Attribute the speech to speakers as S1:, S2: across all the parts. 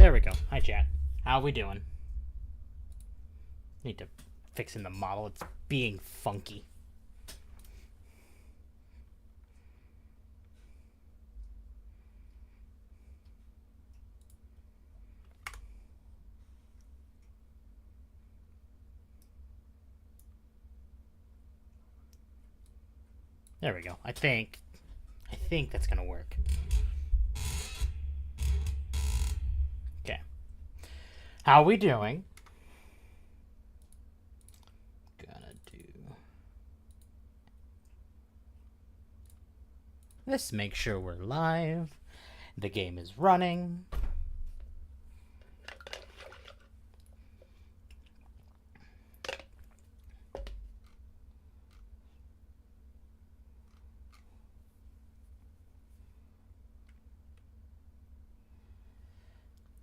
S1: There we go. Hi, chat. How we doing? Need to fix in the model. It's being funky. There we go. I think that's gonna work. Okay. How we doing? Gonna do this. Make sure we're live. The game is running.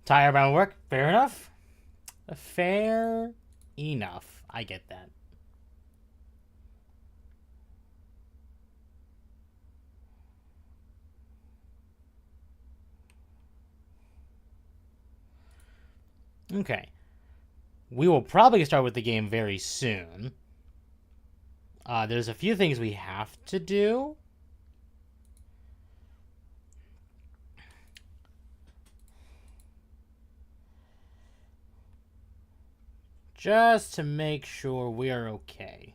S1: Tired about work? Fair enough. Fair enough. I get that. Okay. We will probably start with the game very soon. There's a few things we have to do. Just to make sure we are okay.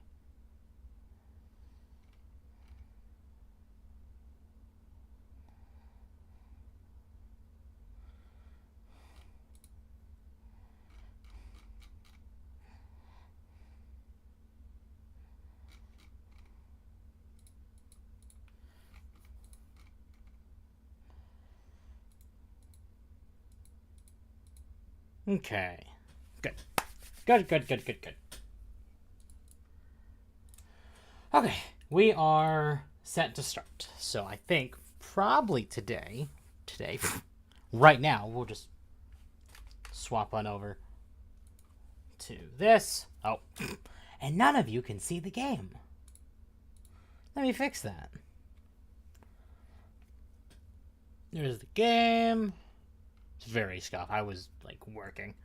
S1: Okay. Good. Good. Okay, we are set to start. So I think probably today, right now, we'll just swap on over to this. Oh, and none of you can see the game. Let me fix that. There's the game. It's very scuffed. I was like working.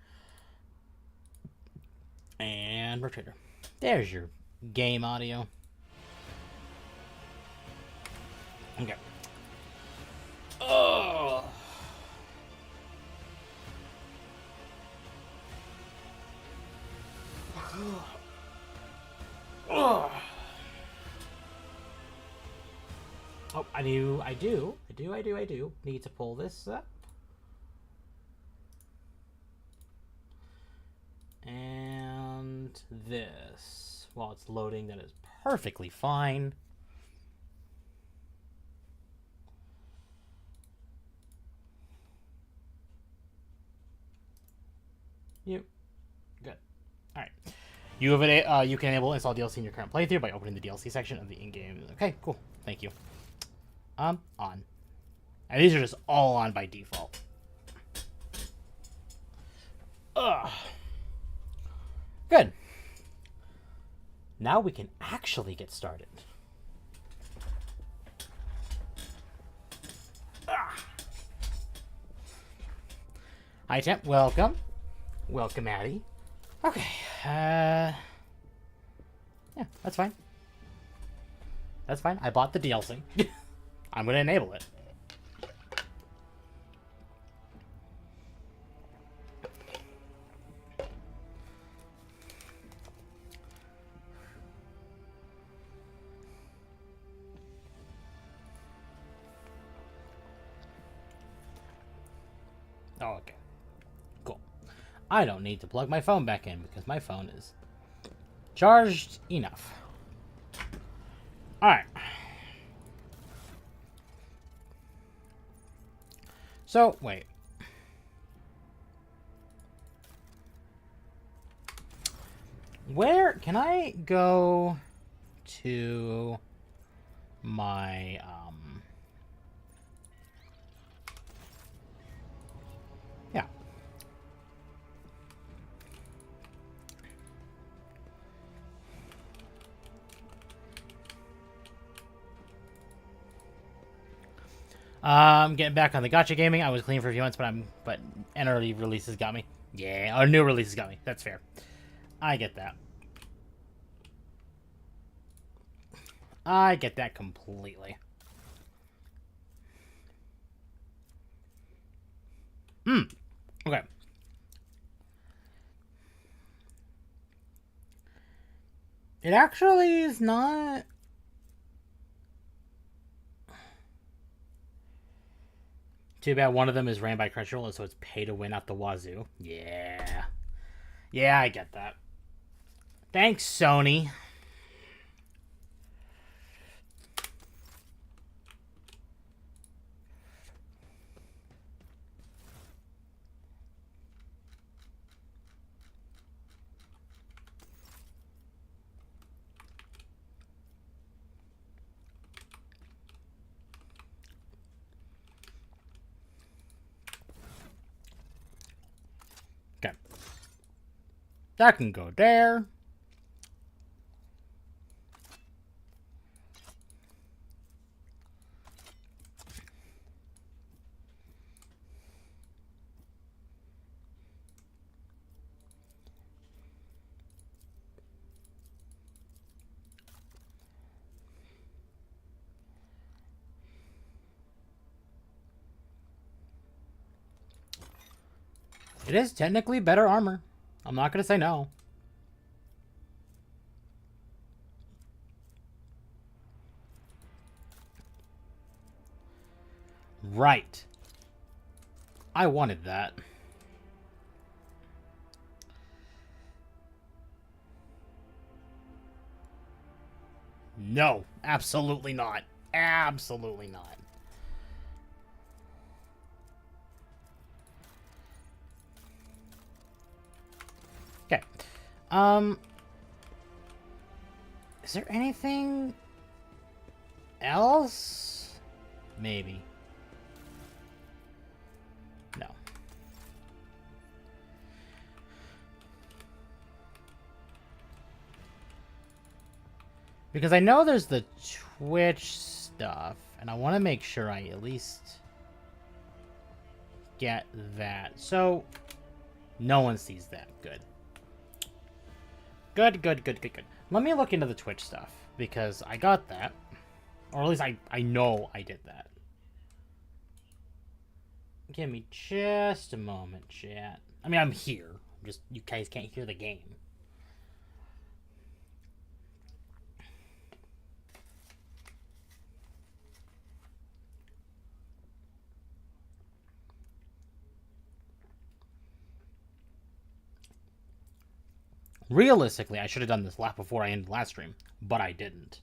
S1: And rotator. There's your game audio. Okay. Oh. Oh. Oh, I do need to pull this up. And this, while it's loading, that is perfectly fine. Yep. Good. All right. You can enable install DLC in your current playthrough by opening the DLC section of the in-game. Okay, cool. Thank you. On. And these are just all on by default. Ugh. Good. Now we can actually get started. Hi, Temp. Welcome. Welcome, Addie. Okay. Yeah, that's fine. That's fine. I bought the DLC. I'm going to enable it. Oh, okay. Cool. I don't need to plug my phone back in because my phone is charged enough. Alright. So, wait. Where can I go to my yeah. I'm getting back on the gacha gaming. I was clean for a few months, but NRD releases got me. Yeah, or new releases got me. That's fair. I get that. I get that completely. Okay. It actually is not. Too bad one of them is ran by Crunchyroll, so it's pay to win out the wazoo. Yeah. Yeah, I get that. Thanks, Sony. Okay. That can go there. It is technically better armor. I'm not going to say no. Right. I wanted that. No, absolutely not. Absolutely not. Okay. Is there anything else? Maybe. No. Because I know there's the Twitch stuff, and I want to make sure I at least get that. So, no one sees that. Good. Good, good, good, good, good. Let me look into the Twitch stuff, because I got that. Or at least I know I did that. Give me just a moment, chat. I mean, I'm here. Just, you guys can't hear the game. Realistically, I should have done this lap before I ended the last stream, but I didn't.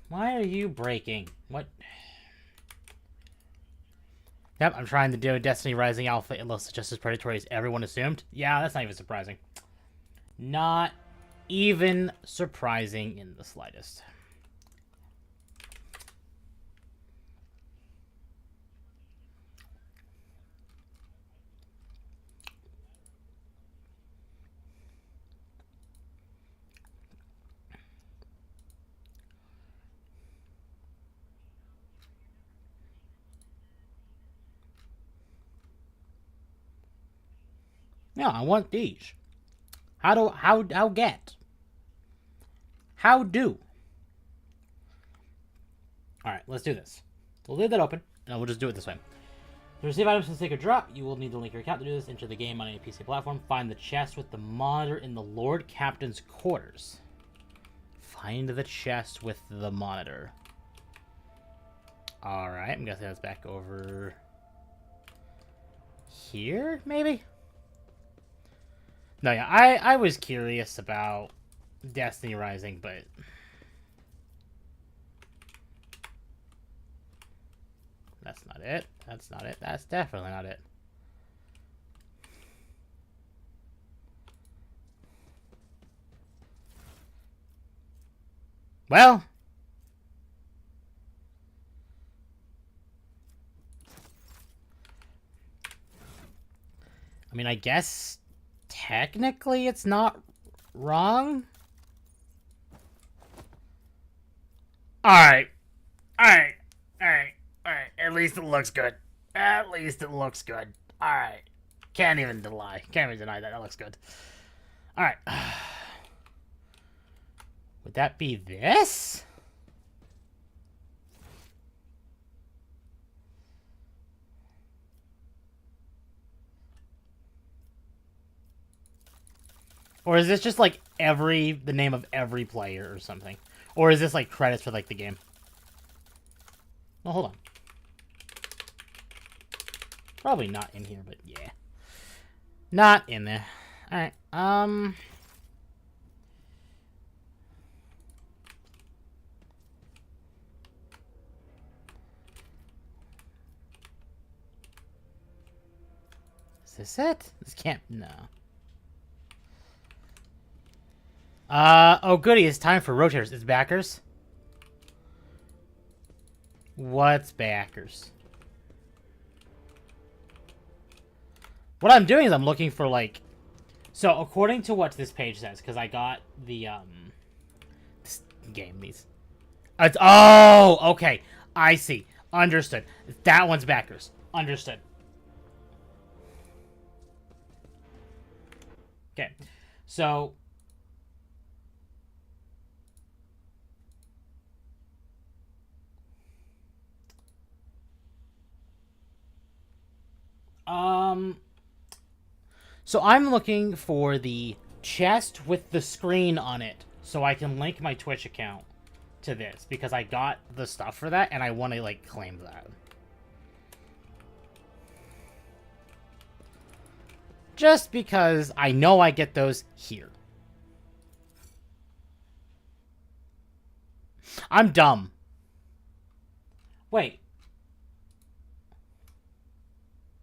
S1: Why are you breaking? What? Yep, I'm trying to do a Destiny Rising Alpha. It looks just as predatory as everyone assumed. Yeah, that's not even surprising. Not even surprising in the slightest. Yeah, I want these. How get? How do? Alright, let's do this. We'll leave that open, and we'll just do it this way. To receive items from Sacred Drop, you will need to link your account to do this. Enter the game on any PC platform. Find the chest with the monitor in the Lord Captain's quarters. Find the chest with the monitor. Alright, I'm guessing that's back over here, maybe? No, yeah, I was curious about Destiny Rising, but that's not it. That's not it. That's definitely not it. Well, I mean, I guess technically it's not wrong. Alright. Alright. Alright. Alright. At least it looks good. At least it looks good. Alright. Can't even lie. Can't even deny that. That looks good. Alright. Would that be this? Or is this just like the name of every player or something? Or is this like credits for like the game? Well, hold on. Probably not in here, but yeah. Not in there. Alright, is this it? This can't, no. Oh goody, it's time for rotators. It's backers? What's backers? What I'm doing is I'm looking for, like... So, according to what this page says, because I got the, this game, these... oh, okay. I see. Understood. That one's backers. Understood. Okay. So... So I'm looking for the chest with the screen on it so I can link my Twitch account to this because I got the stuff for that and I want to, like, claim that. Just because I know I get those here. I'm dumb. Wait.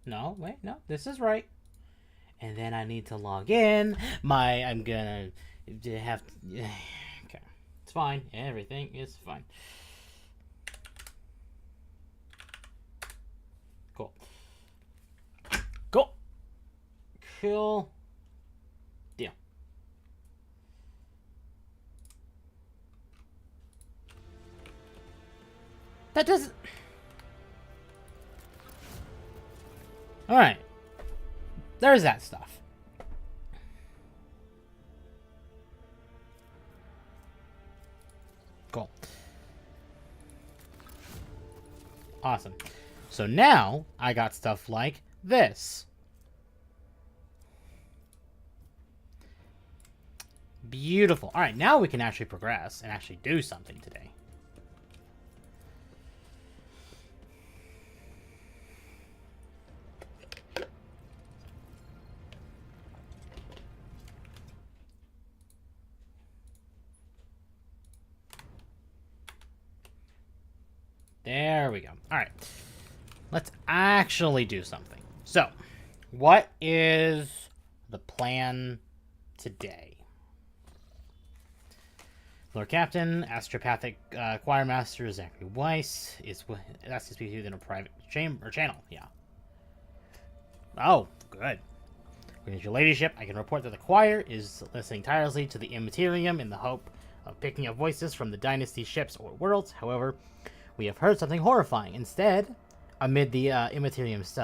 S1: No, wait, no, this is right. And then I need to log in. I'm gonna have to, okay. It's fine. Everything is fine. Cool. Cool. Cool. Deal. That doesn't... Alright. There's that stuff. Cool. Awesome. So now, I got stuff like this. Beautiful. Alright, now we can actually progress and actually do something today. There we go. All right. Let's actually do something. So, what is the plan today? Lord Captain, Astropathic Choir Master Zachary Weiss is asked to speak to you in a private chamber or channel. Yeah. Oh, good. With your ladyship, I can report that the choir is listening tirelessly to the Immaterium in the hope of picking up voices from the Dynasty ships or worlds. However, we have heard something horrifying. Instead, amid the Immaterium's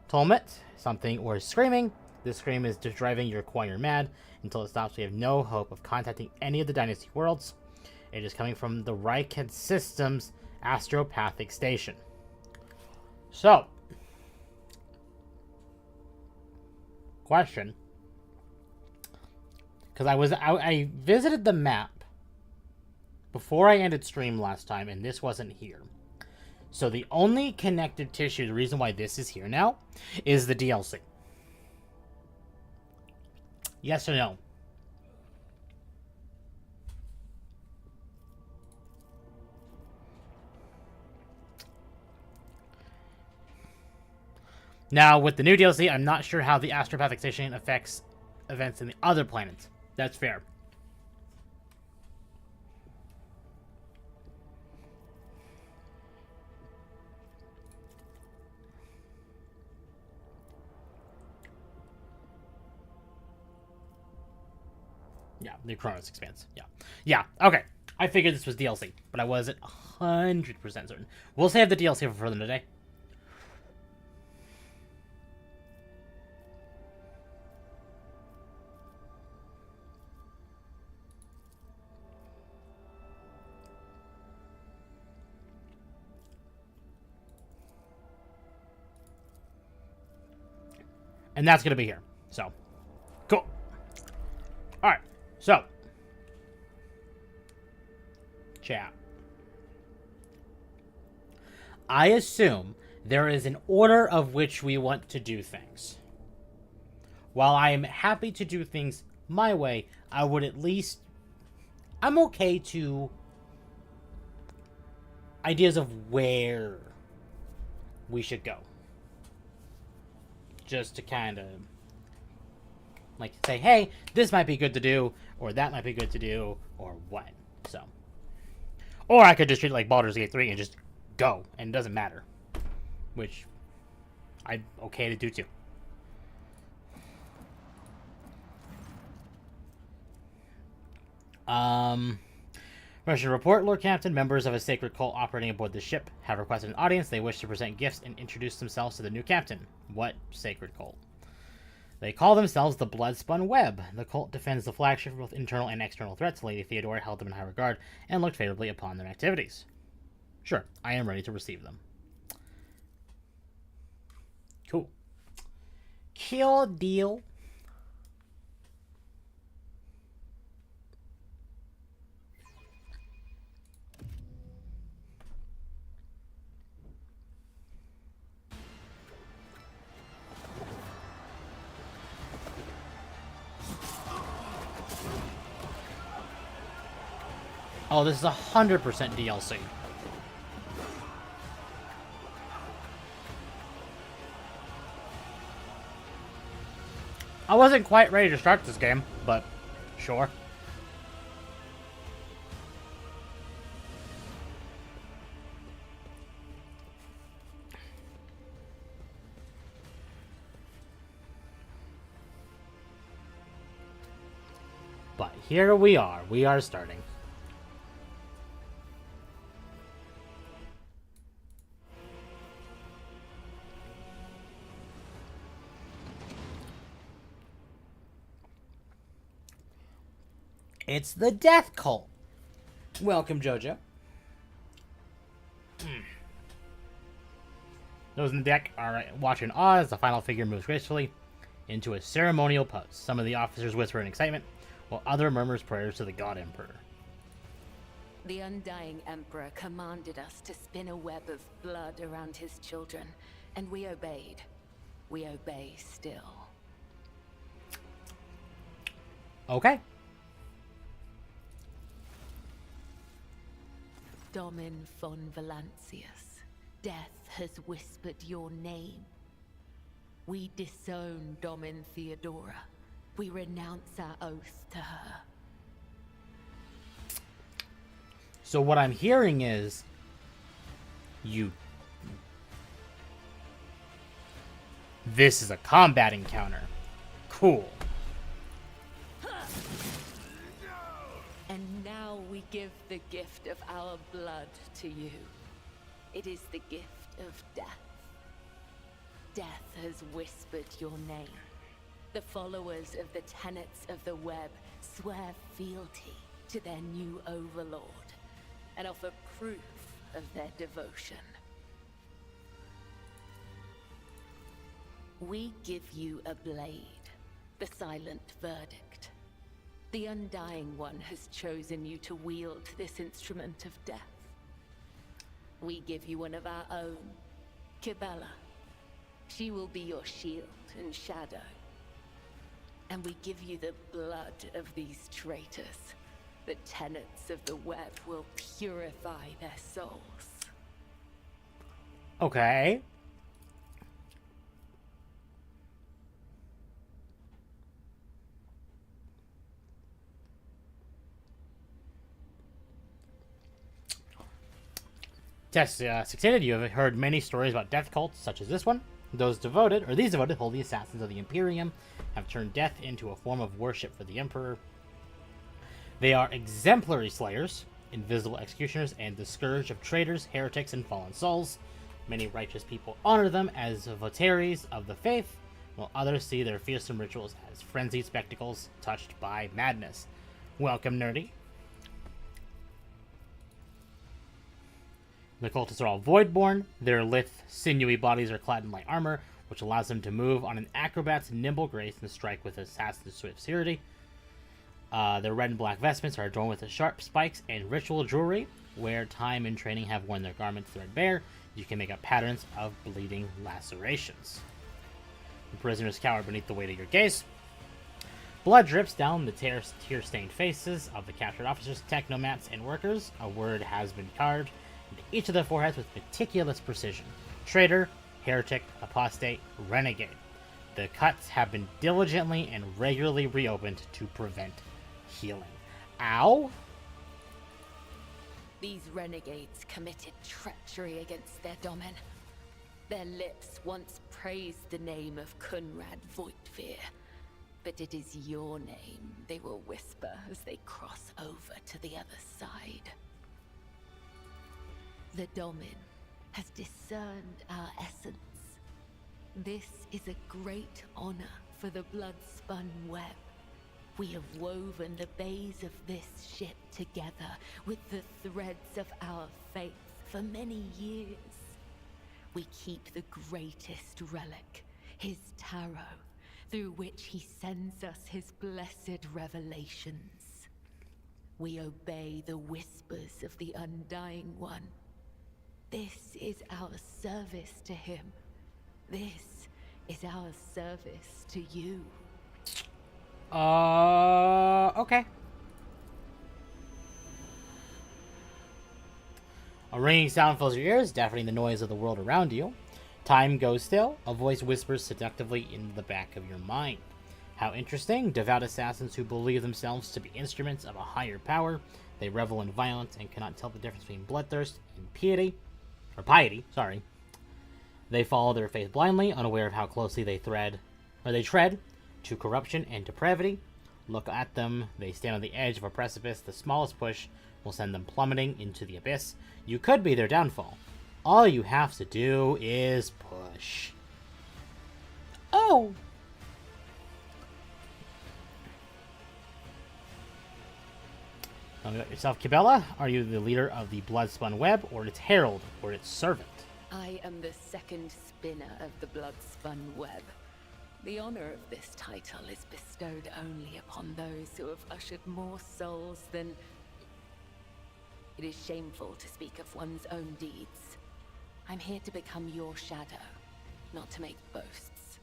S1: tumult, something or screaming. This scream is just driving your choir mad. Until it stops, we have no hope of contacting any of the Dynasty worlds. It is coming from the TempKitsempt Astropathic Station. So, question. Because I visited the map before I ended stream last time, and this wasn't here. So the only connected tissue, the reason why this is here now, is the DLC. Yes or no? Now, with the new DLC, I'm not sure how the Astropathic Station affects events in the other planets. That's fair. Yeah, the Chronos expanse. Yeah. Yeah, okay. I figured this was DLC, but I wasn't 100% certain. We'll save the DLC for further today. And that's going to be here. So, cool. All right. So, chat. I assume there is an order of which we want to do things. While I am happy to do things my way, I would at least... I'm okay to... ideas of where we should go. Just to kind of, like, say, hey, this might be good to do, or that might be good to do, or what. So. Or I could just treat it like Baldur's Gate 3 and just go, and it doesn't matter. Which, I'm okay to do too. Russian report, Lord Captain. Members of a sacred cult operating aboard the ship have requested an audience. They wish to present gifts and introduce themselves to the new captain. What sacred cult? They call themselves the Bloodspun Web. The cult defends the flagship from both internal and external threats. Lady Theodora held them in high regard and looked favorably upon their activities. Sure, I am ready to receive them. Cool. Kill deal. Oh, this is 100% DLC. I wasn't quite ready to start this game, but sure. But here we are starting. It's the Death Cult. Welcome, Jojo. Those in the deck are watching awe as the final figure moves gracefully into a ceremonial pose. Some of the officers whisper in excitement, while other murmurs prayers to the God Emperor.
S2: The Undying Emperor commanded us to spin a web of blood around his children, and we obeyed. We obey still.
S1: Okay.
S2: Domin von Valancius, death has whispered your name. We disown Domin Theodora. We renounce our oath to her.
S1: So what I'm hearing is this is a combat encounter. Cool.
S2: And now we give the gift of our blood to you. It is the gift of death. Death has whispered your name. The followers of the tenets of the web swear fealty to their new overlord and offer proof of their devotion. We give you a blade, the silent verdict. The Undying One has chosen you to wield this instrument of death. We give you one of our own, Kibella. She will be your shield and shadow. And we give you the blood of these traitors. The tenets of the web will purify their souls.
S1: Okay. Test succeeded. You have heard many stories about death cults, such as this one. These devoted holy assassins of the Imperium have turned death into a form of worship for the Emperor. They are exemplary slayers, invisible executioners, and the scourge of traitors, heretics, and fallen souls. Many righteous people honor them as votaries of the faith, while others see their fearsome rituals as frenzied spectacles touched by madness. Welcome, Nerdy. The cultists are all voidborn. Their lithe, sinewy bodies are clad in light armor, which allows them to move on an acrobat's nimble grace and strike with assassin's swift celerity. Their red and black vestments are adorned with sharp spikes and ritual jewelry. Where time and training have worn their garments threadbare, you can make up patterns of bleeding lacerations. The prisoners cower beneath the weight of your gaze. Blood drips down the tear-stained faces of the captured officers, technomats, and workers. A word has been carved into each of their foreheads with meticulous precision. Traitor, heretic, apostate, renegade. The cuts have been diligently and regularly reopened to prevent healing. Ow!
S2: These renegades committed treachery against their domin. Their lips once praised the name of Kunrad Voigtveer, but it is your name they will whisper as they cross over to the other side. The domin has discerned our essence. This is a great honor for the blood-spun web. We have woven the bays of this ship together with the threads of our faith for many years. We keep the greatest relic, his tarot, through which he sends us his blessed revelations. We obey the whispers of the Undying One. This is our service to him. This is our service to you.
S1: Okay. A ringing sound fills your ears, deafening the noise of the world around you. Time goes still. A voice whispers seductively in the back of your mind. How interesting. Devout assassins who believe themselves to be instruments of a higher power. They revel in violence and cannot tell the difference between bloodthirst and piety. They follow their faith blindly, unaware of how closely they tread to corruption and depravity. Look at them. They stand on the edge of a precipice. The smallest push will send them plummeting into the abyss. You could be their downfall. All you have to do is push. Oh! Tell me about yourself, Kibella. Are you the leader of the Bloodspun Web, or its herald, or its servant?
S2: I am the second spinner of the Bloodspun Web. The honor of this title is bestowed only upon those who have ushered more souls than... It is shameful to speak of one's own deeds. I'm here to become your shadow, not to make boasts.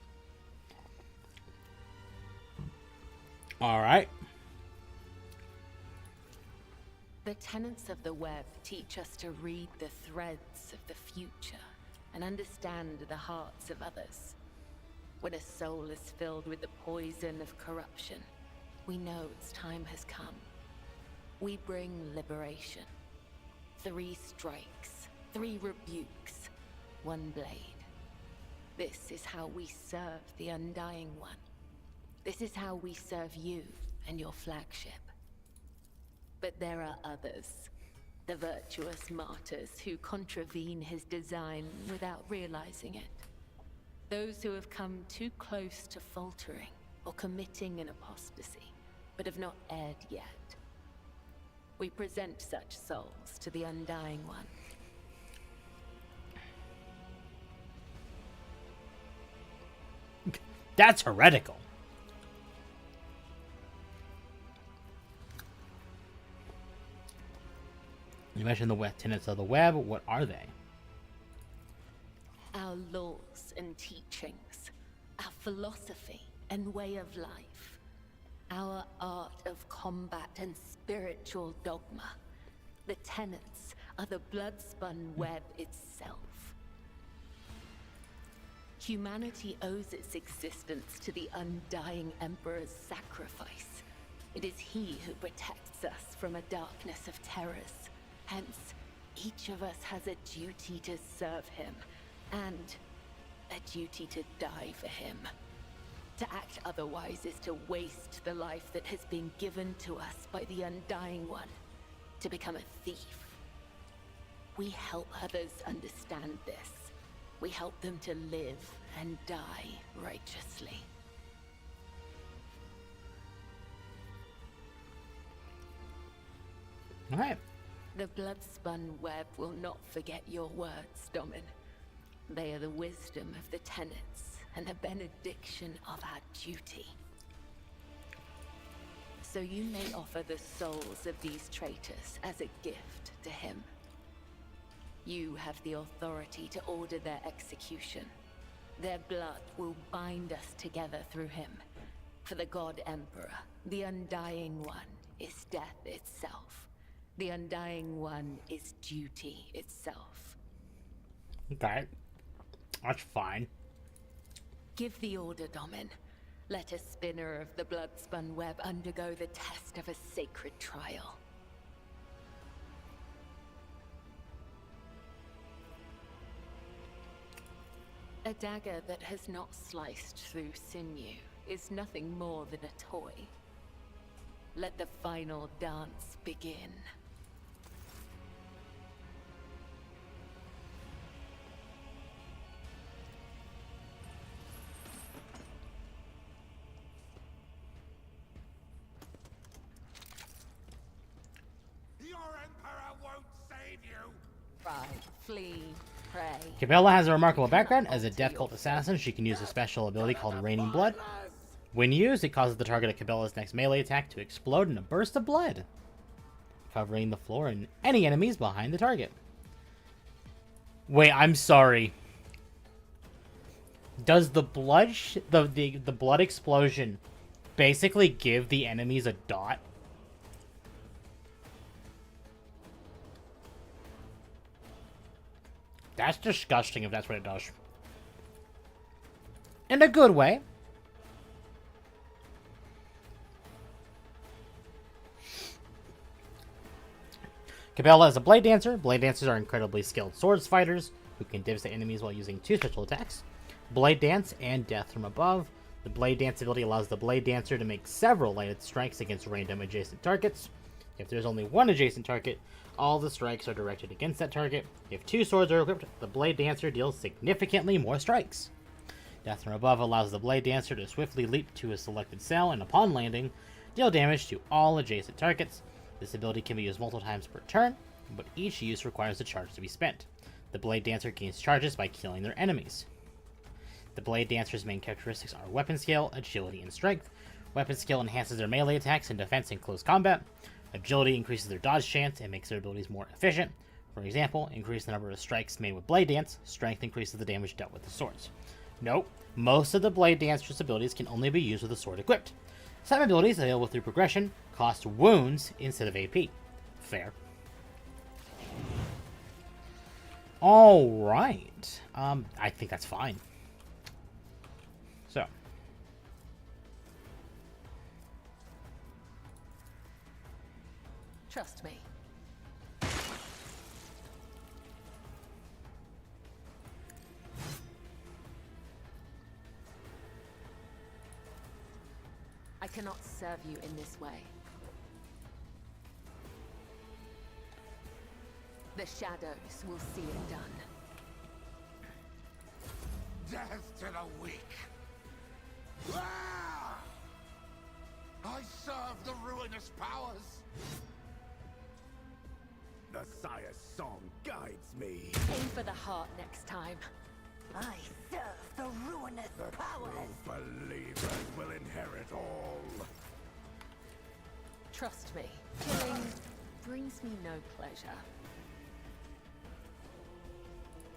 S1: Alright.
S2: The tenets of the web teach us to read the threads of the future and understand the hearts of others. When a soul is filled with the poison of corruption, we know its time has come. We bring liberation. 3 strikes, 3 rebukes, 1 blade. This is how we serve the Undying One. This is how we serve you and your flagship. But there are others, the virtuous martyrs who contravene his design without realizing it. Those who have come too close to faltering or committing an apostasy, but have not erred yet. We present such souls to the Undying One.
S1: That's heretical. You mentioned the tenets of the web. What are they?
S2: Our laws and teachings, our philosophy and way of life, our art of combat and spiritual dogma. The tenets are the blood-spun web itself. Humanity owes its existence to the Undying Emperor's sacrifice. It is he who protects us from a darkness of terrors. Hence, each of us has a duty to serve him, and a duty to die for him. To act otherwise is to waste the life that has been given to us by the Undying One. to become a thief. We help others understand this. We help them to live and die righteously.
S1: All right.
S2: The blood-spun web will not forget your words, Domin. They are the wisdom of the tenets and the benediction of our duty. So you may offer the souls of these traitors as a gift to him. You have the authority to order their execution. Their blood will bind us together through him. For the God Emperor, the Undying One, is death itself. The Undying One is duty itself.
S1: Okay. That's fine.
S2: Give the order, Domin. Let a spinner of the blood-spun web undergo the test of a sacred trial. A dagger that has not sliced through sinew is nothing more than a toy. Let the final dance begin. Ride, flee, pray.
S1: Cabela has a remarkable background. As a death cult assassin, she can use a special ability called Raining Blood. When used, it causes the target of Cabela's next melee attack to explode in a burst of blood, covering the floor and any enemies behind the target. Wait, I'm sorry. Does the blood the blood explosion basically give the enemies a dot? That's disgusting if that's what it does. In a good way. Cabela is a blade dancer. Blade dancers are incredibly skilled swords fighters who can devastate enemies while using two special attacks: Blade Dance and Death from Above. The Blade Dance ability allows the Blade Dancer to make several lighted strikes against random adjacent targets. If there's only one adjacent target, all the strikes are directed against that target. If two swords are equipped, the Blade Dancer deals significantly more strikes. Death from Above allows the Blade Dancer to swiftly leap to a selected cell and, upon landing, deal damage to all adjacent targets. This ability can be used multiple times per turn, but each use requires a charge to be spent. The Blade Dancer gains charges by killing their enemies. The Blade Dancer's main characteristics are weapon skill, agility, and strength. Weapon skill enhances their melee attacks and defense in close combat. Agility increases their dodge chance and makes their abilities more efficient. For example, increase the number of strikes made with Blade Dance. Strength increases the damage dealt with the swords. Note, most of the Blade Dancer's abilities can only be used with a sword equipped. Some abilities available through progression cost wounds instead of AP. Fair. Alright. I think that's fine. So.
S2: Trust me. I cannot serve you in this way. The shadows will see it done.
S3: Death to the weak. Ah! I serve the ruinous powers. The Sire's song guides me.
S2: Aim for the heart next time.
S4: I serve the ruinous powers.
S3: True believers will inherit all.
S2: Trust me, killing brings me no pleasure.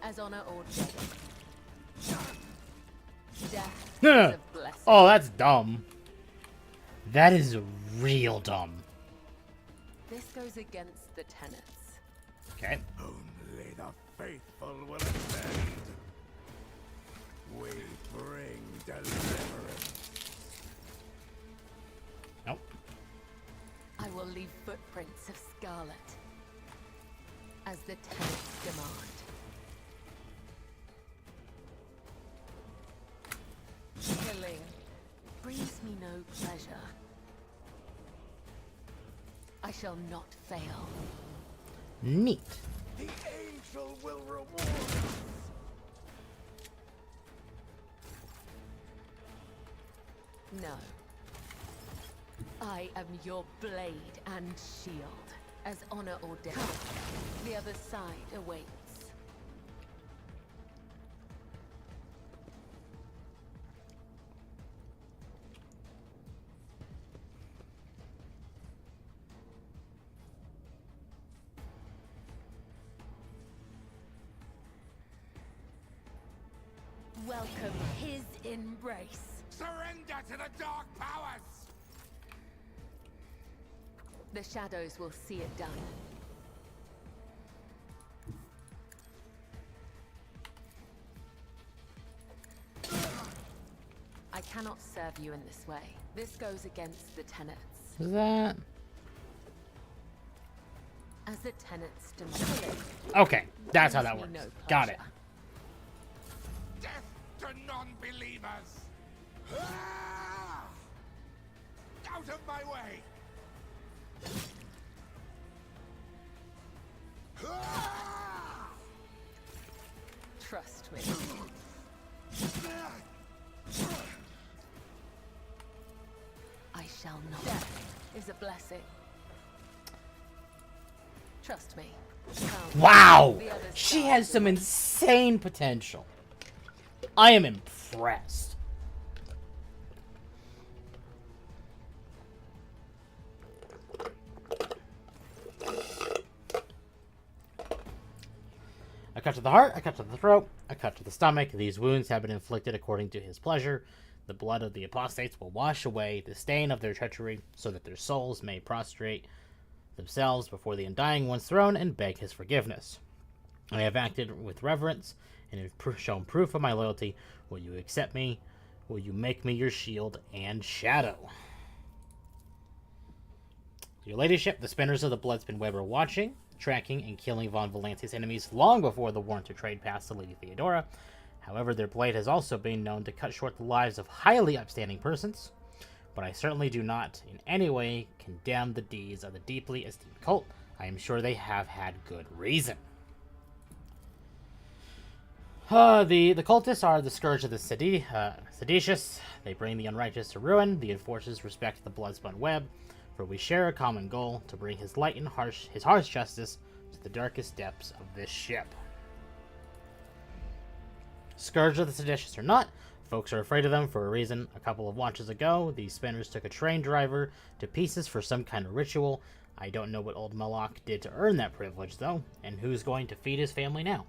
S2: As honor or death. Death is a blessing.
S1: Oh, that's dumb. That is real dumb.
S2: This goes against the tenets.
S1: Okay.
S3: Only the faithful will ascend. We bring deliverance.
S1: Nope.
S2: I will leave footprints of scarlet, as the tenets demand. Killing brings me no pleasure. I shall not fail.
S1: Neat.
S3: The angel will reward us.
S2: No. I am your blade and shield. As honor or death, the other side awaits.
S4: Welcome his embrace.
S3: Surrender to the dark powers.
S2: The shadows will see it done. I cannot serve you in this way. This goes against the tenets.
S1: Is that...
S2: As the tenets demand.
S1: Okay, that's how that
S2: Brings
S1: works.
S2: me no
S1: Got it.
S2: pleasure.
S3: Death to non-believers. Ah! Out of my way. Ah!
S2: Trust me. I shall not. Death is a blessing. Trust me. Come.
S1: Wow!
S2: The other
S1: She
S2: side
S1: has some
S2: awaits.
S1: insane potential. I am impressed. I cut to the heart, I cut to the throat, I cut to the stomach. These wounds have been inflicted according to his pleasure. The blood of the apostates will wash away the stain of their treachery, so that their souls may prostrate themselves before the Undying One's throne and beg his forgiveness. I have acted with reverence and have shown proof of my loyalty. Will you accept me? Will you make me your shield and shadow? Your ladyship, the spinners of the Bloodspin Web are watching, tracking, and killing Von Valancia's enemies long before the warrant to trade passed to Lady Theodora. However, their blade has also been known to cut short the lives of highly upstanding persons. But I certainly do not in any way condemn the deeds of the deeply esteemed cult. I am sure they have had good reason. The cultists are the scourge of the seditious. They bring the unrighteous to ruin. The enforcers respect the bloodspun web, for we share a common goal to bring his light and his harsh justice to the darkest depths of this ship. Scourge of the seditious or not, folks are afraid of them for a reason. A couple of watches ago, these spinners took a train driver to pieces for some kind of ritual. I don't know what old Malak did to earn that privilege, though, and who's going to feed his family now.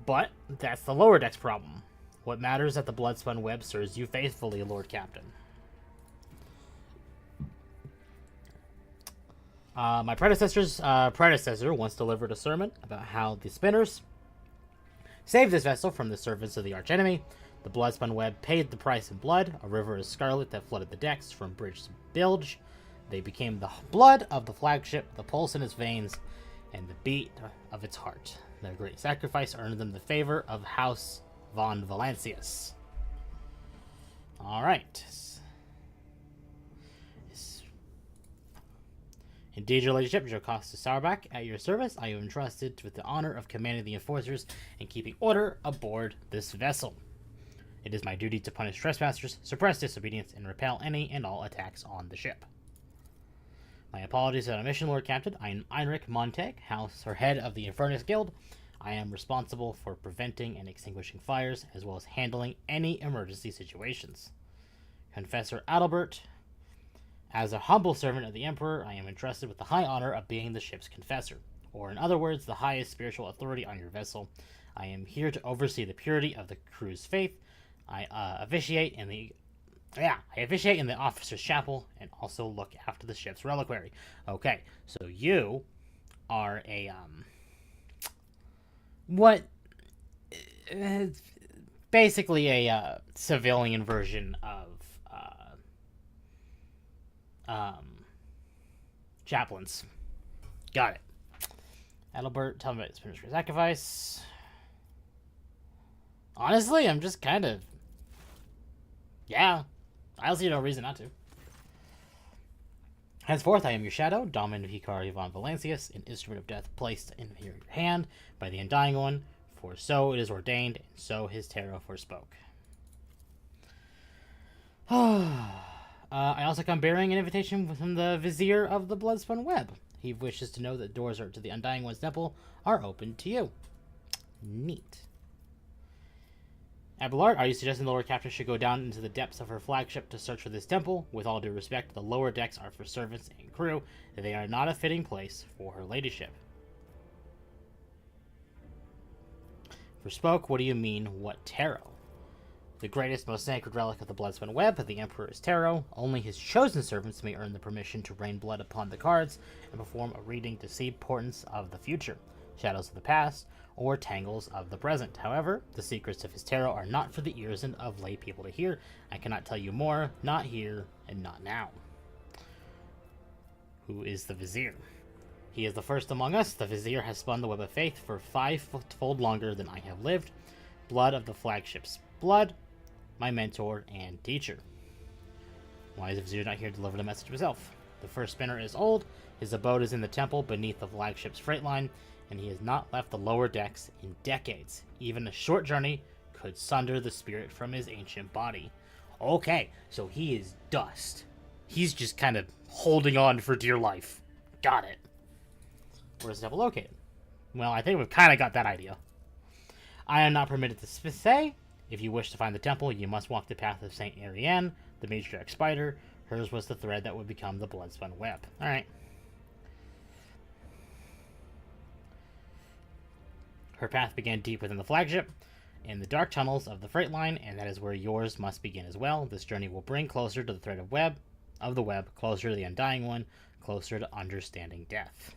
S1: But that's the lower decks problem. What matters is that the bloodspun web serves you faithfully, Lord Captain. My predecessor once delivered a sermon about how the spinners saved this vessel from the servants of the archenemy. The bloodspun web paid the price in blood, a river of scarlet that flooded the decks from bridge to bilge. They became the blood of the flagship, the pulse in its veins, and the beat of its heart. Their great sacrifice earned them the favor of House von Valancius. Alright. Indeed, your ladyship, Jocasta Sauerback, at your service, I am entrusted with the honor of commanding the enforcers and keeping order aboard this vessel. It is my duty to punish trespassers, suppress disobedience, and repel any and all attacks on the ship. My apologies on omission, Lord Captain. I am Heinrich Montag, house or head of the Infernus Guild. I am responsible for preventing and extinguishing fires, as well as handling any emergency situations. Confessor Adalbert, as a humble servant of the Emperor, I am entrusted with the high honor of being the ship's confessor, or in other words, the highest spiritual authority on your vessel. I am here to oversee the purity of the crew's faith. I officiate in the officer's chapel and also look after the ship's reliquary. Okay, so you are a basically a civilian version of chaplains. Got it. Adalbert, tell me about this finished sacrifice. Honestly, I'm just kind of... Yeah. I see no reason not to. Henceforth, I am your shadow, Dominant Hikari von Valancius, an instrument of death placed in your hand by the Undying One, for so it is ordained, and so his tarot forspoke. I also come bearing an invitation from the Vizier of the Bloodspun Web. He wishes to know that doors to the Undying One's temple are open to you. Neat. Abelard, are you suggesting the Lord Captain should go down into the depths of her flagship to search for this temple? With all due respect, the lower decks are for servants and crew. They are not a fitting place for her ladyship. Forspoke, what do you mean, what tarot? The greatest, most sacred relic of the Bloodspun Web, the Emperor's Tarot. Only his chosen servants may earn the permission to rain blood upon the cards and perform a reading to see portents of the future, shadows of the past, or tangles of the present. However, the secrets of his tarot are not for the ears of lay people to hear. I cannot tell you more, not here, and not now. Who is the Vizier? He is the first among us. The Vizier has spun the web of faith for 5-fold longer than I have lived. Blood of the flagship's blood, my mentor and teacher. Why is the Vizier not here to deliver the message himself? The first spinner is old. His abode is in the temple beneath the flagship's freight line, and he has not left the lower decks in decades. Even a short journey could sunder the spirit from his ancient body. Okay, so he is dust. He's just kind of holding on for dear life. Got it. Where's the temple located? Well, I think we've kind of got that idea. I am not permitted to say. If you wish to find the temple, you must walk the path of Saint Ariane, the matriarch spider. Hers was the thread that would become the Bloodspun Web. Alright. Her path began deep within the flagship, in the dark tunnels of the freight line, and that is where yours must begin as well. This journey will bring closer to the thread of the web, closer to the Undying One, closer to understanding death.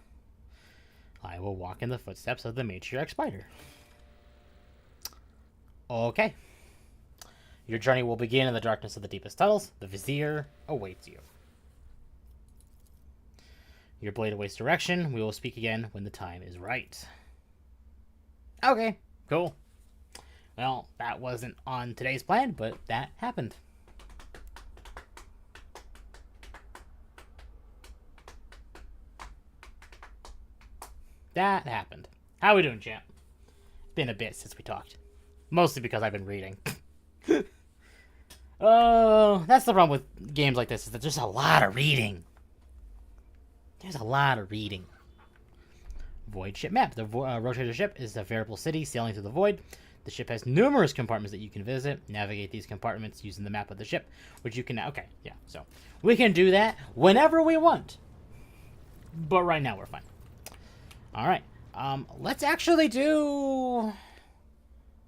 S1: I will walk in the footsteps of the matriarch spider. Okay. Your journey will begin in the darkness of the deepest tunnels. The Vizier awaits you. Your blade awaits direction. We will speak again when the time is right. Okay, cool. Well, that wasn't on today's plan, but that happened. That happened. How we doing, champ? Been a bit since we talked. Mostly because I've been reading. Oh, that's the problem with games like this, is that there's a lot of reading. There's a lot of reading. Void ship map. The rotator ship is a variable city sailing through the void. The ship has numerous compartments that you can visit. Navigate these compartments using the map of the ship, which you can... Okay, yeah, so we can do that whenever we want. But right now we're fine. All right, let's actually do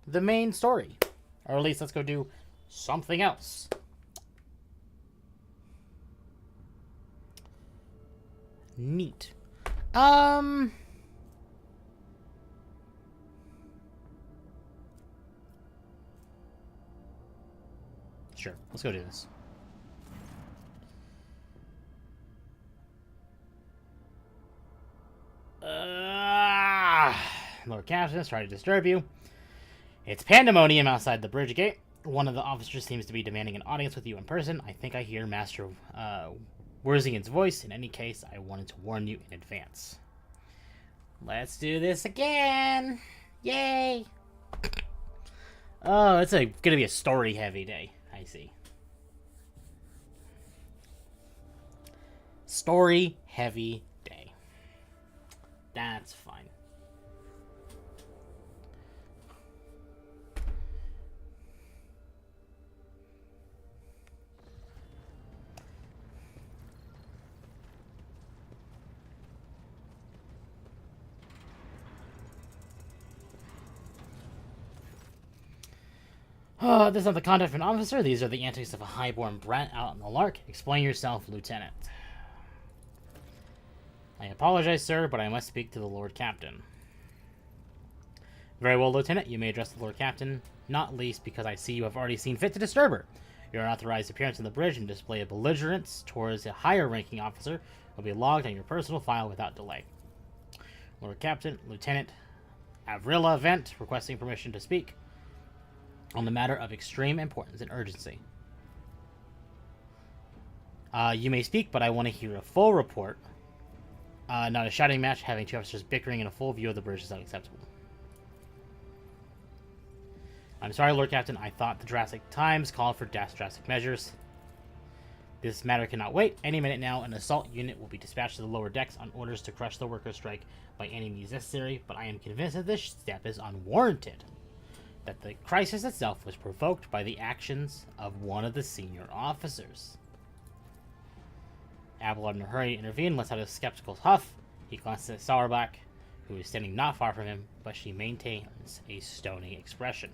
S1: the main story. Or at least let's go do something else. Neat. Sure, let's go do this. Lord Captain, sorry to disturb you. It's pandemonium outside the bridge gate. One of the officers seems to be demanding an audience with you in person. I think I hear Master Werzingen's voice. In any case, I wanted to warn you in advance. Let's do this again! Yay! Oh, it's gonna be a story-heavy day. I see. Story-heavy day. That's fine. This is not the conduct of an officer. These are the antics of a highborn brat out on the lark. Explain yourself, Lieutenant. I apologize, sir, but I must speak to the Lord Captain. Very well, Lieutenant. You may address the Lord Captain, not least because I see you have already seen fit to disturb her. Your unauthorized appearance on the bridge and display of belligerence towards a higher-ranking officer will be logged on your personal file without delay. Lord Captain, Lieutenant Avrilla Vent, requesting permission to speak on the matter of extreme importance and urgency. You may speak, but I want to hear a full report. Not a shouting match. Having two officers bickering in a full view of the bridge is unacceptable. I'm sorry, Lord Captain. I thought the drastic times called for drastic measures. This matter cannot wait. Any minute now, an assault unit will be dispatched to the lower decks on orders to crush the workers' strike by any means necessary, but I am convinced that this step is unwarranted. That the crisis itself was provoked by the actions of one of the senior officers. Abelard in a hurry to intervene, lets out a skeptical huff. He glances at Sauerback, who is standing not far from him, but she maintains a stony expression.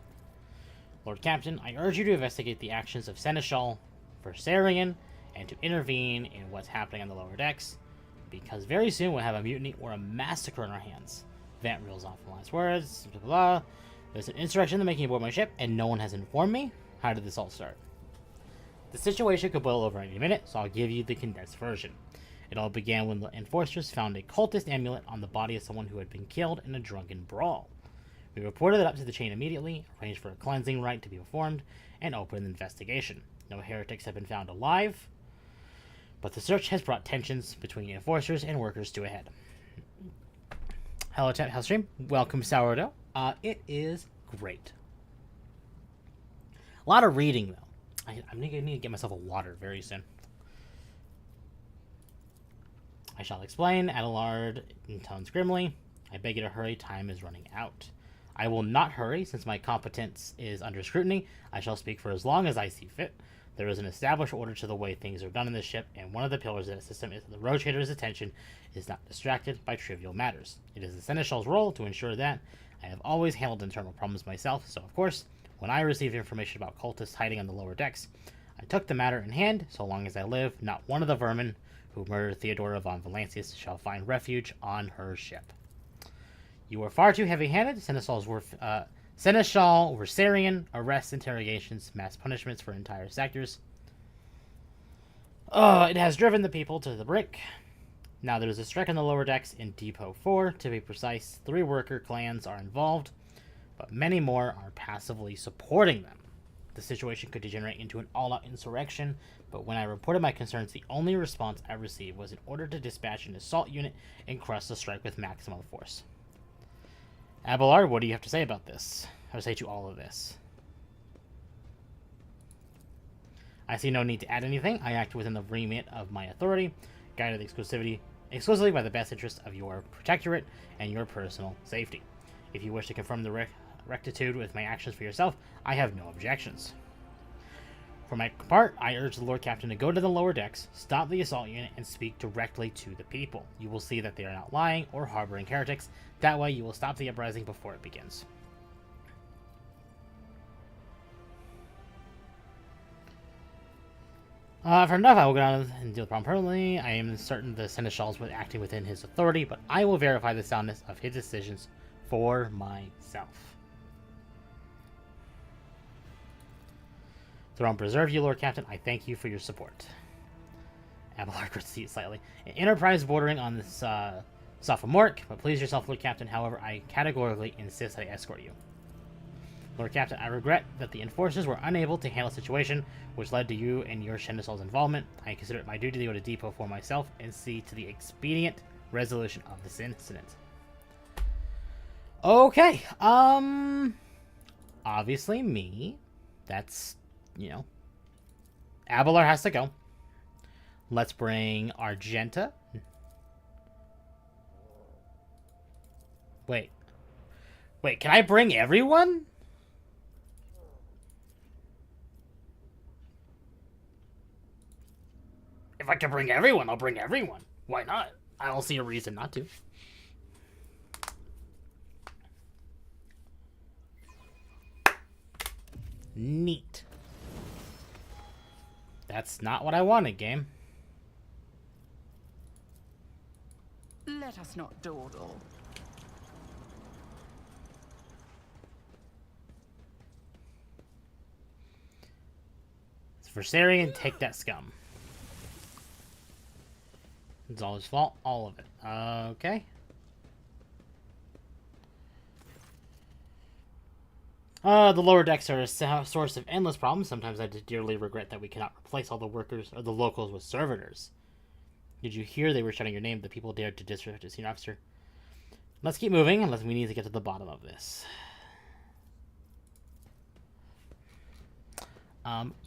S1: Lord Captain, I urge you to investigate the actions of Seneschal Versarian and to intervene in what's happening on the lower decks, because very soon we'll have a mutiny or a massacre in our hands. Vant reels off the last words. Blah, blah, blah. There's an insurrection in the making aboard my ship, and no one has informed me. How did this all start? The situation could boil over any minute, so I'll give you the condensed version. It all began when the enforcers found a cultist amulet on the body of someone who had been killed in a drunken brawl. We reported it up to the chain immediately, arranged for a cleansing rite to be performed, and opened an investigation. No heretics have been found alive, but the search has brought tensions between enforcers and workers to a head. Hello, House Stream. Welcome, Sourdough. It is great. A lot of reading, though. I'm going to need to get myself a water very soon. I shall explain, Adelard intones grimly. I beg you to hurry, time is running out. I will not hurry, since my competence is under scrutiny. I shall speak for as long as I see fit. There is an established order to the way things are done in this ship, and one of the pillars of that system is that the rotator's attention is not distracted by trivial matters. It is the Seneschal's role to ensure that. I have always handled internal problems myself, so of course, when I received information about cultists hiding on the lower decks, I took the matter in hand. So long as I live, not one of the vermin who murdered Theodora von Valancius shall find refuge on her ship. You are far too heavy-handed. Seneschal Versarian, arrests, interrogations, mass punishments for entire sectors. It has driven the people to the brink. Now there is a strike on the lower decks in Depot 4. To be precise, 3 worker clans are involved, but many more are passively supporting them. The situation could degenerate into an all-out insurrection, but when I reported my concerns, the only response I received was an order to dispatch an assault unit and crush the strike with maximum force. Abelard, what do you have to say about this? How to say to all of this? I see no need to add anything. I act within the remit of my authority, guided exclusively by the best interest of your protectorate and your personal safety. If you wish to confirm the rectitude with my actions for yourself, I have no objections. For my part, I urge the Lord Captain to go to the lower decks, stop the assault unit, and speak directly to the people. You will see that they are not lying or harboring heretics. That way, you will stop the uprising before it begins. For enough, I will go down and deal with the problem permanently. I am certain the Seneschal was acting within his authority, but I will verify the soundness of his decisions for myself. Throne preserve you, Lord Captain. I thank you for your support. Abelard grits his teeth slightly. An enterprise bordering on this sophomoric, but please yourself, Lord Captain. However, I categorically insist that I escort you. Lord Captain, I regret that the enforcers were unable to handle the situation, which led to you and your Seneschal's involvement. I consider it my duty to go to Depot for myself and see to the expedient resolution of this incident. Okay, obviously me. That's, Abelard has to go. Let's bring Argenta. Wait, can I bring everyone? If I can bring everyone, I'll bring everyone. Why not? I don't see a reason not to. Neat. That's not what I wanted, game.
S4: Let us not dawdle.
S1: It's Versarian, take that scum. It's all his fault, all of it. Okay. The lower decks are a source of endless problems. Sometimes I dearly regret that we cannot replace all the workers or the locals with servitors. Did you hear they were shouting your name? The people dared to disrespect a senior officer. Let's keep moving, unless we need to get to the bottom of this.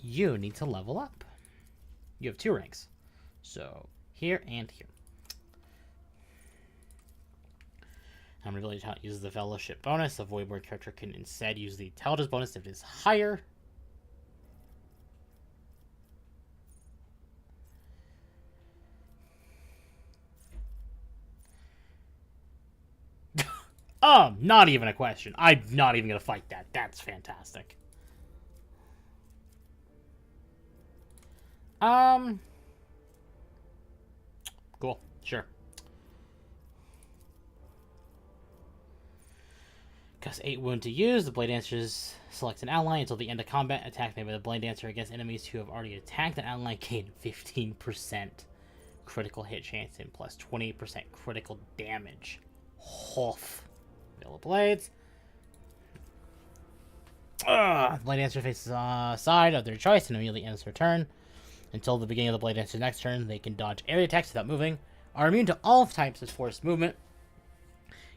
S1: You need to level up. You have 2 ranks. So, here and here. I'm revealing how it uses the fellowship bonus. A Voidborn character can instead use the intelligence bonus if it is higher. Not even a question. I'm not even gonna fight that. That's fantastic. Cool. Sure. Costs 8 wound to use. The Blade Dancer selects an ally until the end of combat. Attack made by the Blade Dancer against enemies who have already attacked an ally gain 15% critical hit chance and plus 20% critical damage. Hoof. Mill of Blades. Blade Dancer faces a side of their choice and immediately ends their turn. Until the beginning of the Blade Dancer's next turn, they can dodge area attacks without moving, are immune to all types of forced movement,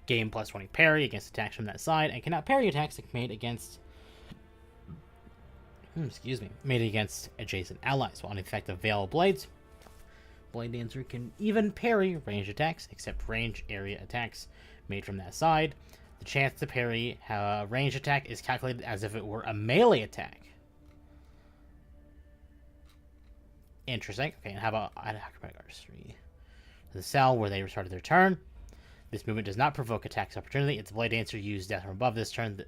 S1: gain plus 20 parry against attacks from that side, and cannot parry attacks made against adjacent allies. While in effect of Veil of Blades, Blade Dancer can even parry ranged attacks, except range area attacks made from that side. The chance to parry a ranged attack is calculated as if it were a melee attack. Interesting. Okay, and how about acrobatic artistry? The cell where they restarted their turn. This movement does not provoke attacks opportunity. It's Blade Dancer used death from above this turn.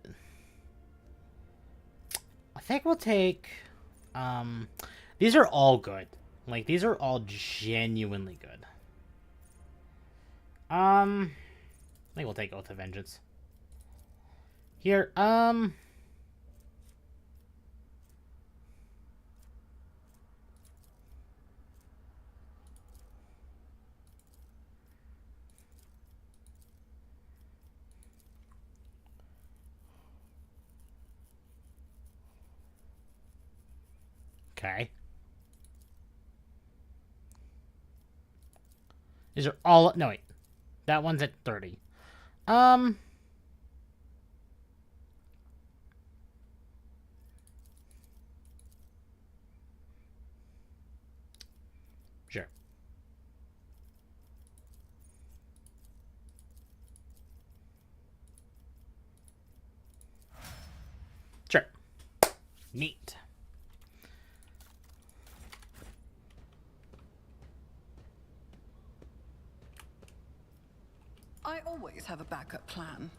S1: I think we'll take... these are all good. Like, these are all genuinely good. I think we'll take Oath of Vengeance. Here, okay. These are all... No, wait. That one's at 30. Sure. Sure. Neat.
S5: I always have a backup plan.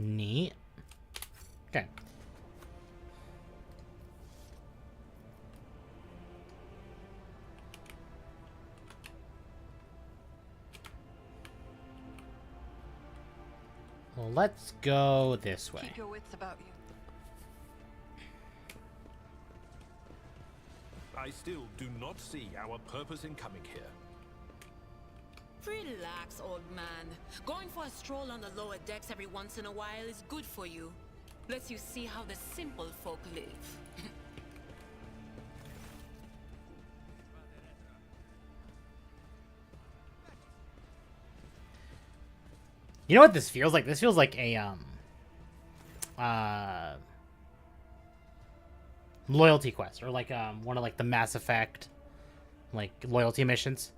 S1: Neat. Okay. Well, let's go this way.
S5: Keep your wits about you.
S6: I still do not see our purpose in coming here.
S2: Relax, old man. Going for a stroll on the lower decks every once in a while is good for you. Lets you see how the simple folk live.
S1: You know what this feels like? This feels like a loyalty quest, or like one of like the Mass Effect like loyalty missions.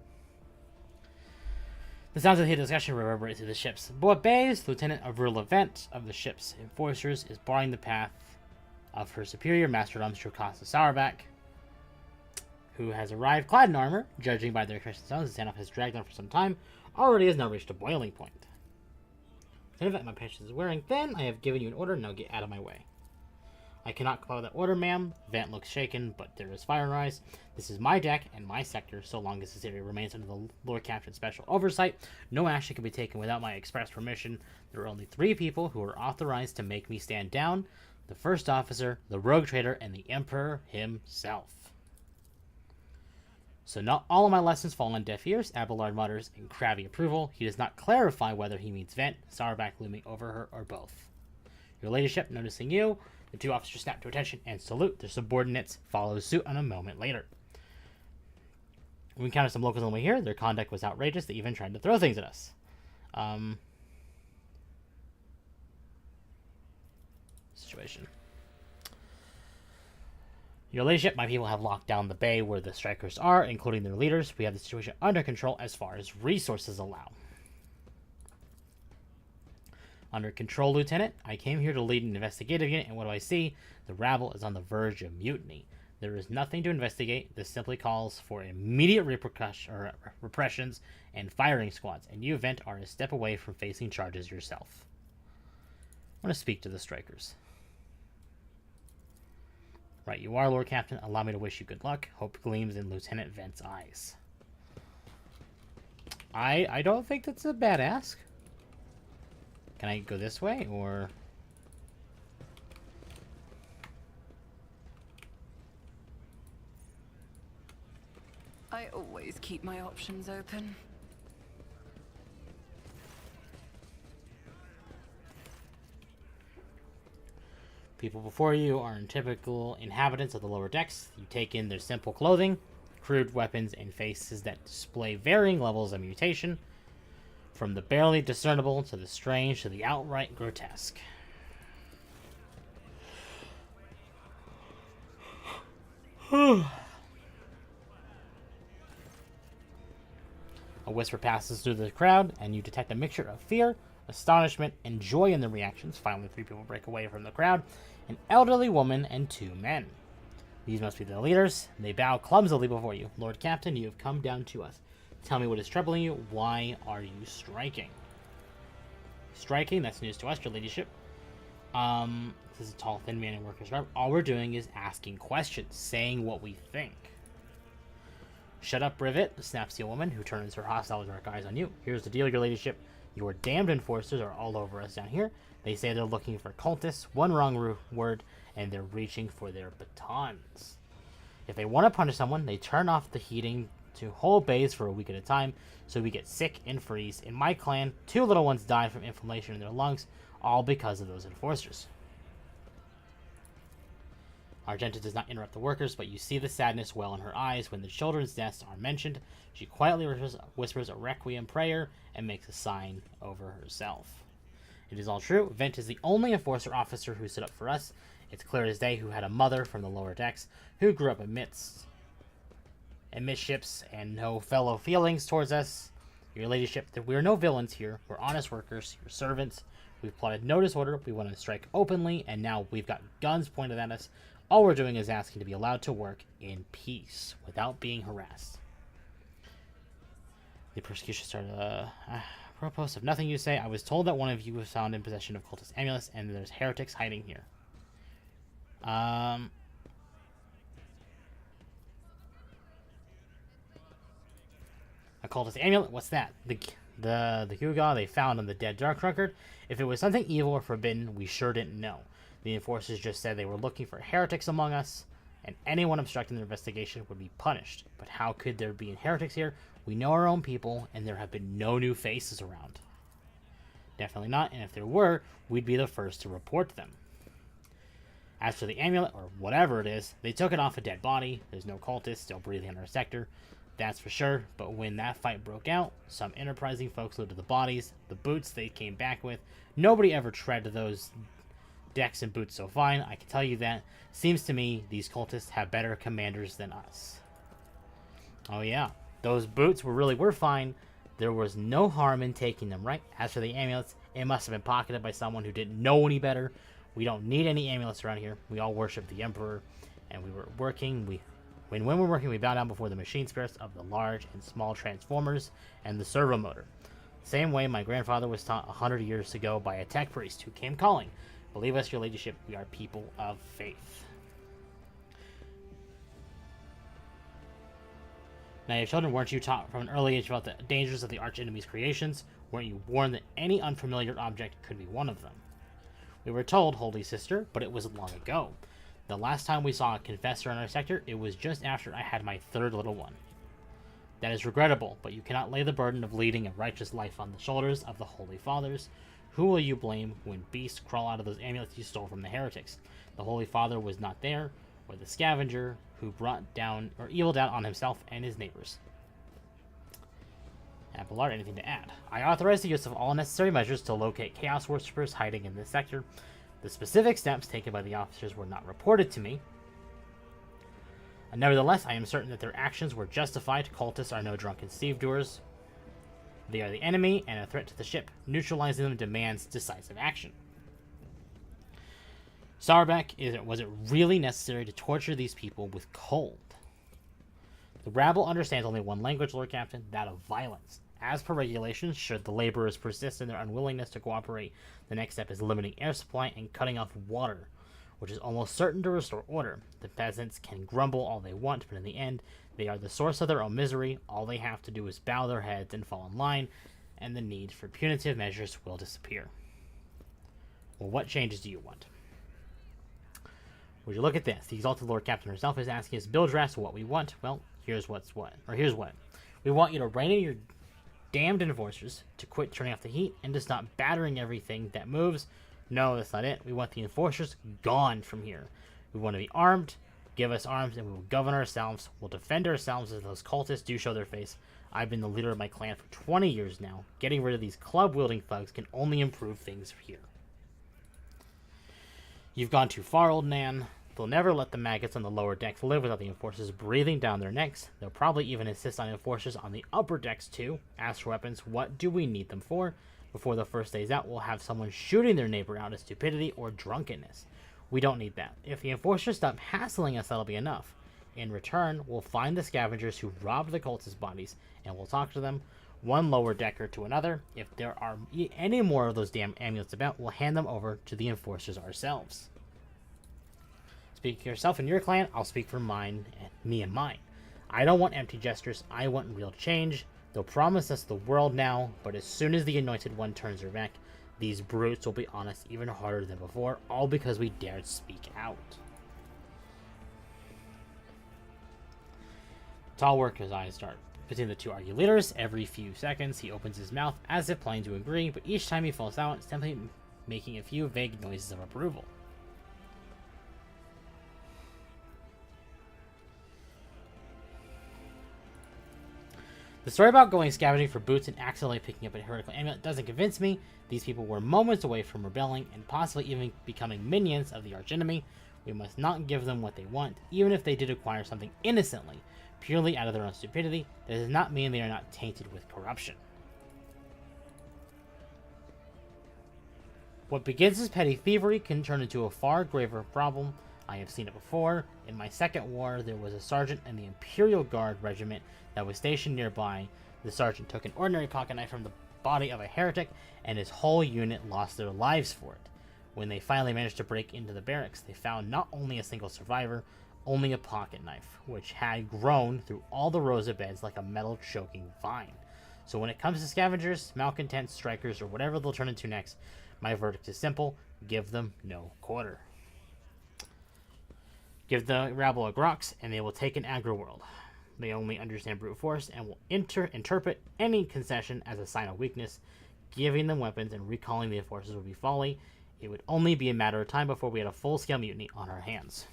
S1: The sounds of the discussion reverberate through the ships. Boat Bays, Lieutenant of Relevant of the ship's enforcers, is barring the path of her superior, Master Jocasta Sourback, who has arrived clad in armor. Judging by their Christian sounds, the standoff has dragged on for some time. already has now reached a boiling point. To event my patience is wearing thin, I have given you an order, now get out of my way. I cannot comply with that order, ma'am. Vent looks shaken, but there is fire in her eyes. This is my deck and my sector. So long as this area remains under the Lord Captain's special oversight, no action can be taken without my express permission. There are only 3 people who are authorized to make me stand down: the first officer, the rogue trader, and the Emperor himself. So not all of my lessons fall on deaf ears. Abelard mutters in crabby approval. He does not clarify whether he means Vent, Sourback looming over her, or both. Your ladyship, noticing you, the 2 officers snap to attention and salute. Their subordinates follow suit a moment later. We encountered some locals on the way here. Their conduct was outrageous. They even tried to throw things at us. Situation. Your ladyship, my people have locked down the bay where the strikers are, including their leaders. We have the situation under control as far as resources allow. Under control, Lieutenant. I came here to lead an investigative unit, and what do I see? The rabble is on the verge of mutiny. There is nothing to investigate. This simply calls for immediate repressions and firing squads, and you, Vent, are a step away from facing charges yourself. I want to speak to the strikers. Right, you are, Lord Captain. Allow me to wish you good luck. Hope gleams in Lieutenant Vent's eyes. I don't think that's a bad ask. Can I go this way, or...
S5: I always keep my options open.
S1: People before you are typical inhabitants of the lower decks. You take in their simple clothing, crude weapons, and faces that display varying levels of mutation, from the barely discernible to the strange to the outright grotesque. A whisper passes through the crowd, and you detect a mixture of fear, astonishment, and joy in the reactions. Finally, 3 people break away from the crowd: an elderly woman and 2 men. These must be the leaders. They bow clumsily before you. Lord Captain, you have come down to us. Tell me what is troubling you. Why are you striking? Striking? That's news to us, your ladyship. This is a tall, thin man in worker's garb. All we're doing is asking questions, saying what we think. Shut up, Rivet, snaps the woman, who turns her hostile dark eyes on you. Here's the deal, your ladyship. Your damned enforcers are all over us down here. They say they're looking for cultists, one wrong word, and they're reaching for their batons. If they want to punish someone, they turn off the heating to whole bays for a week at a time, so we get sick and freeze. In my clan, 2 little ones died from inflammation in their lungs, all because of those enforcers. Argenta does not interrupt the workers, but you see the sadness well in her eyes when the children's deaths are mentioned. She quietly whispers a requiem prayer and makes a sign over herself. It is all true. Vent is the only enforcer officer who stood up for us. It's clear as day who had a mother from the lower decks, who grew up amidst ships and no fellow feelings towards us. Your ladyship, that we are no villains here. We're honest workers, your servants. We've plotted no disorder. We want to strike openly, and now we've got guns pointed at us. All we're doing is asking to be allowed to work in peace without being harassed. The persecution started. Apropos of nothing you say, I was told that one of you was found in possession of cultist amulets, and there's heretics hiding here. A cultist amulet? What's that? The Huga they found on the dead Dark Record? If it was something evil or forbidden, we sure didn't know. The enforcers just said they were looking for heretics among us, and anyone obstructing their investigation would be punished. But how could there be heretics here? We know our own people, and there have been no new faces around. Definitely not, and if there were, we'd be the first to report them. As for the amulet, or whatever it is, they took it off a dead body. There's no cultists still breathing in our sector. That's for sure, but when that fight broke out, some enterprising folks looted the bodies, the boots they came back with. Nobody ever tread those decks and boots so fine, I can tell you that. Seems to me these cultists have better commanders than us. Oh yeah, those boots were fine. There was no harm in taking them, right? As for the amulets, it must have been pocketed by someone who didn't know any better. We don't need any amulets around here. We all worship the Emperor, and we were working. When we're working, we bow down before the machine spirits of the large and small transformers and the servo motor. Same way my grandfather was taught 100 years ago by a tech priest who came calling. Believe us, your ladyship, we are people of faith. Now, your children, weren't you taught from an early age about the dangers of the arch-enemy's creations? Weren't you warned that any unfamiliar object could be one of them? We were told, holy sister, but it was long ago. The last time we saw a confessor in our sector, it was just after I had my third little one. That is regrettable, but you cannot lay the burden of leading a righteous life on the shoulders of the Holy Fathers. Who will you blame when beasts crawl out of those amulets you stole from the heretics? The Holy Father was not there, or the scavenger who brought down or evil down on himself and his neighbors. Abelard, anything to add? I authorize the use of all necessary measures to locate Chaos Worshippers hiding in this sector. The specific steps taken by the officers were not reported to me. Nevertheless, I am certain that their actions were justified. Cultists are no drunken stevedoers. They are the enemy and a threat to the ship. Neutralizing them demands decisive action. Sauerbeck, was it really necessary to torture these people with cold? The rabble understands only one language, Lord Captain, that of violence. As per regulations, should the laborers persist in their unwillingness to cooperate, the next step is limiting air supply and cutting off water, which is almost certain to restore order. The peasants can grumble all they want, but in the end, they are the source of their own misery. All they have to do is bow their heads and fall in line, and the need for punitive measures will disappear. Well, what changes do you want? Would you look at this? The Exalted Lord Captain herself is asking us, Bildrass, what we want. Well, here's what. Here's what. We want you to rein in your damned enforcers, to quit turning off the heat, and to stop battering everything that moves. No, that's not it. We want the enforcers gone from here. We want to be armed. Give us arms, and we will govern ourselves. We'll defend ourselves as those cultists do show their face. I've been the leader of my clan for 20 years now. Getting rid of these club-wielding thugs can only improve things here. You've gone too far, old Nan. They'll never let the maggots on the lower decks live without the enforcers breathing down their necks. They'll probably even insist on enforcers on the upper decks too. As for weapons, what do we need them for? Before the first day's out, we'll have someone shooting their neighbor out of stupidity or drunkenness. We don't need that. If the enforcers stop hassling us, that'll be enough. In return, we'll find the scavengers who robbed the cultists' bodies, and we'll talk to them, one lower decker to another. If there are any more of those damn amulets about, we'll hand them over to the enforcers ourselves. Speak for yourself and your clan, I'll speak for mine, and me and mine. I don't want empty gestures, I want real change. They'll promise us the world now, but as soon as the Anointed One turns her back, these brutes will be on us even harder than before, all because we dared speak out. Tall Worker's eyes dart between the two argue leaders. Every few seconds, he opens his mouth as if planning to agree, but each time he falls out, simply making a few vague noises of approval. The story about going scavenging for boots and accidentally picking up a heretical amulet doesn't convince me. These people were moments away from rebelling and possibly even becoming minions of the archenemy. We must not give them what they want, even if they did acquire something innocently, purely out of their own stupidity. That does not mean they are not tainted with corruption. What begins as petty thievery can turn into a far graver problem. I have seen it before. In my second war, there was a sergeant in the Imperial Guard regiment that was stationed nearby. The sergeant took an ordinary pocket knife from the body of a heretic, and his whole unit lost their lives for it. When they finally managed to break into the barracks, they found not only a single survivor, only a pocket knife, which had grown through all the rows of beds like a metal-choking vine. So when it comes to scavengers, malcontents, strikers, or whatever they'll turn into next, my verdict is simple: give them no quarter. Give the rabble a grox, and they will take an aggro world. They only understand brute force and will interpret any concession as a sign of weakness. Giving them weapons and recalling the enforcers would be folly. It would only be a matter of time before we had a full-scale mutiny on our hands.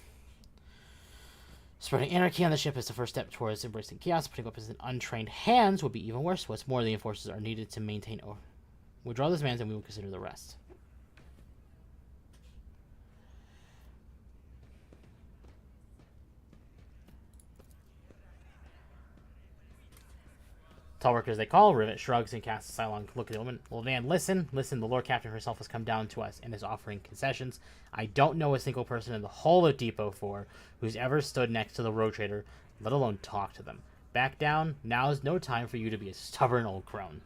S1: Spreading anarchy on the ship is the first step towards embracing chaos. Putting weapons in untrained hands would be even worse. What's more, the enforcers are needed to maintain or withdraw this man, and we will consider the rest. Tall Worker, as they call, Rivet shrugs and casts a sidelong look at the woman. Well, Van, listen, the Lord Captain herself has come down to us and is offering concessions. I don't know a single person in the whole of Depot 4 who's ever stood next to the Road Trader, let alone talk to them. Back down. Now is no time for you to be a stubborn old crone.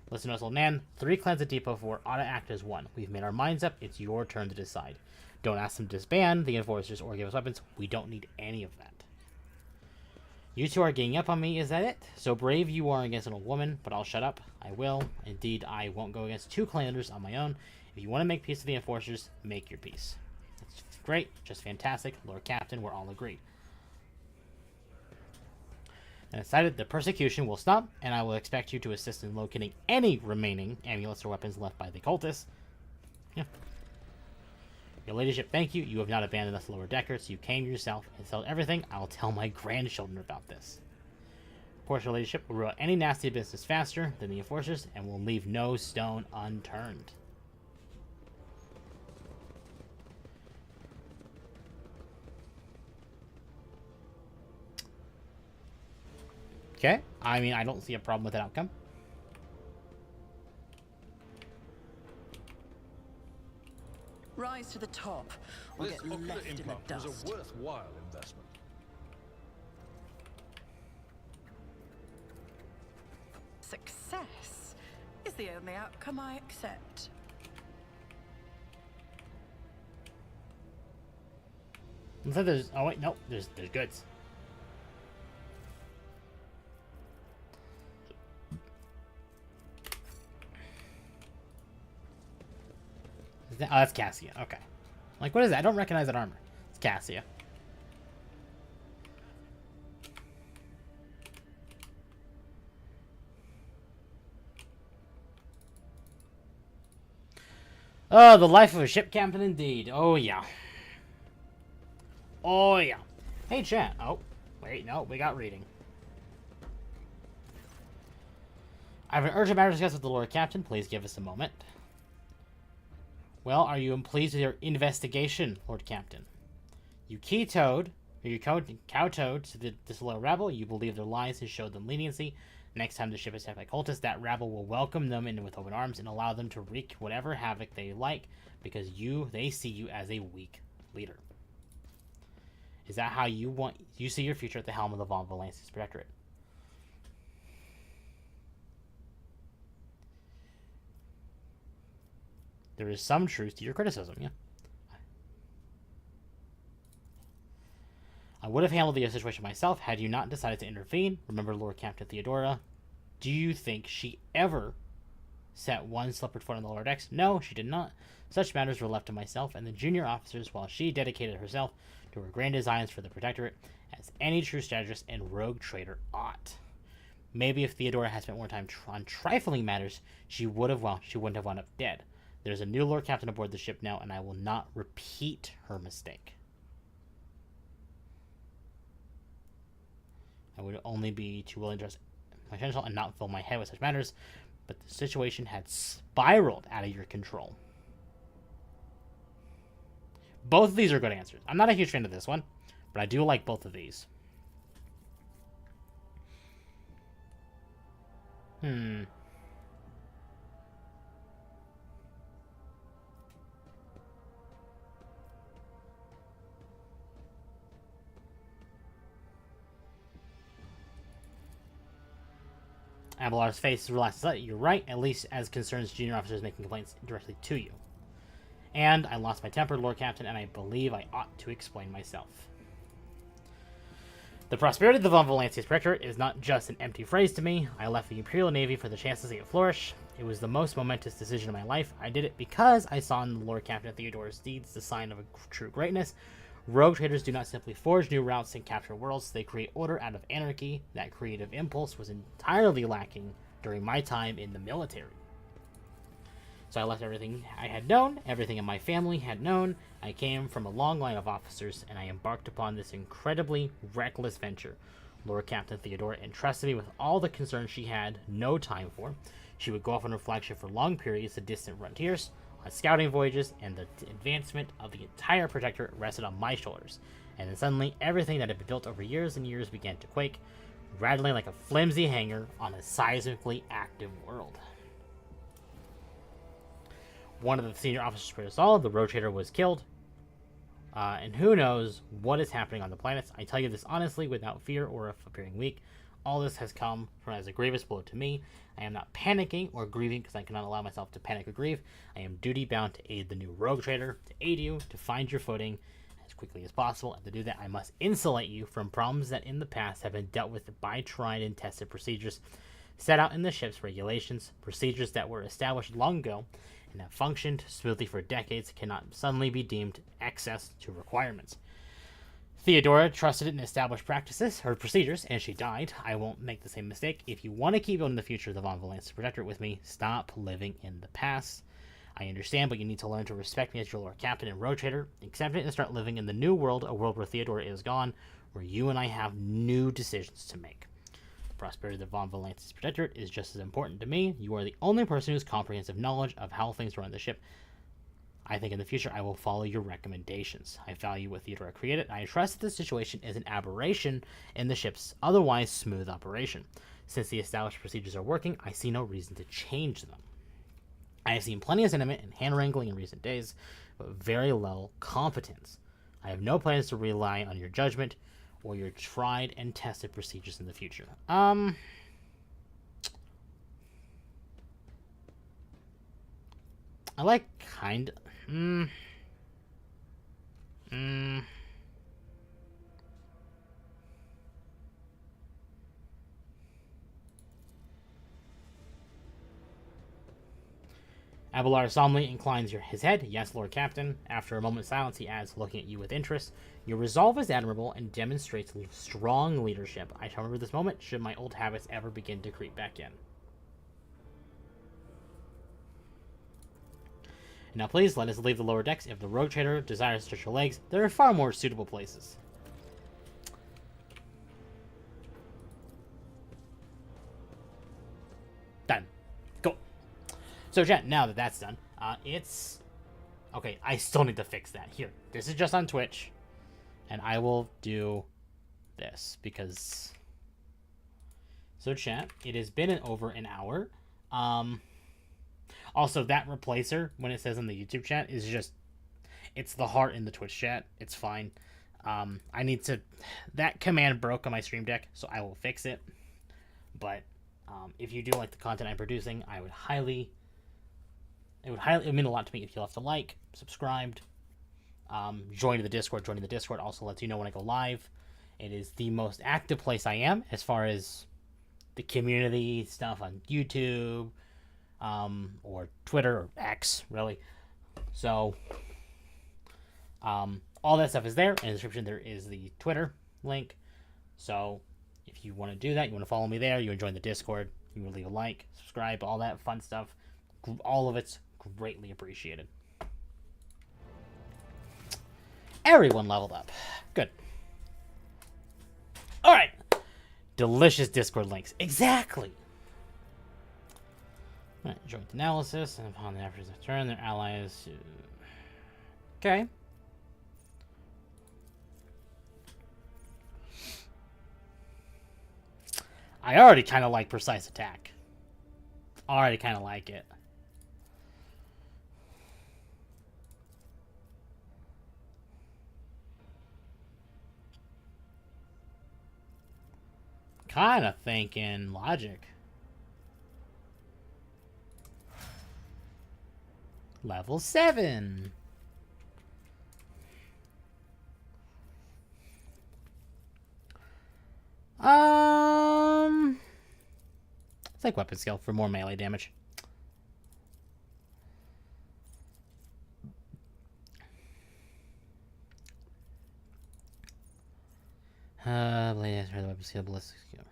S1: Listen to us, old man. 3 clans at Depot 4 ought to act as one. We've made our minds up. It's your turn to decide. Don't ask them to disband the enforcers or give us weapons. We don't need any of that. You two are ganging up on me, is that it? So brave you are against an old woman, but I'll shut up. I will. Indeed, I won't go against 2 clan leaders on my own. If you want to make peace with the enforcers, make your peace. That's great. Just fantastic. Lord Captain, we're all agreed. And decided the persecution will stop, and I will expect you to assist in locating any remaining amulets or weapons left by the cultists. Yeah. Your ladyship, thank you. You have not abandoned us lower deckers. You came yourself and sold everything. I will tell my grandchildren about this. Of course, your ladyship will rule out any nasty business faster than the enforcers, and will leave no stone unturned. Okay. I mean, I don't see a problem with that outcome.
S5: Rise to the top, or
S6: This
S5: get
S6: ocular
S5: left in the
S6: implant was
S5: dust.
S6: a worthwhile investment.
S5: Success is the only outcome I accept.
S1: Looks like there's... Oh, wait, no. There's goods. Oh, that's Cassia. Okay. Like, what is that? I don't recognize that armor. It's Cassia. Oh, the life of a ship captain indeed. Oh, yeah. Oh, yeah. Hey, chat. Oh, wait, no, we got reading. I have an urgent matter to discuss with the Lord Captain. Please give us a moment. Well, are you pleased with your investigation, Lord Captain? You kowtowed to the disloyal rabble. You believe their lies and showed them leniency. Next time the ship is attacked by cultists, that rabble will welcome them in with open arms and allow them to wreak whatever havoc they like, because they see you as a weak leader. Is that how you see your future at the helm of the Von Valancius Protectorate? There is some truth to your criticism, yeah. I would have handled the situation myself had you not decided to intervene. Remember Lord Captain Theodora? Do you think she ever set one slippered foot on the lower decks? No, she did not. Such matters were left to myself and the junior officers, while she dedicated herself to her grand designs for the Protectorate, as any true strategist and rogue trader ought. Maybe if Theodora had spent more time on trifling matters, she wouldn't have wound up dead. There's a new Lord Captain aboard the ship now, and I will not repeat her mistake. I would only be too willing to trust my potential and not fill my head with such matters, but the situation had spiraled out of your control. Both of these are good answers. I'm not a huge fan of this one, but I do like both of these. Abelar's face relaxed. You're right, at least as concerns junior officers making complaints directly to you. And I lost my temper, Lord Captain, and I believe I ought to explain myself. The prosperity of the Von Valancius Protectorate is not just an empty phrase to me. I left the Imperial Navy for the chance to see it flourish. It was the most momentous decision of my life. I did it because I saw in the Lord Captain Theodora's deeds the sign of a true greatness. Rogue traders do not simply forge new routes and capture worlds. They create order out of anarchy. That creative impulse was entirely lacking during my time in the military. So I left everything I had known, everything in my family had known. I came from a long line of officers, and I embarked upon this incredibly reckless venture. Lord Captain Theodora entrusted me with all the concerns she had no time for. She would go off on her flagship for long periods to distant frontiers, on scouting voyages, and the advancement of the entire Protectorate rested on my shoulders. And then suddenly, everything that had been built over years and years began to quake, rattling like a flimsy hanger on a seismically active world. One of the senior officers saw the rogue trader was killed. And who knows what is happening on the planets. I tell you this honestly, without fear or of appearing weak. All this has come from as a grievous blow to me. I am not panicking or grieving because I cannot allow myself to panic or grieve. I am duty-bound to aid the new rogue trader, to aid you, to find your footing as quickly as possible. And to do that, I must insulate you from problems that in the past have been dealt with by tried and tested procedures set out in the ship's regulations. Procedures that were established long ago and have functioned smoothly for decades cannot suddenly be deemed excess to requirements. Theodora trusted in established practices, or procedures, and she died. I won't make the same mistake. If you want to keep building the future of the Von Valance Protectorate with me, stop living in the past. I understand, but you need to learn to respect me as your Lord Captain and Road Trader, accept it, and start living in the new world, a world where Theodora is gone, where you and I have new decisions to make. The prosperity of the Von Valance's Protectorate is just as important to me. You are the only person who has comprehensive knowledge of how things run the ship. I think in the future I will follow your recommendations. I value what Theodora created, and I trust that the situation is an aberration in the ship's otherwise smooth operation. Since the established procedures are working, I see no reason to change them. I have seen plenty of sentiment and hand-wrangling in recent days, but very low competence. I have no plans to rely on your judgment or your tried and tested procedures in the future. I like kind of... Abelard solemnly inclines his head. Yes, Lord Captain. After a moment's silence, he adds, looking at you with interest, your resolve is admirable and demonstrates strong leadership. I shall remember this moment should my old habits ever begin to creep back in. Now please, let us leave the lower decks. If the rogue trader desires to stretch your legs, there are far more suitable places. Done. Cool. So, chat, now that that's done, it's... Okay, I still need to fix that. Here, this is just on Twitch, and I will do this, because... So, chat, it has been over an hour. Also, that replacer, when it says in the YouTube chat, is just... It's the heart in the Twitch chat. It's fine. I need to... That command broke on my Stream Deck, so I will fix it. But if you do like the content I'm producing, I would highly... It would mean a lot to me if you left a like, subscribed, joined the Discord. Joining the Discord also lets you know when I go live. It is the most active place I am as far as the community stuff on YouTube, or Twitter, or X, really. So, all that stuff is there. In the description, there is the Twitter link. So, if you want to do that, you want to follow me there, you want to join the Discord, you want to leave a like, subscribe, all that fun stuff. All of it's greatly appreciated. Everyone leveled up. Good. Alright. Delicious Discord links. Exactly. Alright, joint analysis, and upon the efforts of turn, their allies... Okay. I already kind of like precise attack. Already kind of like it. Kind of thinking logic. Level 7. It's like weapon skill for more melee damage. Blade the weapon skill, ballistic skill.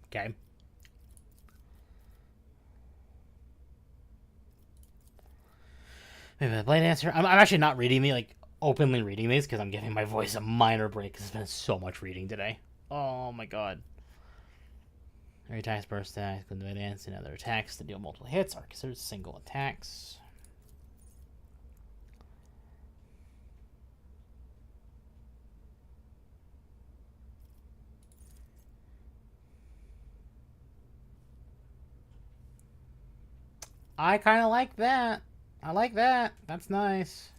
S1: Okay. Maybe the blade answer. I'm actually not reading openly reading these because I'm giving my voice a minor break because it's been so much reading today. Oh my god. Every attacks, burst attacks, with advance, and other attacks that deal multiple hits are considered single attacks. I kind of like that. I like that. That's nice.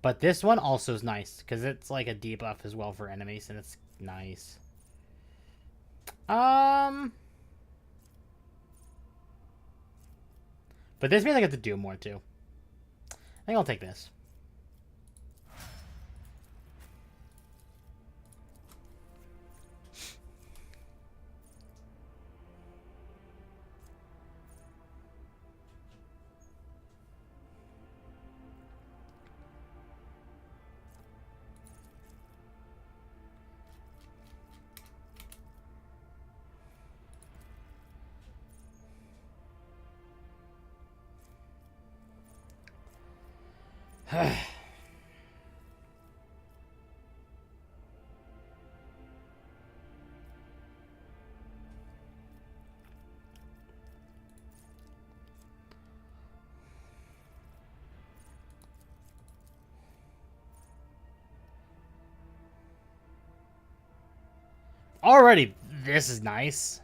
S1: But this one also is nice because it's like a debuff as well for enemies, and it's nice. But this means I get to do more too. I think I'll take this. Already, this is nice.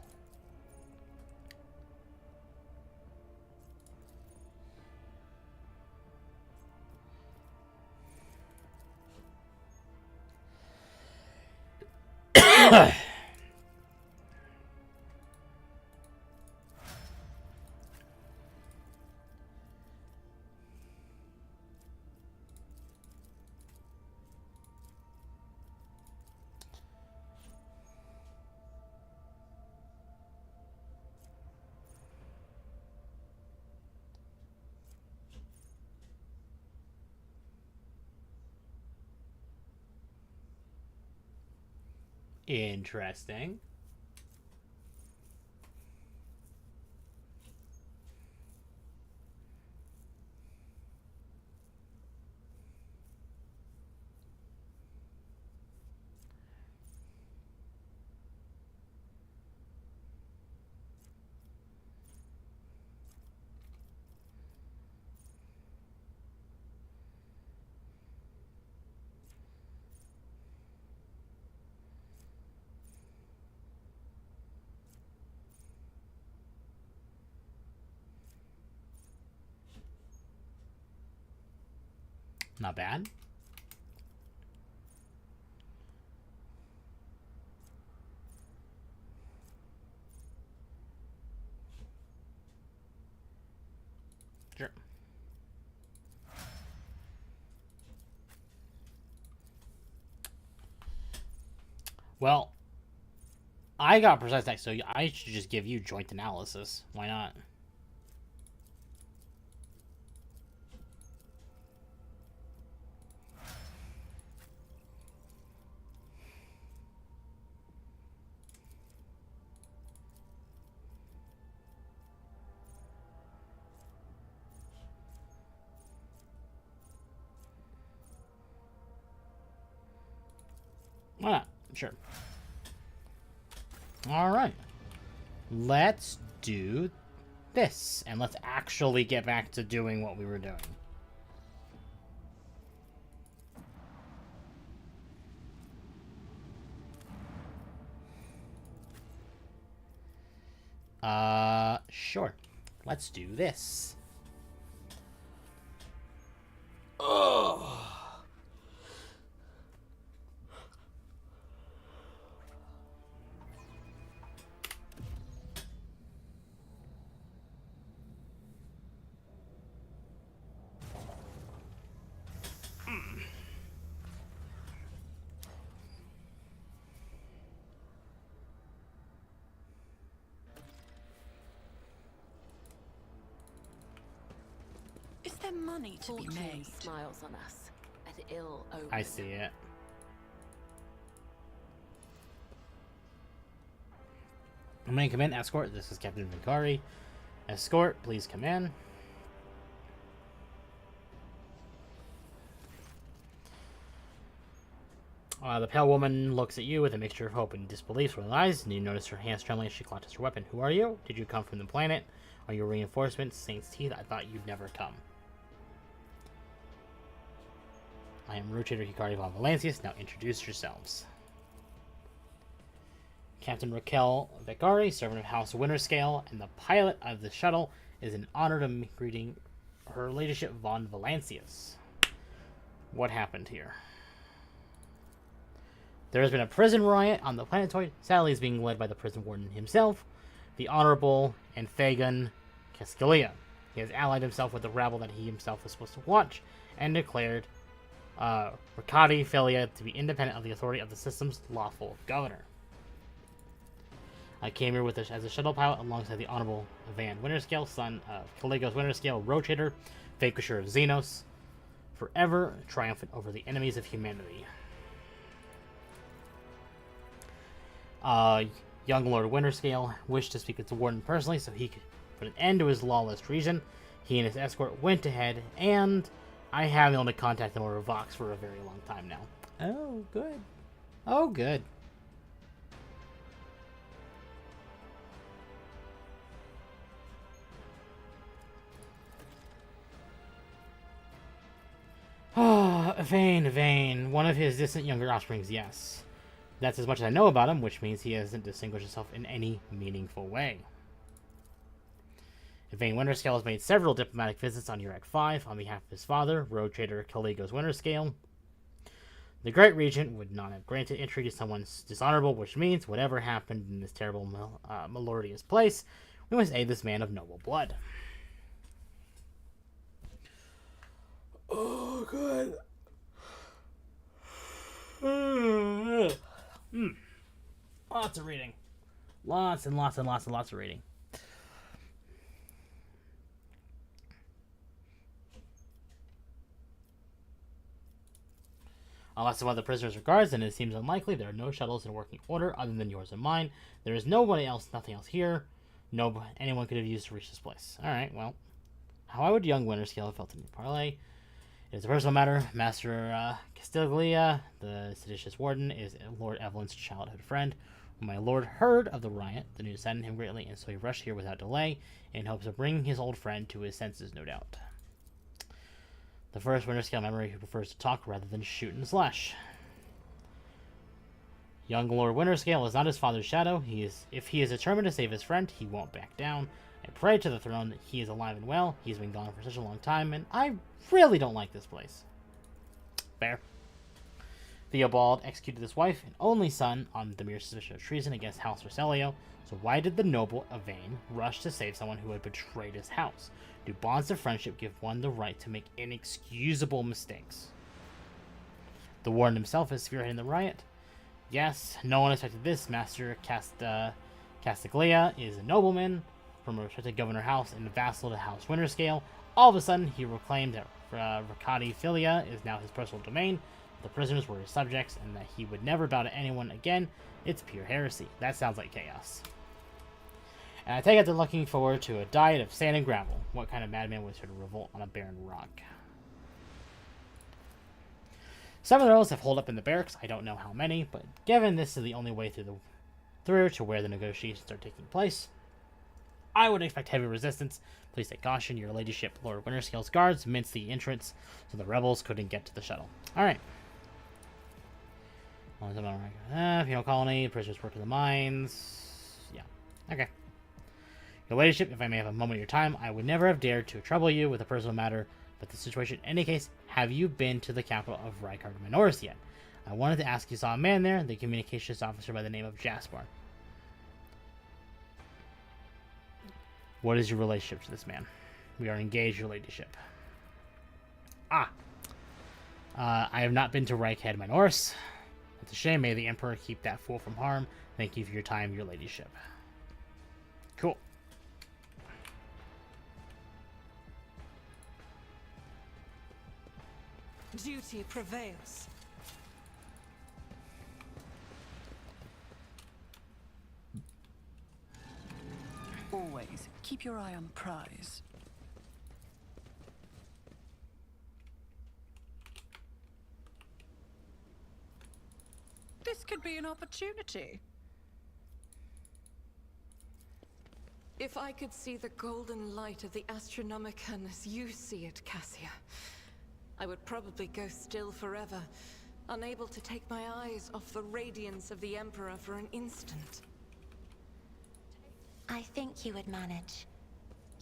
S1: Interesting. Not bad. Sure. Well, I got precise attack, so I should just give you joint analysis. Why not? Why not? Sure. Alright. Let's do this. And let's actually get back to doing what we were doing. Sure. Let's do this. Ugh.
S5: Is there money to be
S2: Fortune
S5: made?
S2: smiles on us, an ill omen.
S1: I see it. May come in, escort. This is Captain Vincari. Escort, please come in. The pale woman looks at you with a mixture of hope and disbelief from her eyes, and you notice her hands trembling as she clutches her weapon. Who are you? Did you come from the planet? Are you reinforcements? Saint's teeth? I thought you'd never come. I am Rotator Hikari von Valancius. Now introduce yourselves. Captain Raquel Vicari, servant of House Winterscale, and the pilot of the shuttle, is an honor to me greeting her ladyship von Valancius. What happened here? There has been a prison riot on the planetoid. Sadly, is being led by the prison warden himself, the Honorable Anfagon Cascalia. He has allied himself with the rabble that he himself was supposed to watch, and declared WH40K to be independent of the authority of the system's lawful governor. I came here with as a shuttle pilot alongside the Honorable Van Winterscale, son of Caligos Winterscale, Rotator, vanquisher of Xenos, forever triumphant over the enemies of humanity. Young Lord Winterscale wished to speak with the Warden personally so he could put an end to his lawless region. He and his escort went ahead, and I haven't been able to contact them over Vox for a very long time now. Oh, good. Oh, good. Oh, Vane. One of his distant younger offsprings, yes. That's as much as I know about him, which means he hasn't distinguished himself in any meaningful way. Vane Winterscale has made several diplomatic visits on Urek 5 on behalf of his father, Road Trader Caligos Winterscale. The Great Regent would not have granted entry to someone dishonorable, which means whatever happened in this terrible, malodious place, we must aid this man of noble blood. Oh, good. Lots of reading. Lots and lots of reading. Unless one of the prisoners regards, and it seems unlikely, there are no shuttles in working order other than yours and mine. There is nothing else here. Anyone could have used to reach this place. Alright, well. How would young Winterscale have felt in parley? It is a personal matter. Master Castiglia, the seditious warden, is Lord Evelyn's childhood friend. When my lord heard of the riot, the news saddened him greatly, and so he rushed here without delay, in hopes of bringing his old friend to his senses, no doubt. The first Winterscale memory who prefers to talk rather than shoot and slash. Young Lord Winterscale is not his father's shadow. If he is determined to save his friend, he won't back down. I pray to the throne that he is alive and well. He's been gone for such a long time, and I really don't like this place. Fair. Theobald executed his wife and only son on the mere suspicion of treason against House Roselio. So why did the noble Yvain rush to save someone who had betrayed his house? Do bonds of friendship give one the right to make inexcusable mistakes? The warden himself is spearheading the riot. Yes, no one expected this. Master Castiglia is a nobleman from a respected governor house and vassal to House Winterscale. All of a sudden, he proclaimed that Ricadi-Philia is now his personal domain. The prisoners were his subjects, and that he would never bow to anyone again. It's pure heresy. That sounds like chaos. And I take it they're looking forward to a diet of sand and gravel. What kind of madman would sort of revolt on a barren rock? Some of those have holed up in the barracks. I don't know how many, but given this is the only way through to where the negotiations are taking place, I would expect heavy resistance. Please take caution. Your ladyship, Lord Winterscale's guards, minced the entrance so the rebels couldn't get to the shuttle. Alright. Penal colony, prisoners work in the mines. Yeah. Okay. Your ladyship, if I may have a moment of your time, I would never have dared to trouble you with a personal matter, but the situation, in any case, have you been to the capital of Rykard Minoris yet? I wanted to ask you saw a man there, the communications officer by the name of Jaspar. What is your relationship to this man? We are engaged, your ladyship. I have not been to Rykard Minoris. It's a shame. May the Emperor keep that fool from harm. Thank you for your time, your ladyship. Cool.
S5: Duty prevails. Always keep your eye on the prize. This could be an opportunity. If I could see the golden light of the Astronomicon as you see it, Cassia, I would probably go still forever, unable to take my eyes off the radiance of the Emperor for an instant.
S4: I think you would manage.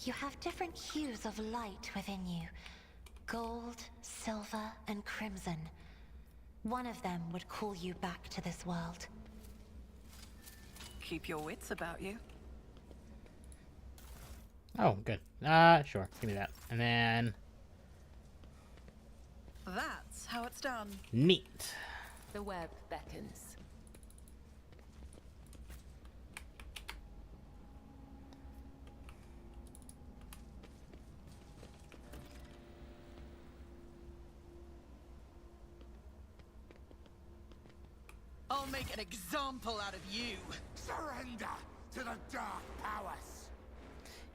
S4: You have different hues of light within you. Gold, silver, and crimson. One of them would call you back to this world.
S5: Keep your wits about you.
S1: Oh, good. Sure. Give me that. And then...
S5: That's how it's done.
S1: Neat.
S2: The web beckons.
S5: I'll make an example out of you.
S3: Surrender to the dark powers.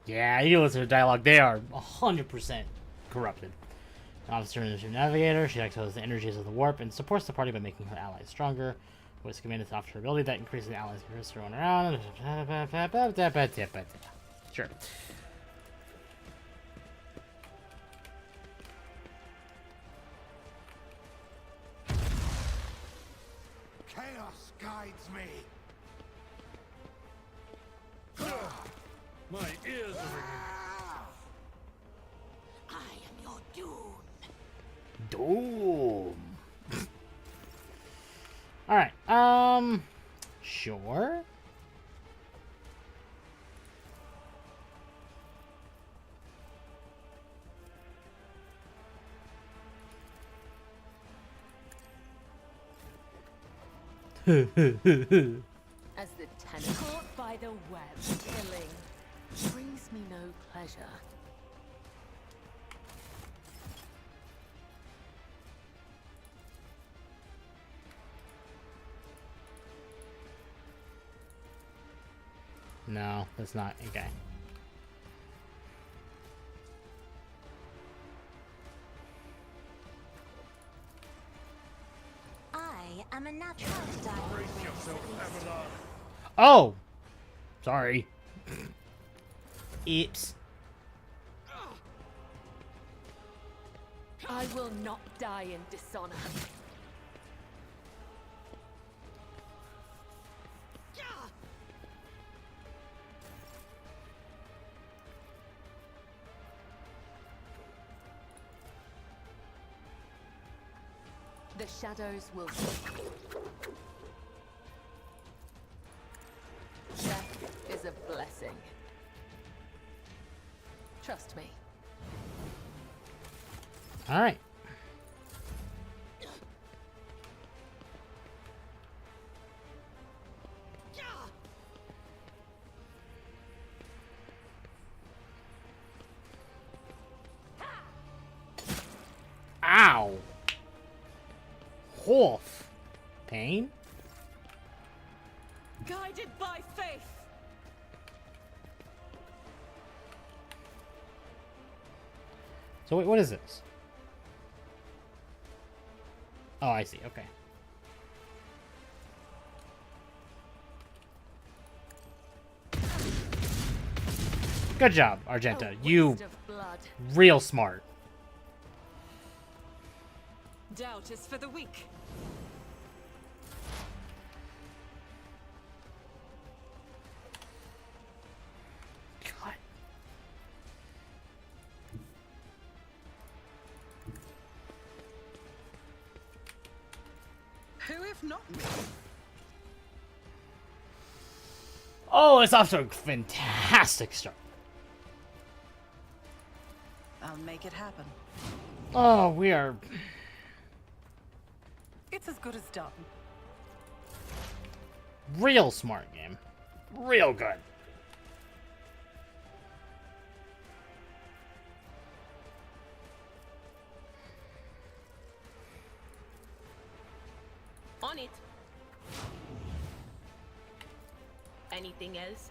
S1: Yeah, you listen to dialogue. They are 100% corrupted. Officer is a navigator. She accesses the energies of the warp and supports the party by making her allies stronger. Voice command is officer ability that increases the allies' force thrown around. Sure.
S3: Chaos guides me.
S6: My ears are ringing.
S4: I am your doom.
S1: Doom. Alright, sure.
S2: As the tenant caught by the web, killing brings me no pleasure.
S1: No, that's not. Okay.
S4: I am a natural diamond.
S1: Oh! Sorry. Oops.
S2: I will not die in dishonor. The shadows will Death is a blessing. Trust me.
S1: Alright. Ow! Wolf. Pain?
S5: Guided by faith.
S1: So wait, what is this? Oh, I see. Okay. Good job, Argenta. You
S2: Waste of blood.
S1: real smart.
S5: Doubt is for the weak.
S1: God.
S5: Who if not me?
S1: Oh, it's off to a fantastic start.
S5: I'll make it happen.
S1: Oh, we are
S5: It's as good as done.
S1: real smart game. Real good.
S2: On it. Anything else?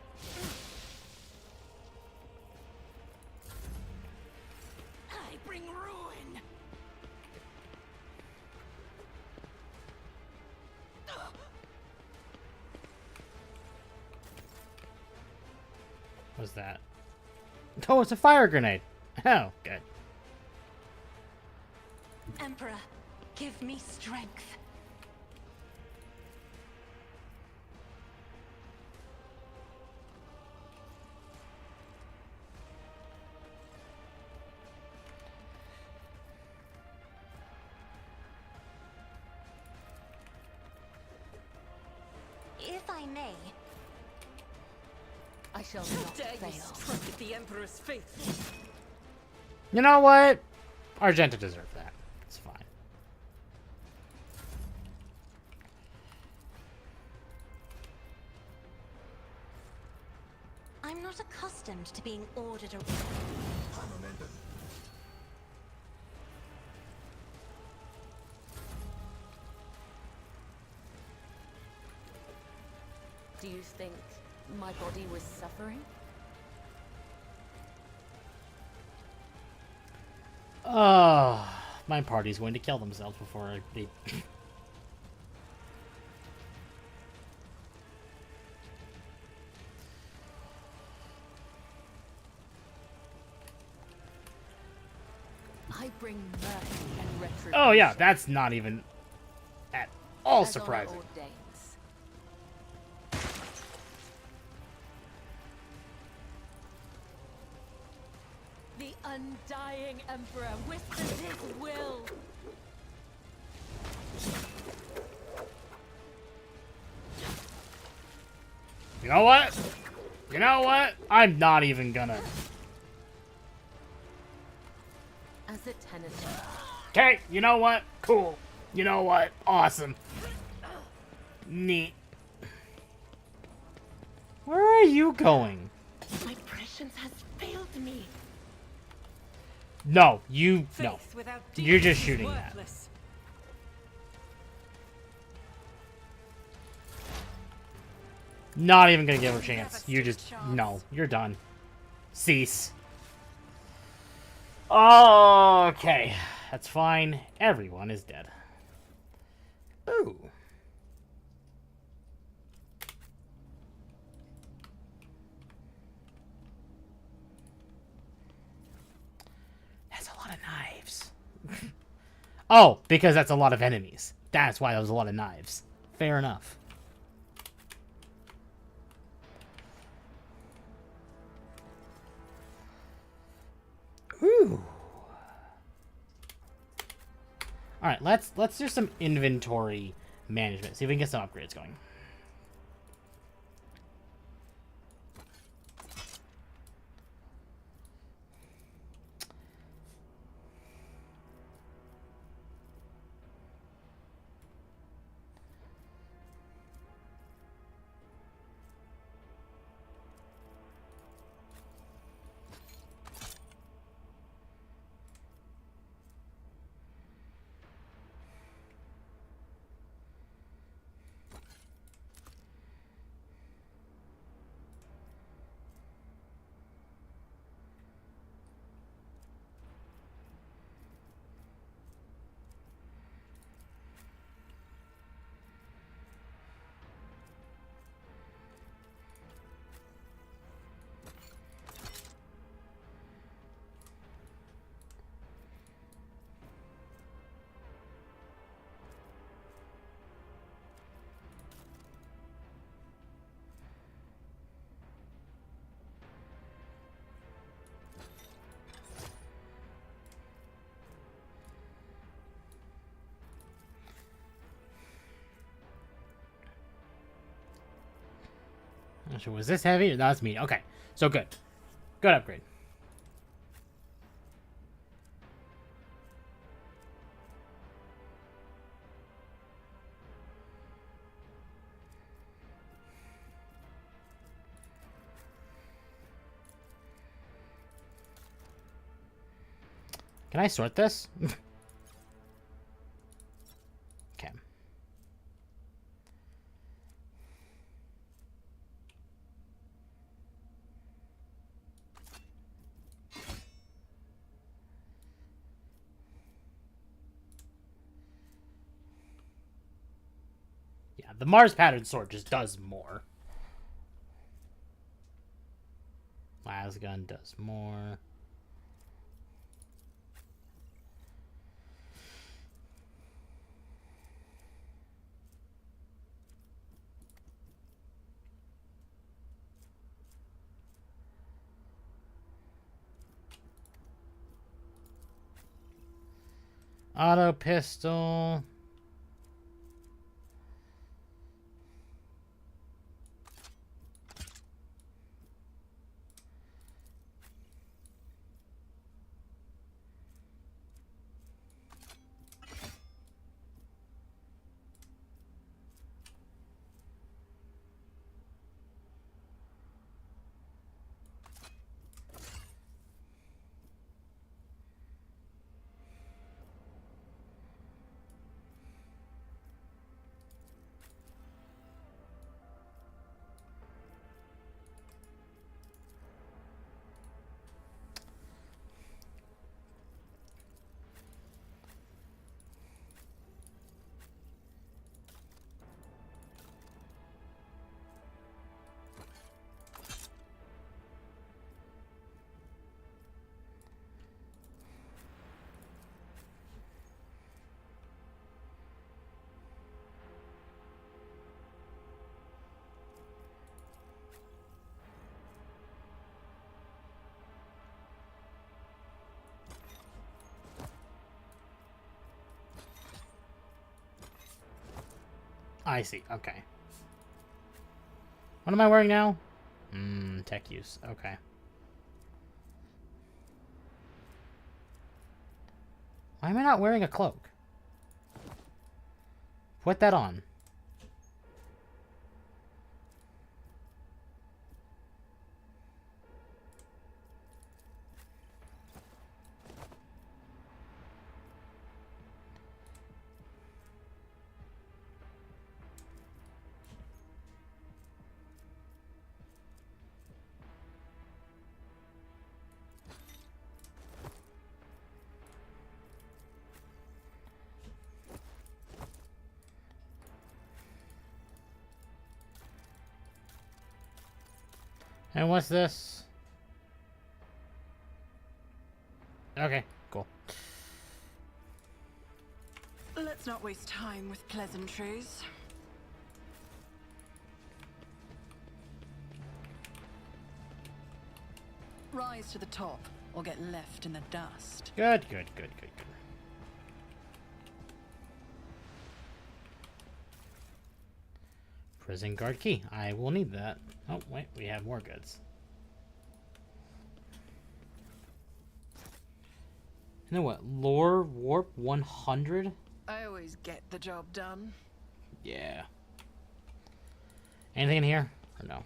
S4: I bring ruin.
S1: What's that? Oh, it's a fire grenade. Oh, good.
S4: Emperor, give me strength. If I may,
S2: I shall not
S5: Dare you
S2: fail.
S5: strike at the Emperor's faith?
S1: You know what? Argenta deserved that. It's fine.
S4: I'm not accustomed to being ordered around.
S2: Do you think my body was suffering?
S1: My party's going to kill themselves before they...
S2: I bring mercy and retribution.
S1: Oh yeah, that's not even at all
S2: as honor
S1: surprising.
S2: ordains. The undying Emperor whispers his will.
S1: You know what? You know what? I'm not even gonna...
S2: As a tenant,
S1: Okay, you know what? Cool. You know what? Awesome. Neat. Where are you going?
S2: my prescience has failed me.
S1: No, you... No.
S5: Faith without
S1: You're
S5: deeds
S1: just
S5: is
S1: shooting that.
S5: worthless.
S1: Not even gonna give her a chance.
S5: Never
S1: You
S5: stood
S1: just...
S5: chance.
S1: No, you're done. Cease. Okay. That's fine. Everyone is dead. Ooh. That's a lot of knives. Oh, because that's a lot of enemies. That's why there was a lot of knives. Fair enough. Ooh. All right, let's do some inventory management. See if we can get some upgrades going. So was this heavy? No, that's medium. Okay, so good. Good upgrade. Can I sort this? Okay. Yeah, the Mars pattern sword just does more. Lasgun does more. Auto pistol. I see. Okay. What am I wearing now? Tech use. Okay. Why am I not wearing a cloak? Put that on. And what's this? Okay, cool.
S5: Let's not waste time with pleasantries. Rise to the top, or get left in the dust.
S1: Good. Prison guard key. I will need that. Oh, wait, we have more goods. And then what? Lore warp 100?
S5: I always get the job done.
S1: Yeah. Anything in here? Or no?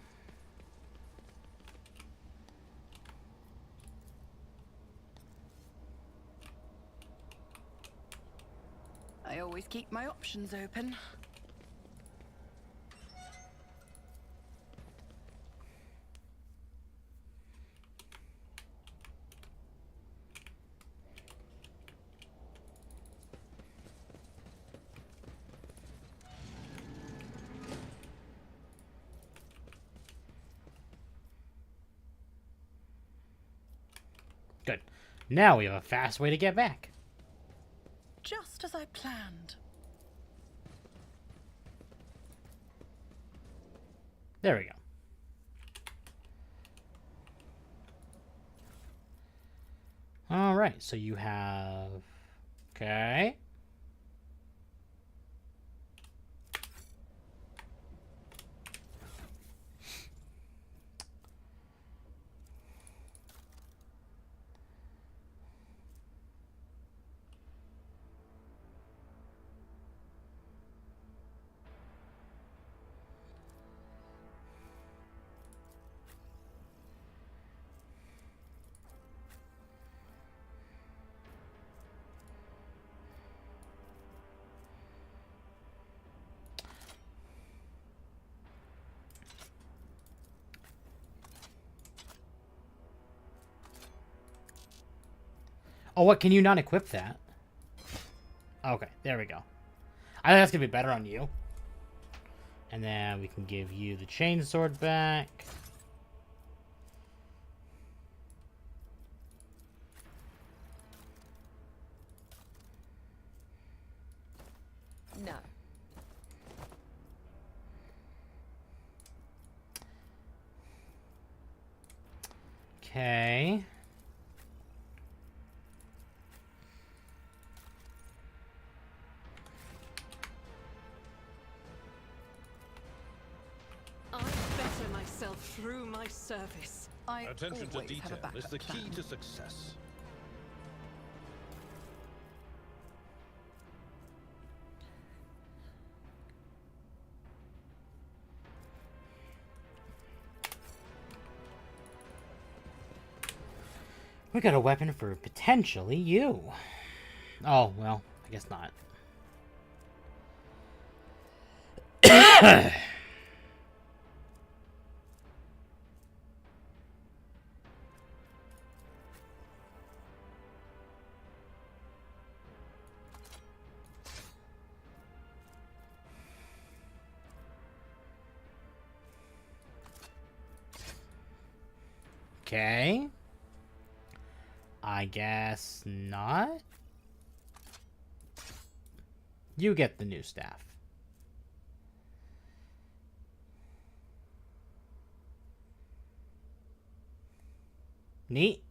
S5: I always keep my options open.
S1: Good. Now we have a fast way to get back.
S5: Just as I planned.
S1: There we go. All right, so you have... Okay. Oh, what? Can you not equip that? Okay, there we go. I think that's going to be better on you. And then we can give you the chainsword back.
S2: No.
S1: Okay.
S5: yourself through my service. I
S6: Attention to
S5: always have a
S6: detail is
S5: backup
S6: the key
S5: plan.
S6: to success.
S1: We got a weapon for potentially you. Oh, well, I guess not. Okay. I guess not. You get the new staff. Neat.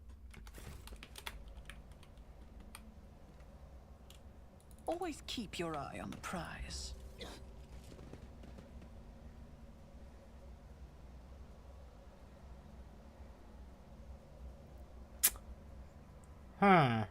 S7: Always keep your eye on the prize.
S1: Huh.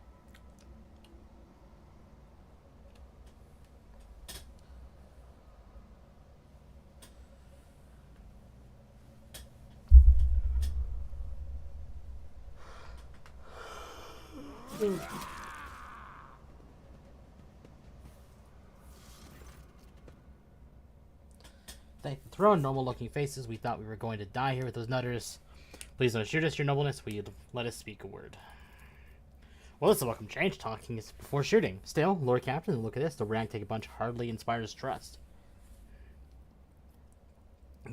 S1: Thank the throne, normal looking faces. We thought we were going to die here with those nutters. Please don't shoot us, your nobleness. Will you let us speak a word? Well, this is a welcome change. Talking is before shooting. Still, Lord Captain, look at this. The rank take a bunch hardly inspires trust.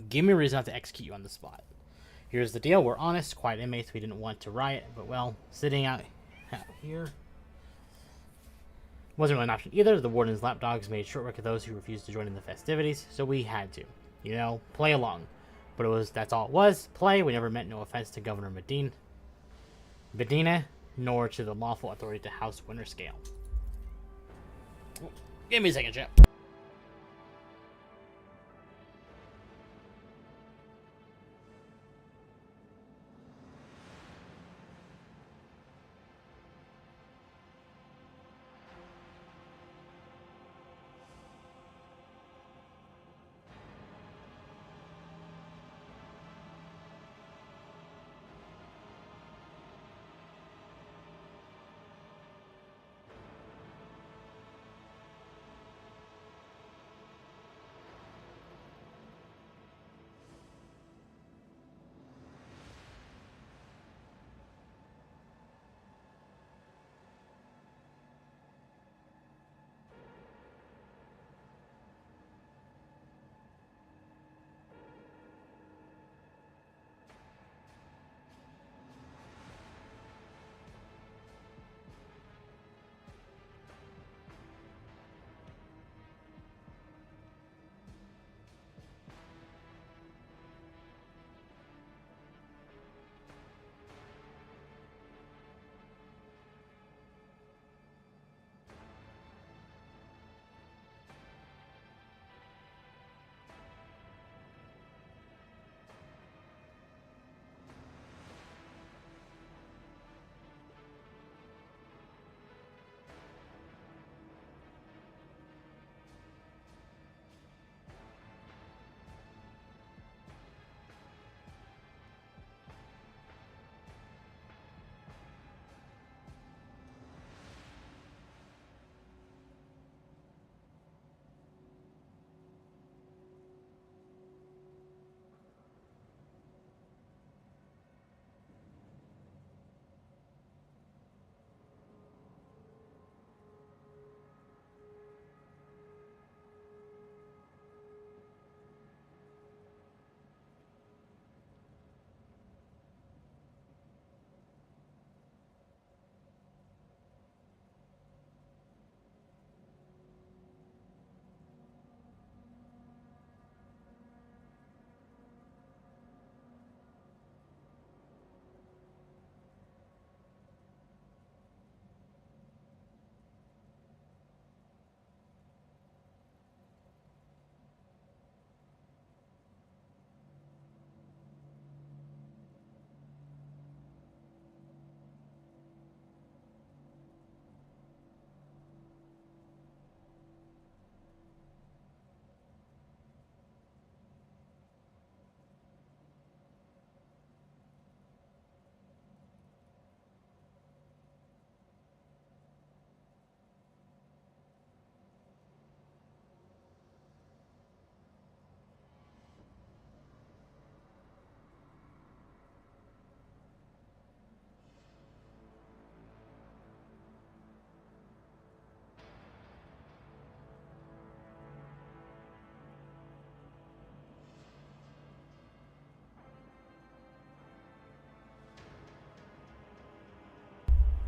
S1: Give me a reason not to execute you on the spot. Here's the deal. We're honest, quiet inmates. We didn't want to riot, but, well, sitting out here wasn't really an option either. The warden's lapdogs made short work of those who refused to join in the festivities, so we had to. You know, play along. But that's all it was. Play. We never meant no offense to Governor Medina, nor to the lawful authority to House Winterscale. Give me a second, chap.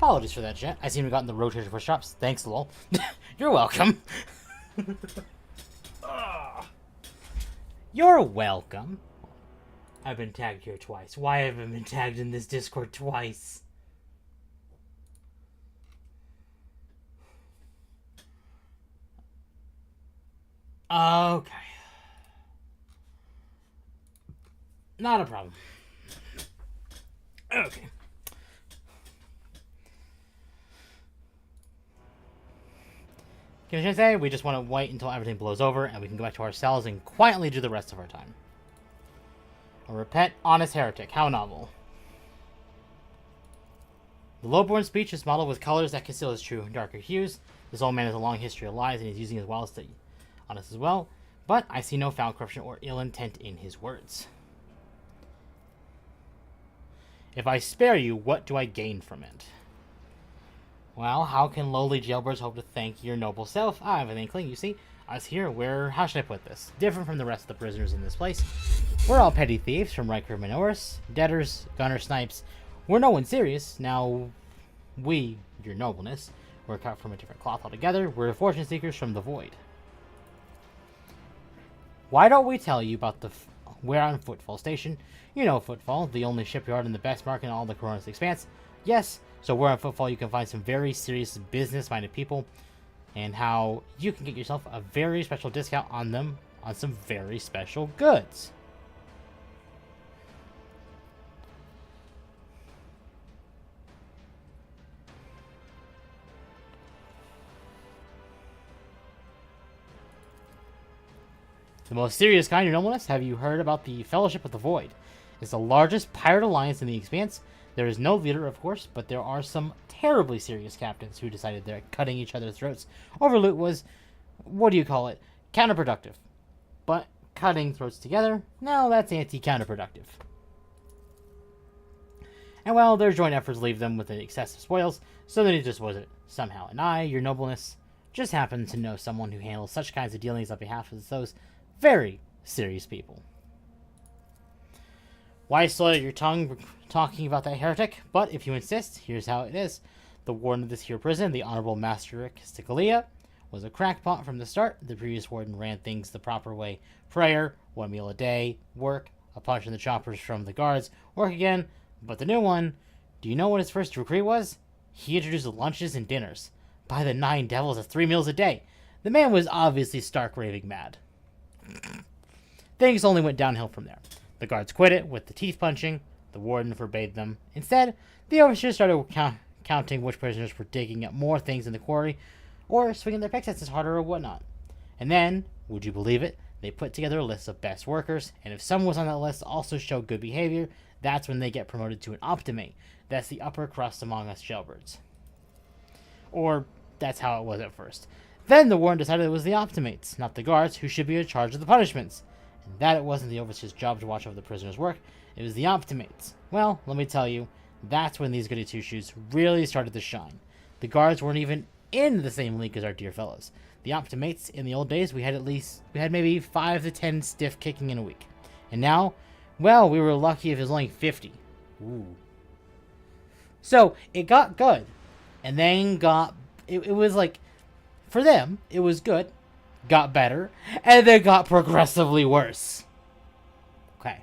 S1: Apologies for that, chat. I seem to have gotten the rotation for shops. Thanks, lol. You're welcome. You're welcome. I've been tagged here twice. Why have I been tagged in this Discord twice? Okay. Not a problem. Okay. Can I say we just want to wait until everything blows over and we can go back to our cells and quietly do the rest of our time. A repent, honest heretic. How novel. The lowborn speech is modeled with colors that conceal his true darker hues. This old man has a long history of lies and he's using his wiles to honest as well. But I see no foul corruption or ill intent in his words. If I spare you, what do I gain from it? Well, how can lowly jailbirds hope to thank your noble self? I have an inkling, you see. Us here, how should I put this? Different from the rest of the prisoners in this place. We're all petty thieves from Riker Minoris, debtors, gunner snipes. We're no one serious. Now, we, your nobleness, we're cut from a different cloth altogether. We're fortune seekers from the void. Why don't we tell you about we're on Footfall Station? You know Footfall, the only shipyard in the best market in all the Coronis Expanse. Yes, so where on Footfall you can find some very serious business-minded people, and how you can get yourself a very special discount on them on some very special goods. The most serious kind, your nobleness, have you heard about the Fellowship of the Void? It's the largest pirate alliance in the Expanse. There is no leader, of course, but there are some terribly serious captains who decided that cutting each other's throats over loot was, counterproductive. But cutting throats together, no, that's anti-counterproductive. And well, their joint efforts leave them with the excessive spoils, so then it just wasn't somehow. And I, your nobleness, just happen to know someone who handles such kinds of dealings on behalf of those very serious people. Why soil your tongue talking about that heretic? But if you insist, here's how it is. The warden of this here prison, the Honorable Master Castigalia, was a crackpot from the start. The previous warden ran things the proper way. Prayer, 1 meal a day, work, a punch in the choppers from the guards, work again. But the new one, do you know what his first decree was? He introduced lunches and dinners. By the 9 devils, that's 3 meals a day. The man was obviously stark raving mad. Things only went downhill from there. The guards quit it with the teeth punching. The warden forbade them. Instead, the overseers started counting which prisoners were digging up more things in the quarry, or swinging their pickaxes harder or whatnot. And then, would you believe it, they put together a list of best workers, and if someone was on that list also showed good behavior, that's when they get promoted to an optimate. That's the upper crust among us jailbirds. Or, that's how it was at first. Then the warden decided it was the optimates, not the guards, who should be in charge of the punishments. And that it wasn't the overseer's job to watch over the prisoners' work, it was the optimates. Well, let me tell you, that's when these goody two-shoes really started to shine. The guards weren't even in the same league as our dear fellows. The optimates, in the old days, we had maybe 5 to 10 stiff kicking in a week. And now, well, we were lucky if it was only 50. Ooh. So, it got good. And then it was like, for them, it was good, got better, and then got progressively worse. Okay.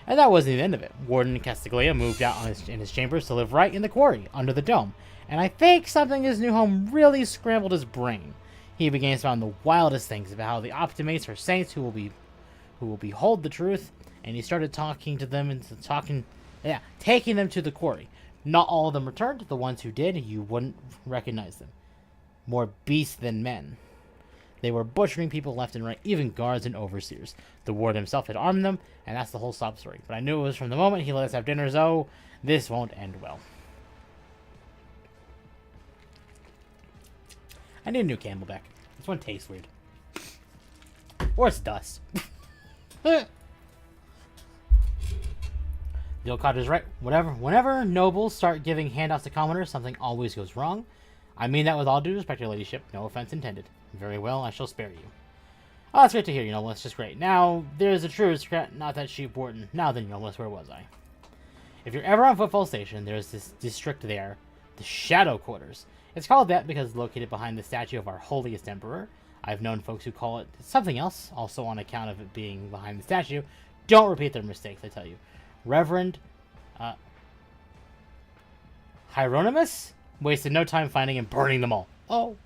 S1: And that wasn't the end of it. Warden Castiglia moved out in his chambers to live right in the quarry, under the dome. And I think something in his new home really scrambled his brain. He began to find the wildest things about how the optimates are saints who will behold the truth, and he started talking to them and taking them to the quarry. Not all of them returned. The ones who did, you wouldn't recognize them. More beasts than men. They were butchering people left and right, even guards and overseers. The warden himself had armed them, and that's the whole sob story. But I knew it was from the moment he let us have dinners. Oh, this won't end well. I need a new Camelback. This one tastes weird. Or it's dust. The old codger's right. Whenever nobles start giving handouts to commoners, something always goes wrong. I mean that with all due respect, your ladyship. No offense intended. Very well, I shall spare you. Oh, that's great to hear, Noblesse. Just great. Now, there's a true aristocrat, not that cheap warden. Now then, Noblesse, where was I? If you're ever on Footfall Station, there's this district there, the Shadow Quarters. It's called that because it's located behind the statue of our holiest emperor. I've known folks who call it something else, also on account of it being behind the statue. Don't repeat their mistakes, I tell you. Reverend Hieronymus wasted no time finding and burning them all. Oh.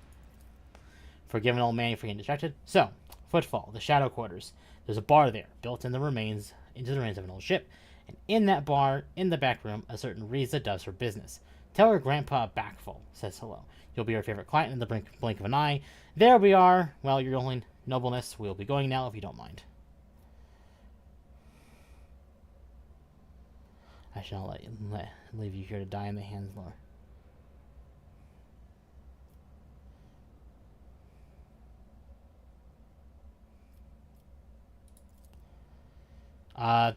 S1: Forgive an old man for getting distracted. So, Footfall, the Shadow Quarters. There's a bar there, built into the remains of an old ship. And in that bar, in the back room, a certain Riza does her business. Tell her Grandpa Backful says hello. You'll be her favorite client in the blink of an eye. There we are. Well, your only nobleness. We'll be going now if you don't mind. I shall not leave you here to die in the hands of Lord.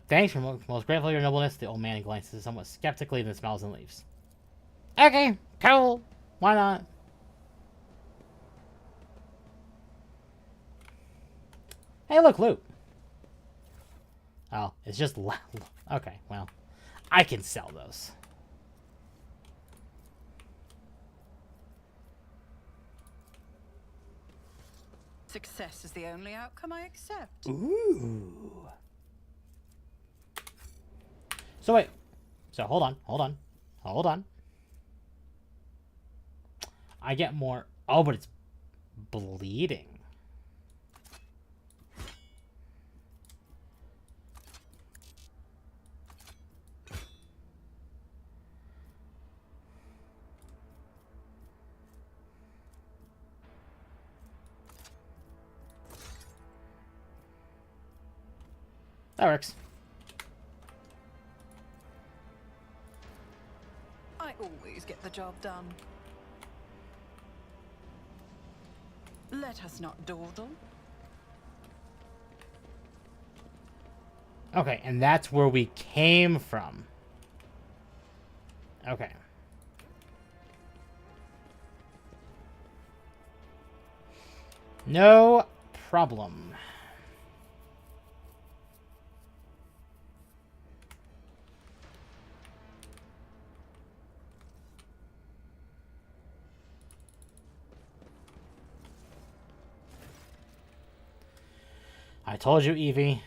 S1: Thanks for most grateful for your nobleness. The old man glances somewhat skeptically, then smiles and leaves. Okay, cool. Why not? Hey, look, loot. Oh, it's just... Okay, well. I can sell those.
S7: Success is the only outcome I accept.
S1: Ooh. So wait. So hold on. I get more. Oh, but it's bleeding. That works.
S7: I always get the job done. Let us not dawdle.
S1: Okay, and that's where we came from. Okay. No problem. I told you, Evie,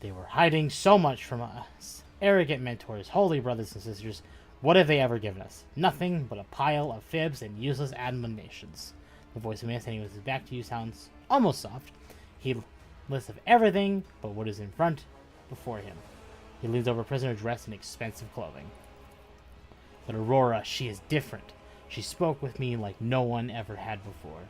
S1: they were hiding so much from us. Arrogant mentors, holy brothers and sisters, what have they ever given us? Nothing but a pile of fibs and useless admonitions. The voice of man standing with his back to you sounds almost soft. He lists of everything but what is in front before him. He leans over a prisoner dressed in expensive clothing. But Aurora, she is different. She spoke with me like no one ever had before.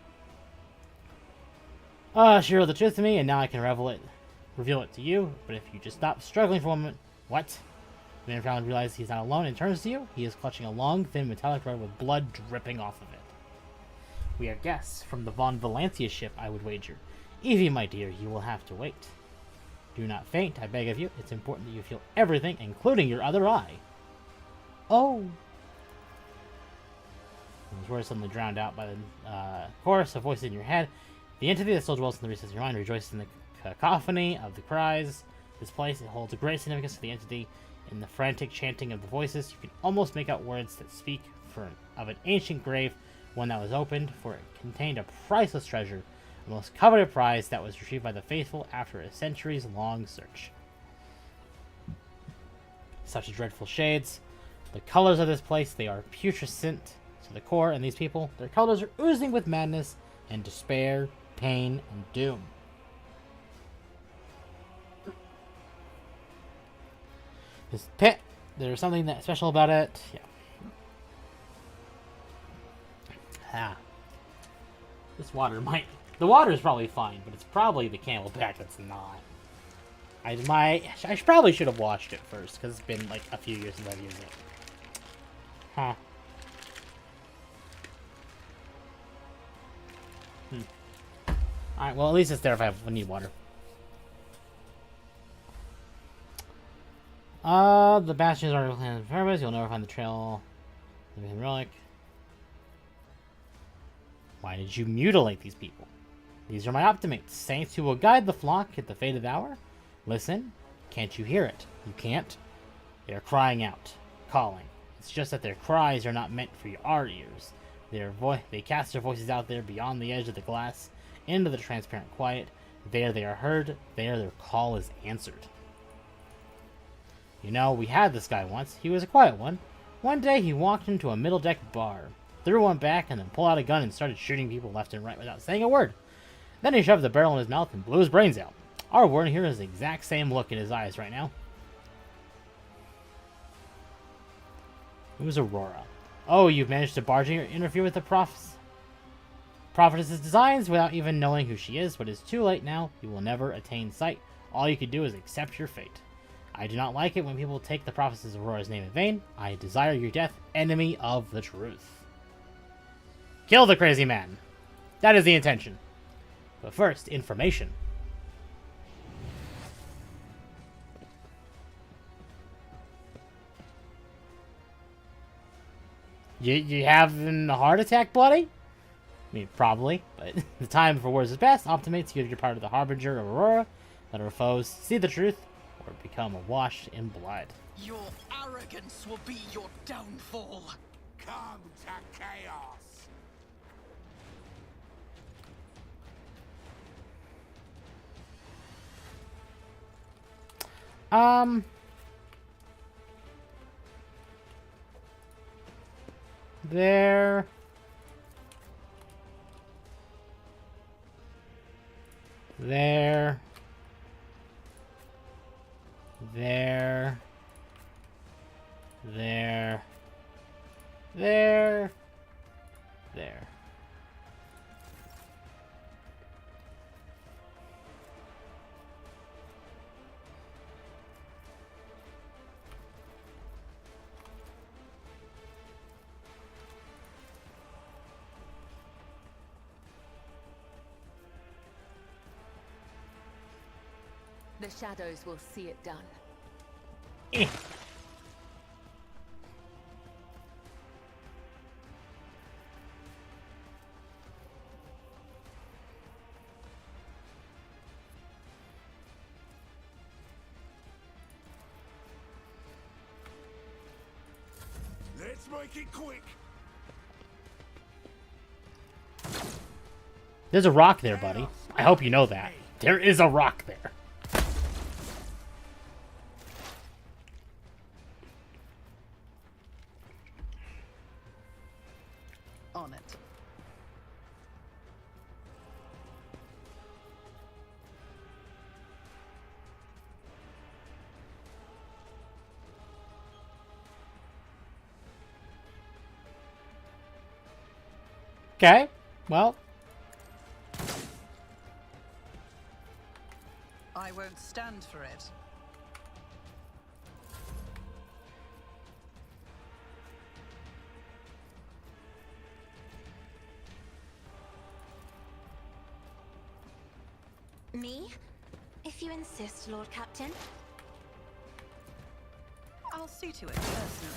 S1: She revealed the truth to me, and now I can reveal it to you. But if you just stop struggling for a moment... What? The man finally realizes he's not alone and turns to you. He is clutching a long, thin metallic rod with blood dripping off of it. We are guests from the Von Valencia ship, I would wager. Evie, my dear, you will have to wait. Do not faint, I beg of you. It's important that you feel everything, including your other eye. Oh. Those words suddenly drowned out by the chorus of voices in your head. The entity that still dwells in the recesses of your mind rejoices in the cacophony of the cries. This place, it holds a great significance to the entity. In the frantic chanting of the voices, you can almost make out words that speak of an ancient grave, one that was opened, for it contained a priceless treasure, a most coveted prize that was retrieved by the faithful after a centuries-long search. Such dreadful shades. The colors of this place, they are putrescent to the core, and these people, their colors are oozing with madness and despair, pain, and doom. This pit, there's something that special about it. Yeah. This water might... The water is probably fine, but it's probably the camelback that's not. I probably should have washed it first, because it's been like a few years since I've used it. Huh. Alright, well, at least it's there if I need water. The bastions are in purpose. You'll never find the trail. The relic. Why did you mutilate these people? These are my optimates, saints who will guide the flock at the fate of the hour. Listen, can't you hear it? You can't? They are crying out, calling. It's just that their cries are not meant for our ears. They cast their voices out there beyond the edge of the glass, into the transparent quiet. There they are heard, there their call is answered. You know, we had this guy once. He was a quiet one. One day he walked into a middle deck bar, threw one back, and then pulled out a gun and started shooting people left and right without saying a word. Then he shoved the barrel in his mouth and blew his brains out. Our warden here has the exact same look in his eyes right now. Who's Aurora? Oh, you've managed to barge in or interfere with the prophetess's designs without even knowing who she is, but it's too late now. You will never attain sight. All you can do is accept your fate. I do not like it when people take the prophetess Aurora's name in vain. I desire your death, enemy of the truth. Kill the crazy man. That is the intention. But first, information. You having a heart attack, bloody? I mean, probably, but the time for words is best. Optimates you're part of the Harbinger of Aurora. Let our foes see the truth or become washed in blood.
S7: Your arrogance will be your downfall.
S3: Come to chaos.
S1: There. There. There. There. There. There.
S2: The shadows will see it done.
S1: Eh.
S3: Let's make it quick.
S1: There's a rock there, buddy. I hope you know that. There is a rock there.
S7: On it.
S1: Okay, well.
S7: I won't stand for it.
S4: Me? If you insist, Lord Captain.
S7: I'll see to it personally.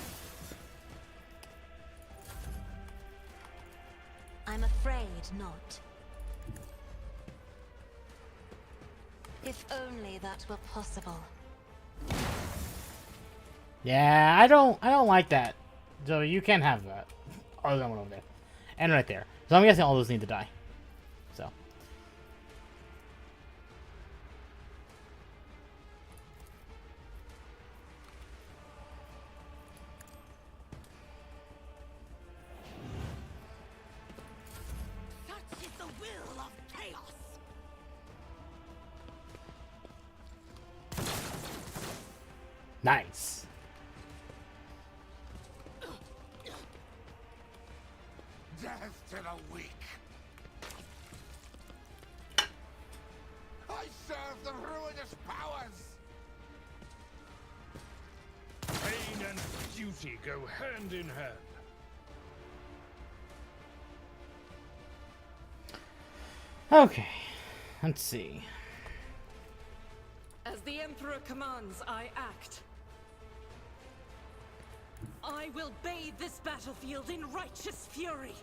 S4: I'm afraid not. If only that were possible.
S1: Yeah, I don't like that. So you can't have that. Oh, that one over there. And right there. So I'm guessing all those need to die. So.
S3: Such is the will of chaos.
S1: Nice.
S3: Death to the weak. I serve the ruinous powers.
S6: Pain and duty go hand in hand.
S1: Okay. Let's see.
S5: As the Emperor commands, I act. I will bathe this battlefield in righteous fury.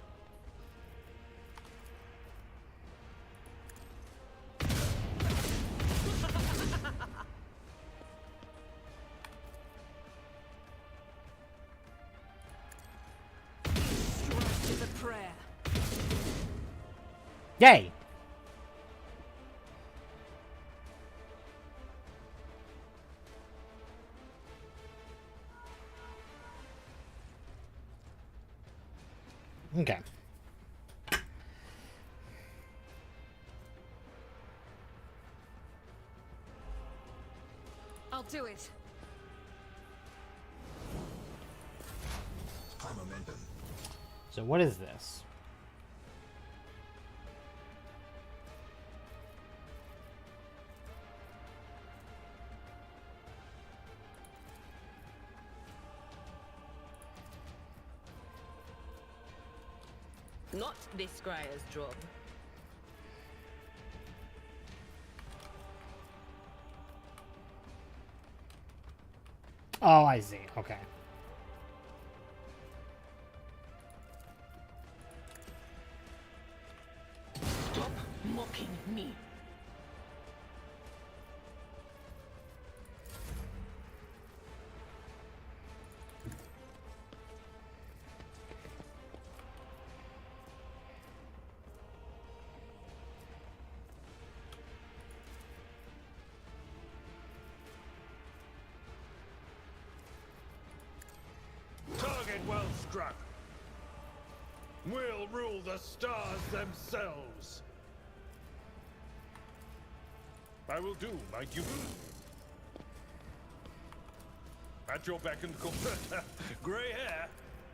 S5: prayer.
S1: Yay! Okay.
S5: I'll do it.
S3: High momentum.
S1: So what is this?
S8: Not this scryer's job.
S1: Oh, I see. Okay.
S2: Stop mocking me.
S6: Target well struck. We'll rule the stars themselves. I will do my duty. At your beck and call. Grey hair,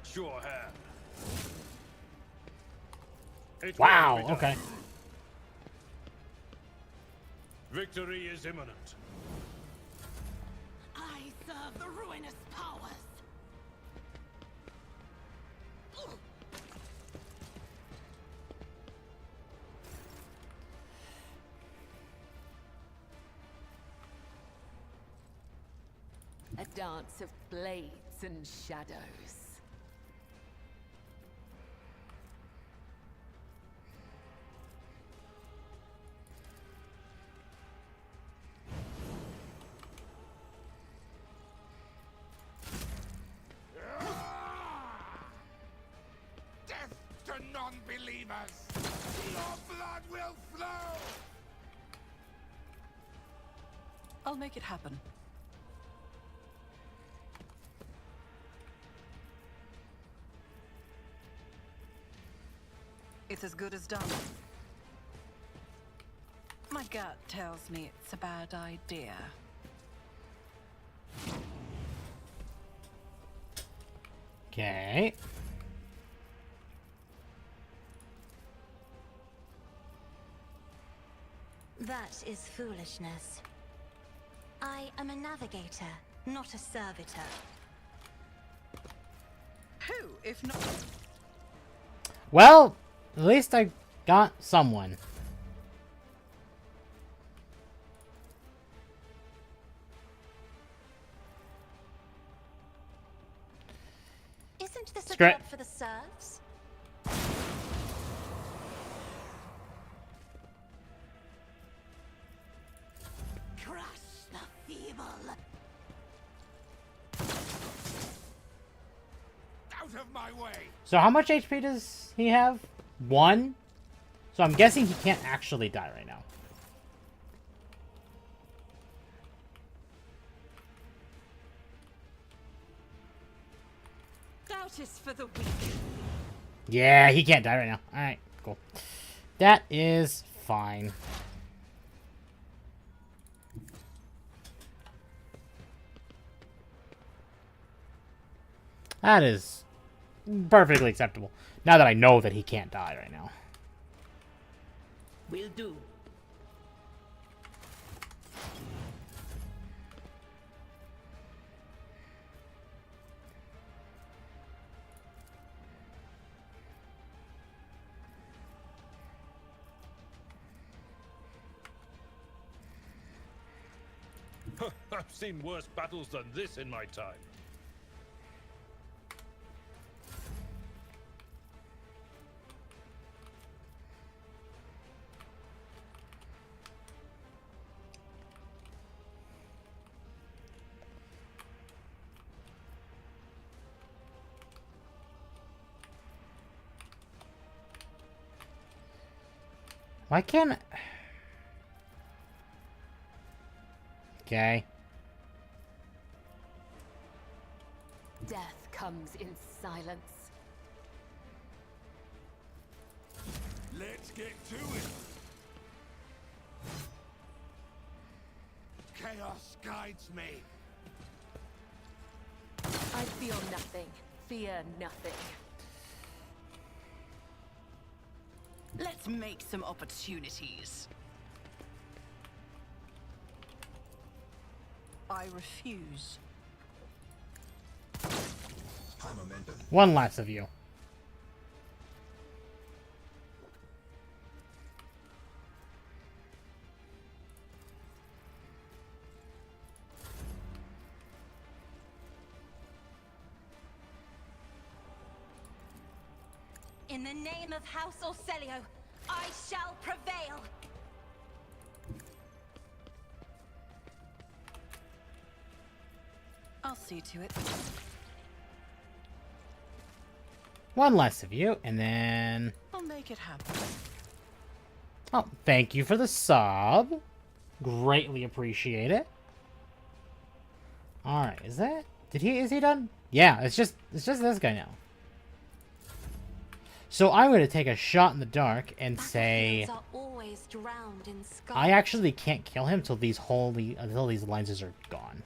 S6: sure hand. It will
S1: Wow,
S6: be done.
S1: okay.
S6: Victory is imminent.
S2: I serve the ruinous powers. A dance of blades and shadows.
S3: Death to non-believers! Your blood will flow!
S7: I'll make it happen. It's as good as done. My gut tells me it's a bad idea.
S1: Okay.
S4: That is foolishness. I am a navigator, not a servitor.
S7: Who, if not...
S1: Well, at least I got someone.
S4: Isn't this a
S1: Scra-
S4: job for the serfs?
S2: Crush the feeble.
S3: Out of my way!
S1: So how much HP does he have? 1? So I'm guessing he can't actually die right now.
S5: Doubt is for the weak.
S1: Yeah, he can't die right now. Alright, cool. That is fine. That is perfectly acceptable. Now that I know that he can't die right now.
S8: Will do.
S6: I've seen worse battles than this in my time.
S1: Why can't... Okay.
S2: Death comes in silence.
S3: Let's get to it. Chaos guides me.
S2: I feel nothing. Fear nothing.
S7: Let's make some opportunities. I refuse.
S1: One less of you.
S4: In the name of House Orselio, I shall prevail!
S7: I'll see to it.
S1: One less of you, and then...
S7: I'll make it happen.
S1: Oh, thank you for the sub. Greatly appreciate it. Alright, is he done? Yeah, it's just this guy now. So I'm going to take a shot in the dark and say...
S4: Are always drowned in sky.
S1: I actually can't kill him until these lenses are gone.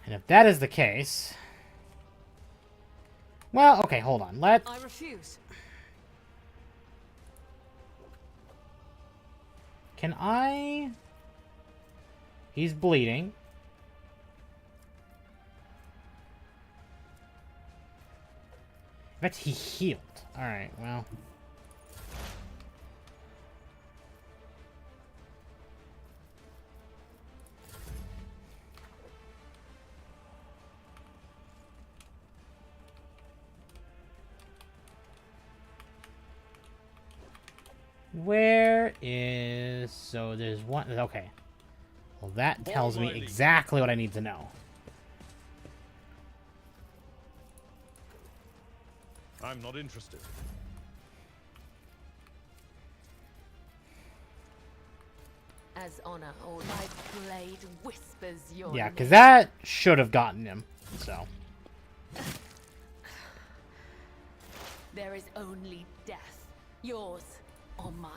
S1: And if that is the case... Well, okay, hold on.
S5: I refuse.
S1: Can I... He's bleeding. I bet he healed. Alright, well... Where is... So there's one... Okay. Well, that tells me exactly what I need to know.
S6: I'm not interested.
S2: As honor, all my blade whispers your
S1: Yeah,
S2: name.
S1: because that should have gotten him. So.
S2: There is only death, yours or mine.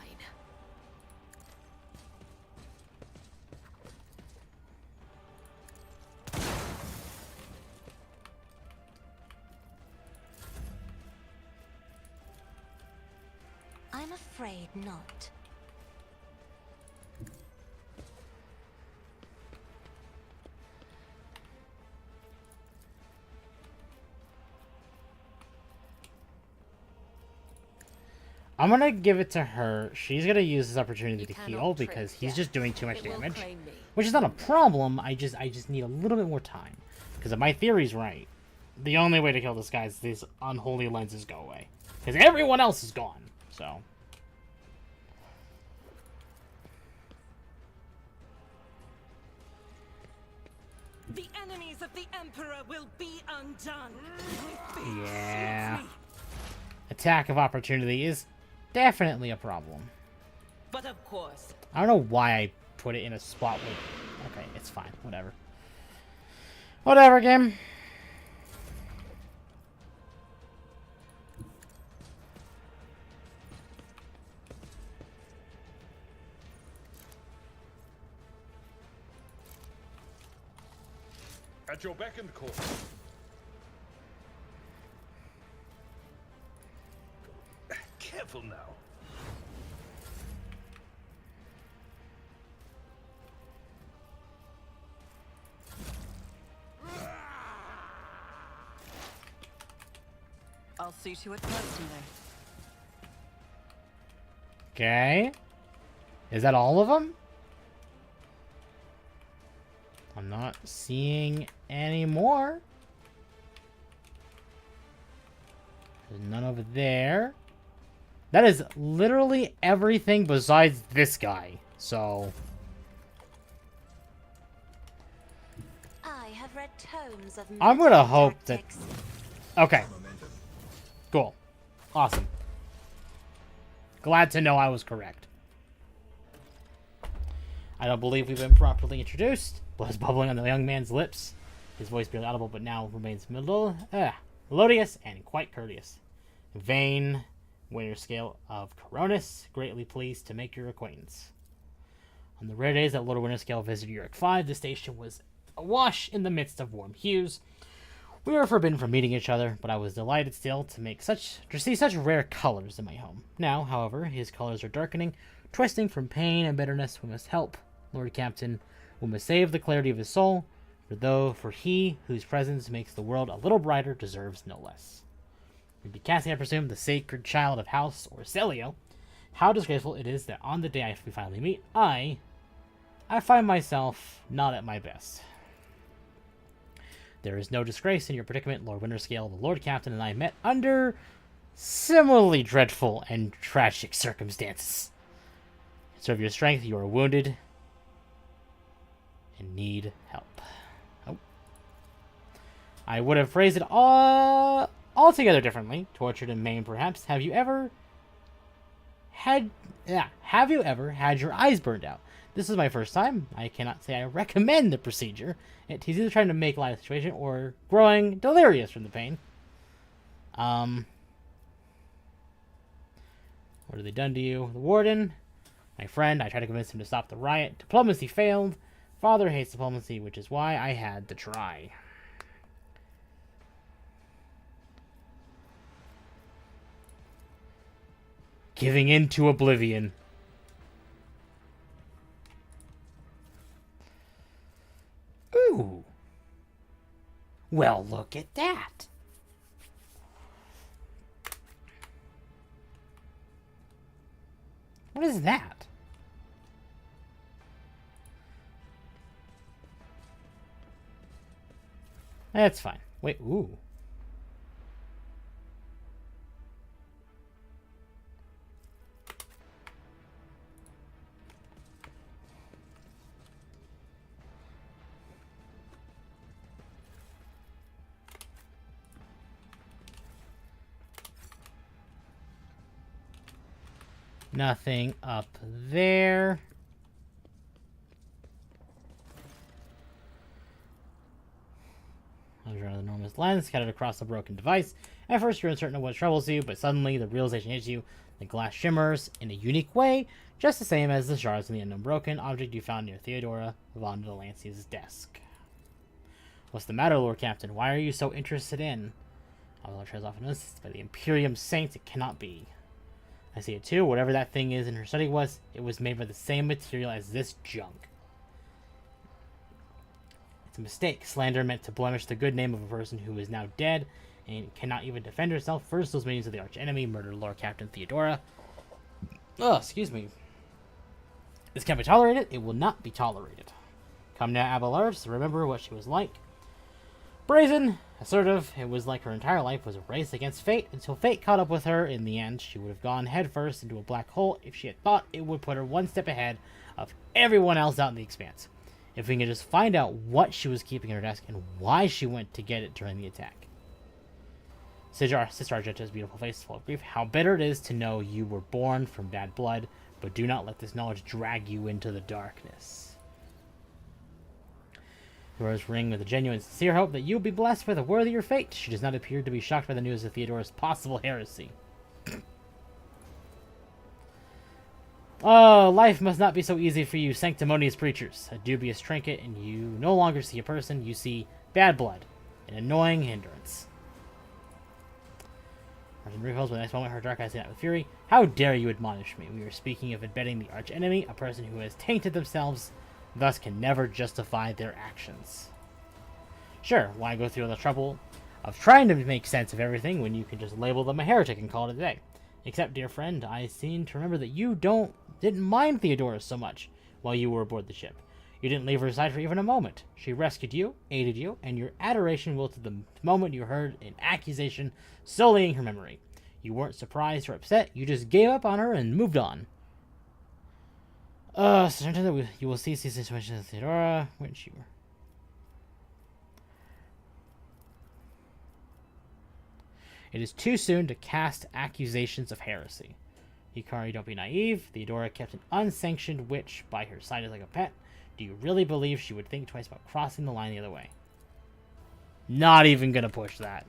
S4: I'm afraid not.
S1: I'm gonna give it to her. She's gonna use this opportunity to
S2: cannot
S1: heal
S2: trick
S1: because he's
S2: death.
S1: just doing too much
S2: It will
S1: damage.
S2: claim me.
S1: Which is not a problem. I just need a little bit more time. Because if my theory's right, the only way to kill this guy is these unholy lenses go away. Because everyone else is gone. So.
S5: The enemies of the Emperor will be undone.
S1: Yeah. Attack of opportunity is definitely a problem.
S8: But of course,
S1: I don't know why I put it in a spot with... Okay, it's fine. Whatever. Whatever, game.
S6: At your beck and call. Careful now.
S7: I'll see to it personally.
S1: Okay. Is that all of them? I'm not seeing any more. There's none over there. That is literally everything besides this guy. So...
S4: I have read tomes of
S1: I'm gonna hope that...
S4: tactics.
S1: Okay. Cool. Awesome. Glad to know I was correct. I don't believe we've been properly introduced. Blood is bubbling on the young man's lips. His voice barely audible, but now remains melodious and quite courteous. Vain, Winter Scale of Coronis, greatly pleased to make your acquaintance. On the rare days that Lord Winterscale visited Yurick 5, the station was awash in the midst of warm hues. We were forbidden from meeting each other, but I was delighted still to see such rare colors in my home. Now, however, his colors are darkening, twisting from pain and bitterness. We must help, Lord Captain. We must save the clarity of his soul, for he whose presence makes the world a little brighter deserves no less. We'd be casting, I presume, the sacred child of House Orselio. How disgraceful it is that on the day we finally meet, I find myself not at my best. There is no disgrace in your predicament, Lord Winterscale. The Lord Captain and I met under similarly dreadful and tragic circumstances. Serve your strength, you are wounded and need help. Oh. I would have phrased it altogether differently. Tortured and maimed, perhaps. Have you ever had your eyes burned out? This is my first time. I cannot say I recommend the procedure. He's either trying to make light of the situation or growing delirious from the pain. What have they done to you? The warden, my friend, I tried to convince him to stop the riot. Diplomacy failed. Father hates diplomacy, which is why I had to try. Giving in to oblivion. Ooh. Well, look at that. What is that? That's fine. Wait, ooh. Nothing up there. Under an enormous lens scattered across the broken device. At first you're uncertain of what troubles you, but suddenly the realization hits you. The glass shimmers in a unique way, just the same as the shards in the unknown broken object you found near Theodora von Delancey's desk. What's the matter, Lord Captain? Why are you so interested in? Although tries often noticed by the Imperium Saints, it cannot be. I see it too. Whatever that thing is in her study it was made by the same material as this junk. It's a mistake. Slander meant to blemish the good name of a person who is now dead and cannot even defend herself. First, those meetings of the archenemy murdered Lord Captain Theodora. Oh, excuse me. This can't be tolerated. It will not be tolerated. Come now, Abelard, so remember what she was like. Brazen, assertive, it was like her entire life was a race against fate, until fate caught up with her. In the end, she would have gone headfirst into a black hole if she had thought it would put her one step ahead of everyone else out in the expanse. If we can just find out what she was keeping in her desk and why she went to get it during the attack. Sister Argenta's beautiful face full of grief. How bitter it is to know you were born from bad blood, but do not let this knowledge drag you into the darkness. Dora's ring with a genuine, sincere hope that you will be blessed with a worthier fate. She does not appear to be shocked by the news of Theodora's possible heresy. Oh, life must not be so easy for you sanctimonious preachers. A dubious trinket, and you no longer see a person, you see bad blood. An annoying hindrance. Martin recoils with the next moment, her dark eyes lit up with fury. How dare you admonish me? We are speaking of embedding the archenemy, a person who has tainted themselves, thus can never justify their actions. Sure, why go through all the trouble of trying to make sense of everything when you can just label them a heretic and call it a day? Except, dear friend, I seem to remember that you didn't mind Theodora so much while you were aboard the ship. You didn't leave her side for even a moment. She rescued you, aided you, and your adoration wilted the moment you heard an accusation sullying her memory. You weren't surprised or upset, you just gave up on her and moved on. So you will see the situation of Theodora when she were. It is too soon to cast accusations of heresy. Hikari, don't be naive. Theodora kept an unsanctioned witch by her side as like a pet. Do you really believe she would think twice about crossing the line the other way? Not even gonna push that.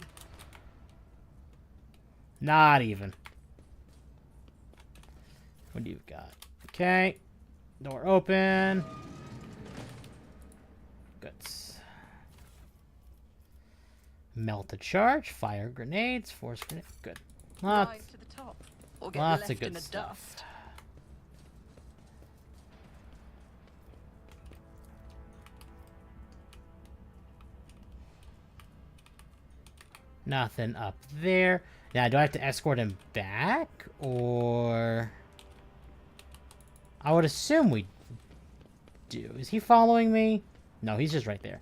S1: Not even. What do you got? Okay. Door open. Goods. Melted charge, fire grenades, force grenade. Good.
S7: Rise to the top, or get
S1: Lots
S7: left
S1: of good
S7: in the
S1: stuff.
S7: dust.
S1: Nothing up there. Now, do I have to escort him back? Or... I would assume we do. Is he following me? No, he's just right there.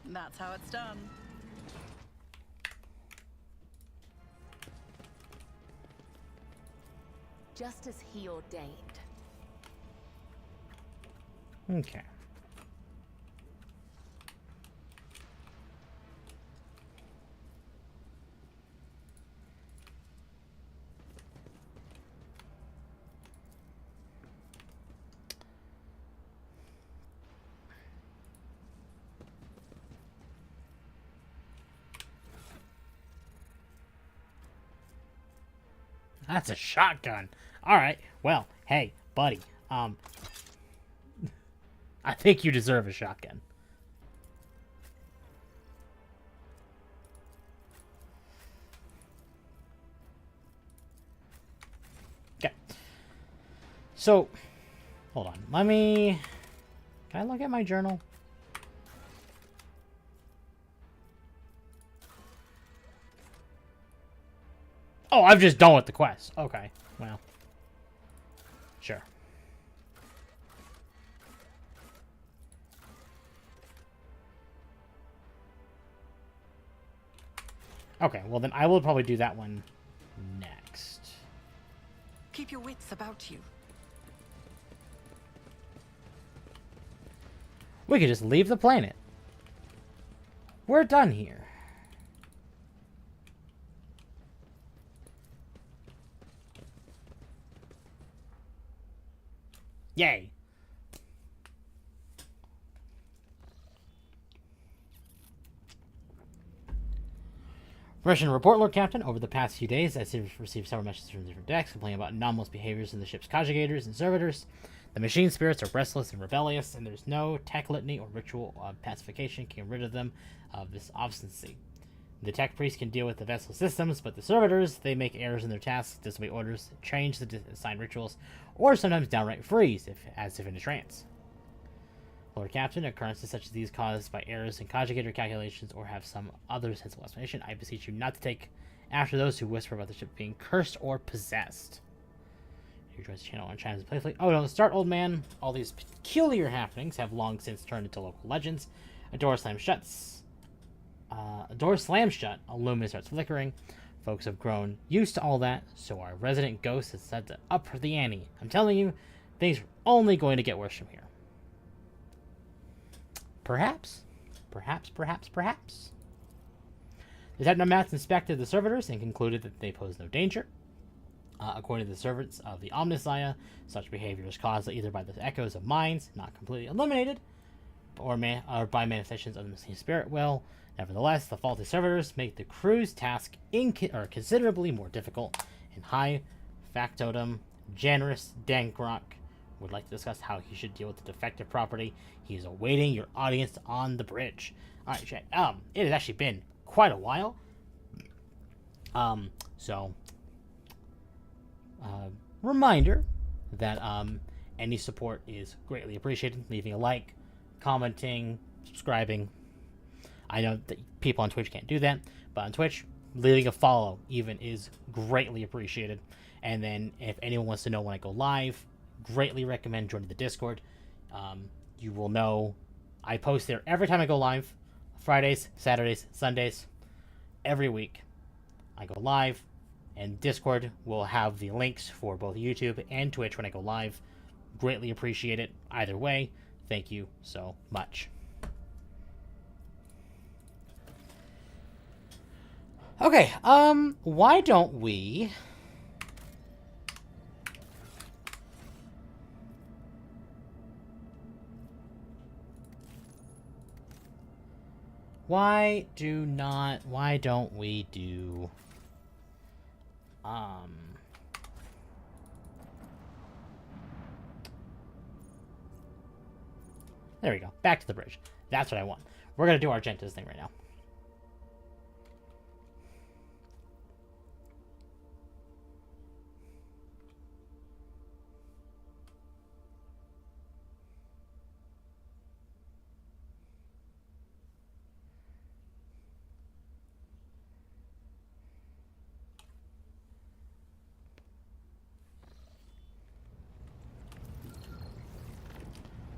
S7: That's how it's done.
S2: Just as he ordained.
S1: Okay. That's a shotgun. Alright, well, hey, buddy. I think you deserve a shotgun. Okay. So, hold on. Let me... Can I look at my journal? Oh, I'm just done with the quest. Okay, well. Sure. Okay, well then I will probably do that one next.
S7: Keep your wits about you.
S1: We could just leave the planet. We're done here. Yay. Russian report, Lord Captain. Over the past few days, I've received several messages from different decks complaining about anomalous behaviors in the ship's conjugators and servitors. The machine spirits are restless and rebellious, and there's no tech litany or ritual pacification can get rid of them of this obstinacy. The tech priests can deal with the vessel systems, but the servitors, they make errors in their tasks, disobey orders, change the assigned rituals, or sometimes downright freeze, as if in a trance. Lord Captain, occurrences such as these caused by errors in conjugator calculations or have some other sensible explanation, I beseech you not to take after those who whisper about the ship being cursed or possessed. You join the channel on China's playfully. Oh, don't start, old man. All these peculiar happenings have long since turned into local legends. A door slams shut, a lumen starts flickering. Folks have grown used to all that, so our resident ghost has set to up for the ante. I'm telling you, things are only going to get worse from here. Perhaps. The technomancer inspected the servitors and concluded that they pose no danger. According to the servants of the Omnissiah, such behavior is caused either by the echoes of minds, not completely eliminated, or by manifestations of the missing spirit will. Nevertheless, the faulty servitors make the crew's task considerably more difficult, and High Factotum Janus Dankrock would like to discuss how he should deal with the defective property. He is awaiting your audience on the bridge. Alright, chat. It has actually been quite a while. Reminder that any support is greatly appreciated. Leaving a like, commenting, subscribing. I know that people on Twitch can't do that, but on Twitch, leaving a follow even is greatly appreciated. And then if anyone wants to know when I go live, greatly recommend joining the Discord. You will know I post there every time I go live. Fridays, Saturdays, Sundays, every week. I go live, and Discord will have the links for both YouTube and Twitch when I go live. Greatly appreciate it either way. Thank you so much. Okay, why don't we... Why don't we do... There we go. Back to the bridge. That's what I want. We're going to do Argenta's thing right now.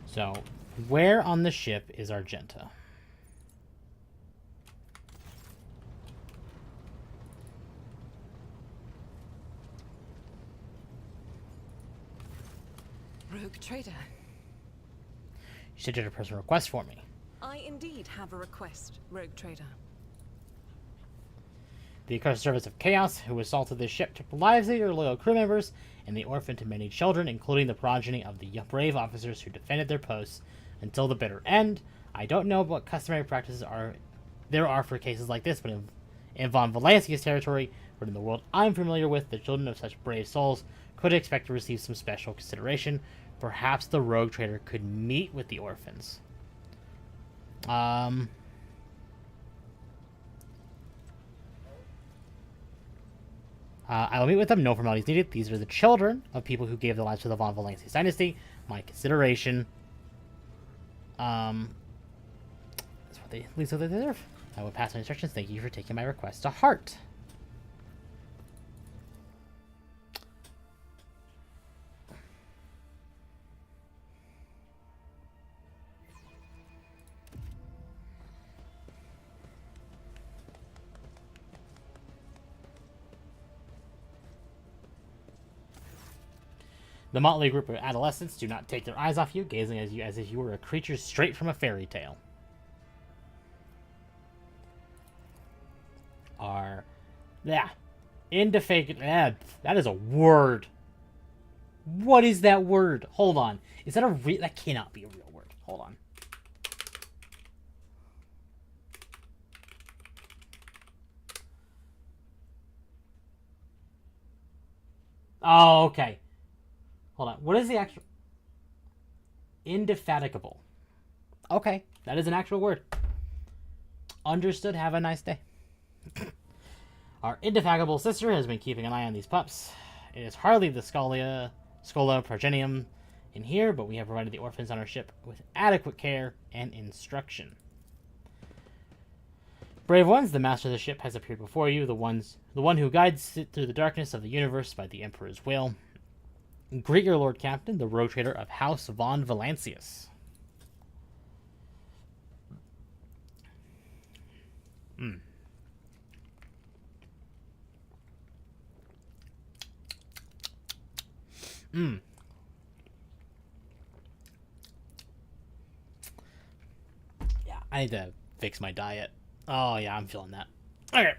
S1: So, where on the ship is Argenta?
S5: Rogue trader.
S1: You said you had a personal request for me.
S5: I indeed have a request, Rogue trader.
S1: The accursed service of Chaos, who assaulted this ship, took the lives of your loyal crew members and they orphaned many children, including the progeny of the brave officers who defended their posts until the bitter end. I don't know what customary practices there are for cases like this, but in Von Valancia's territory, but in the world I'm familiar with, the children of such brave souls could expect to receive some special consideration. Perhaps the rogue trader could meet with the orphans. I will meet with them. No formalities needed. These are the children of people who gave their lives to the Von Valancia's dynasty. My consideration. That's what they, at least what they deserve. I will pass my instructions. Thank you for taking my request to heart. The motley group of adolescents do not take their eyes off you, gazing at you as if you were a creature straight from a fairy tale. Indefatigable. That is a word. What is that word? Hold on. Is that that cannot be a real word. Hold on. Oh, okay. Hold on. What is the actual... Indefatigable. Okay. That is an actual word. Understood. Have a nice day. Our indefatigable sister has been keeping an eye on these pups. It is hardly the Schola Progenium in here, but we have provided the orphans on our ship with adequate care and instruction. Brave ones, the master of the ship has appeared before you, the one who guides it through the darkness of the universe by the Emperor's will. Greet your Lord Captain, the rogue trader of House Von Valancius. Yeah, I need to fix my diet. Oh, yeah, I'm feeling that. Okay.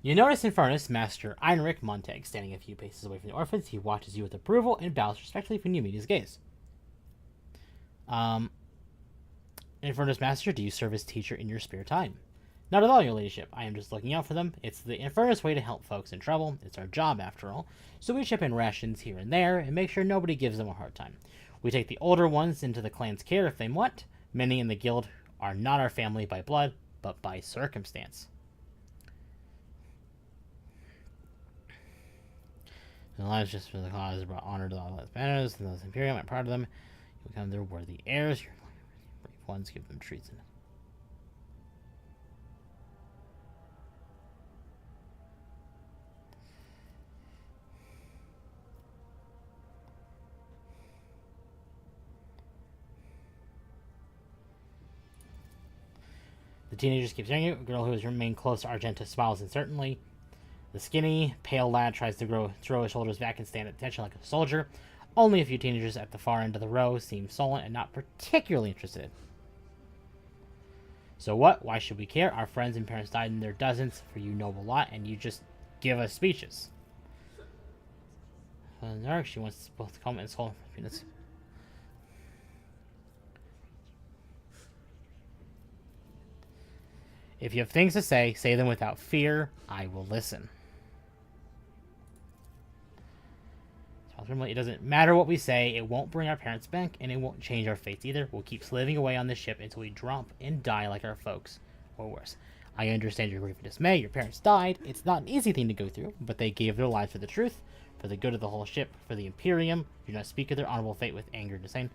S1: You notice Infernus, Master Heinrich Montag, standing a few paces away from the orphans. He watches you with approval and bows respectfully when you meet his gaze. Infernus Master, do you serve as teacher in your spare time? Not at all, your ladyship. I am just looking out for them. It's the Infernus way to help folks in trouble. It's our job, after all. So we ship in rations here and there and make sure nobody gives them a hard time. We take the older ones into the clan's care if they want. Many in the guild are not our family by blood, but by circumstance. The lives just for the cause brought honor to all that matters, and those Imperium, I'm proud of them. You become their worthy heirs. Your brave ones, give them treats. The teenagers keep staring at you. A girl who has remained close to Argenta smiles uncertainly. The skinny, pale lad tries to throw his shoulders back and stand at attention like a soldier. Only a few teenagers at the far end of the row seem sullen and not particularly interested. So what? Why should we care? Our friends and parents died in their dozens for you noble lot, and you just give us speeches. She wants us both to come and solve minutes. If you have things to say them without fear. I will listen. It doesn't matter what we say. It won't bring our parents back, and it won't change our fates either. We'll keep slaving away on this ship until we drop and die like our folks, or worse. I understand your grief and dismay. Your parents died. It's not an easy thing to go through, but they gave their lives for the truth, for the good of the whole ship, for the Imperium. Do not speak of their honorable fate with anger and disdain.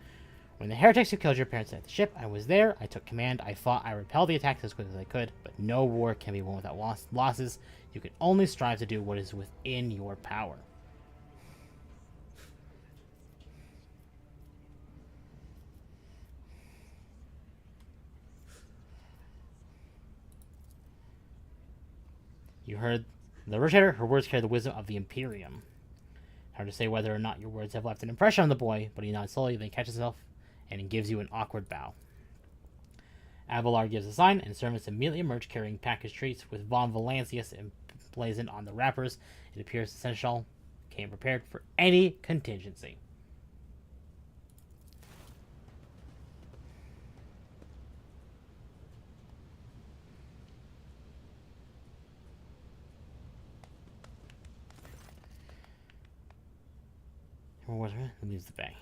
S1: When the heretics who killed your parents at the ship, I was there. I took command. I fought. I repelled the attacks as quickly as I could, but no war can be won without losses. You can only strive to do what is within your power. You heard the originator. Her words carry the wisdom of the Imperium. Hard to say whether or not your words have left an impression on the boy, but he nods slowly, then catches himself, and he gives you an awkward bow. Abelard gives a sign, and servants immediately emerge carrying packaged treats with Von Valancius emblazoned on the wrappers. It appears essential. Came prepared for any contingency. Leaves the bay.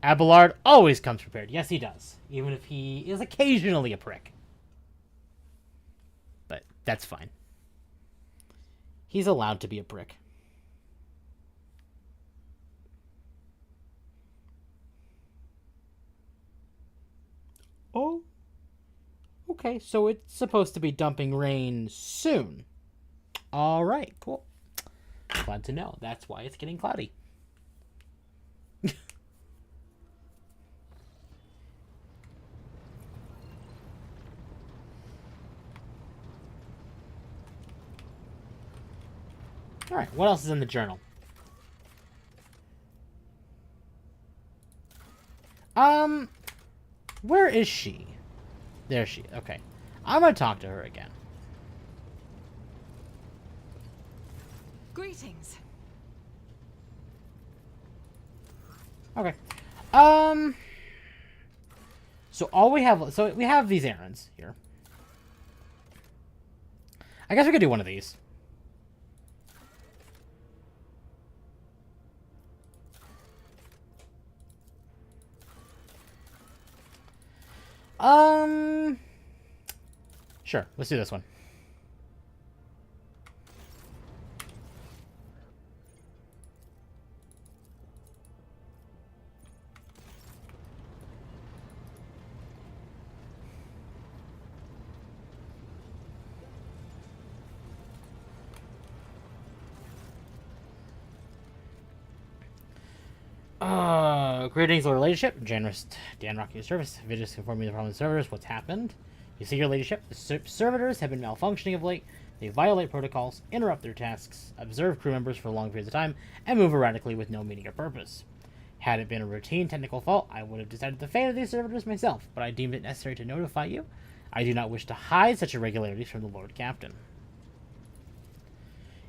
S1: Abelard always comes prepared. Yes, he does. Even if he is occasionally a prick. But that's fine. He's allowed to be a prick. Oh. Okay, so it's supposed to be dumping rain soon. All right, cool. Glad to know. That's why it's getting cloudy. All right, what else is in the journal? Where is she? There she is. Okay. I'm going to talk to her again.
S5: Greetings.
S1: Okay. So all we have... So we have these errands here. I guess we could do one of these. Sure, let's do this one. Greetings, Lord Ladyship. Generous Dan Rock, your service. Vigilus informing the problem of the servitors. What's happened? You see, your ladyship, the servitors have been malfunctioning of late. They violate protocols, interrupt their tasks, observe crew members for long periods of time, and move erratically with no meaning or purpose. Had it been a routine technical fault, I would have decided the fate of these servitors myself, but I deemed it necessary to notify you. I do not wish to hide such irregularities from the Lord Captain.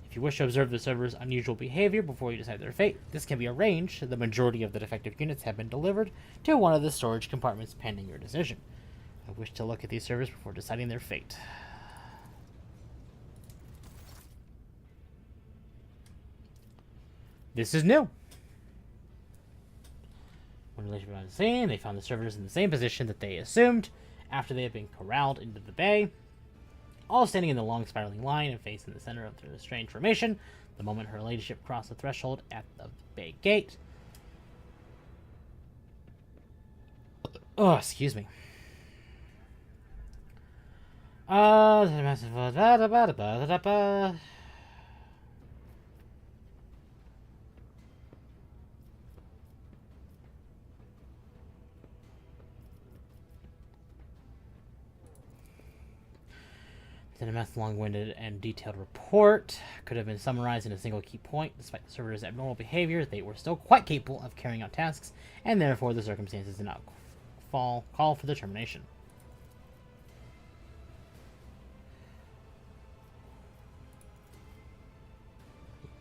S1: If you wish to observe the server's unusual behavior before you decide their fate, this can be arranged. The majority of the defective units have been delivered to one of the storage compartments pending your decision. I wish to look at these servers before deciding their fate. This is new. When relationship was seen, they found the servers in the same position that they assumed after they had been corralled into the bay. All standing in the long spiraling line and facing the center of the strange formation, the moment her ladyship crossed the threshold at the bay gate. Oh, excuse me. TempKitsemt's long-winded and detailed report could have been summarized in a single key point. Despite the servitors' abnormal behavior, they were still quite capable of carrying out tasks, and therefore the circumstances did not call for the termination.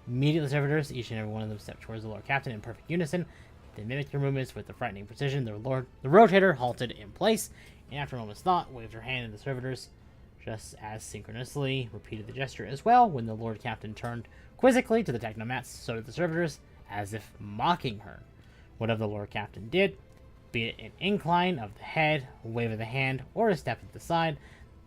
S1: Immediately, the servitors, each and every one of them, stepped towards the Lord Captain in perfect unison. They mimicked their movements with the frightening precision. The rotator halted in place, and after a moment's thought, waved her hand at the servitors, just as synchronously repeated the gesture as well. When the Lord Captain turned quizzically to the technomats, so did the servitors, as if mocking her. Whatever the Lord Captain did, be it an incline of the head, a wave of the hand, or a step to the side,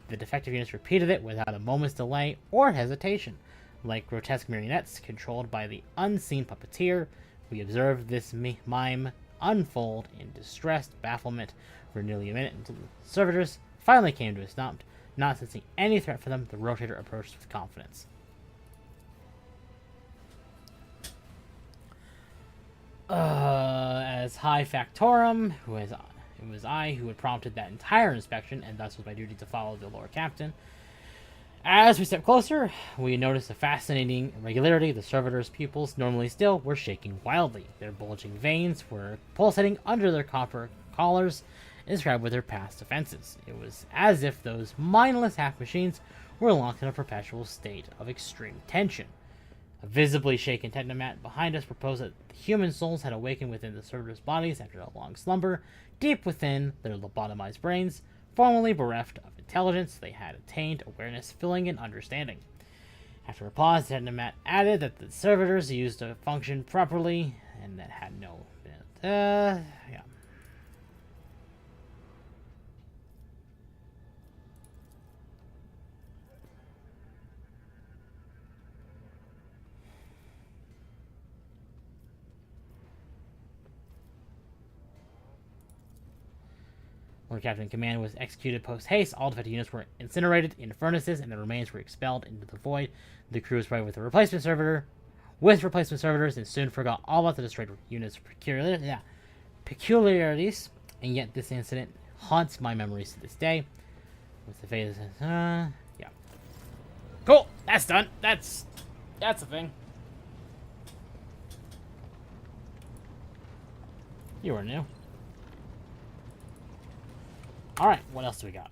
S1: the defective units repeated it without a moment's delay or hesitation. Like grotesque marionettes controlled by the unseen puppeteer, we observed this mime unfold in distressed bafflement for nearly a minute until the servitors finally came to a stop. Not sensing any threat for them, the rotator approached with confidence. As High Factorum, it was I who had prompted that entire inspection, and thus was my duty to follow the Lord Captain. As we stepped closer, we noticed a fascinating irregularity. The servitors' pupils, normally still, were shaking wildly. Their bulging veins were pulsating under their copper collars, inscribed with their past offenses. It was as if those mindless half-machines were locked in a perpetual state of extreme tension. A visibly shaken technomat behind us proposed that the human souls had awakened within the servitors' bodies after a long slumber. Deep within their lobotomized brains, formerly bereft of intelligence, they had attained awareness, feeling, and understanding. After a pause, the technomat added that the servitors used to function properly, and that had no... yeah. Lord Captain in command was executed post-haste. All defective units were incinerated in furnaces, and the remains were expelled into the void. The crew was provided with replacement servitors, and soon forgot all about the destroyed units' peculiarities. And yet this incident haunts my memories to this day. What's the fate of this? Yeah. Cool. That's done. That's a thing. You were new. Alright, what else do we got?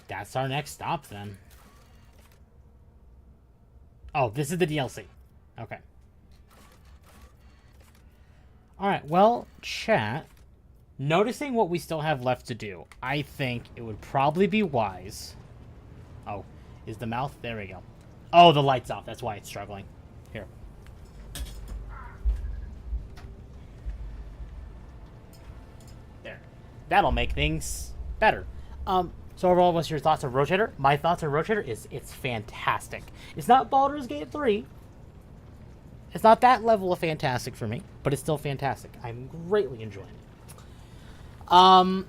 S1: That's our next stop, then. Oh, this is the DLC. Okay. Alright, well, chat, noticing what we still have left to do, I think it would probably be wise... Oh, is the mouth? There we go. Oh, the light's off. That's why it's struggling. Here. There. That'll make things better. So overall, what's your thoughts of Rotator? My thoughts on Rotator is it's fantastic. It's not Baldur's Gate 3. It's not that level of fantastic for me, but it's still fantastic. I'm greatly enjoying it.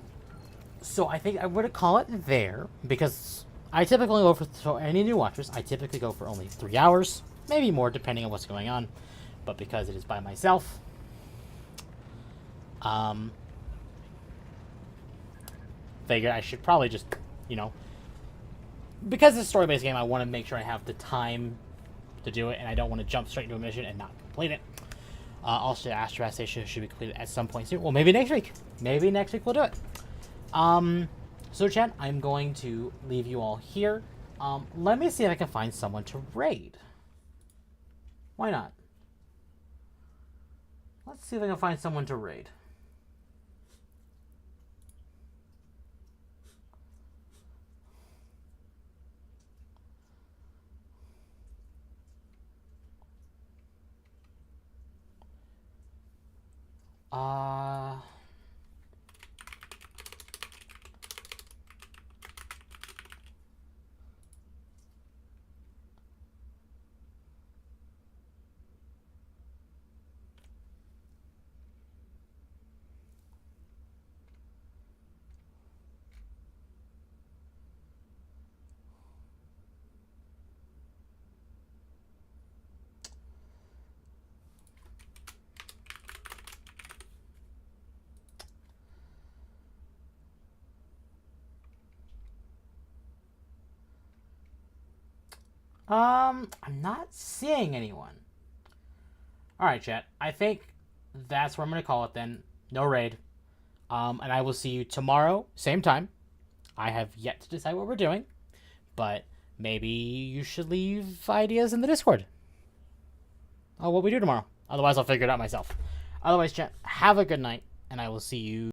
S1: So I think I'm going to call it there, because I typically go for any new watchers, I typically go for only 3 hours, maybe more depending on what's going on, but because it is by myself, figured I should probably just, because it's a story-based game, I want to make sure I have the time to do it, and I don't want to jump straight into a mission and not complete it. Also, Astro Station should be completed at some point soon. Well, maybe next week. Maybe next week we'll do it. So, chat, I'm going to leave you all here. Let me see if I can find someone to raid. Why not? Let's see if I can find someone to raid. I'm not seeing anyone. Alright, chat. I think that's where I'm going to call it then. No raid. And I will see you tomorrow, same time. I have yet to decide what we're doing, but maybe you should leave ideas in the Discord. Oh, what we do tomorrow. Otherwise, I'll figure it out myself. Otherwise, chat, have a good night, and I will see you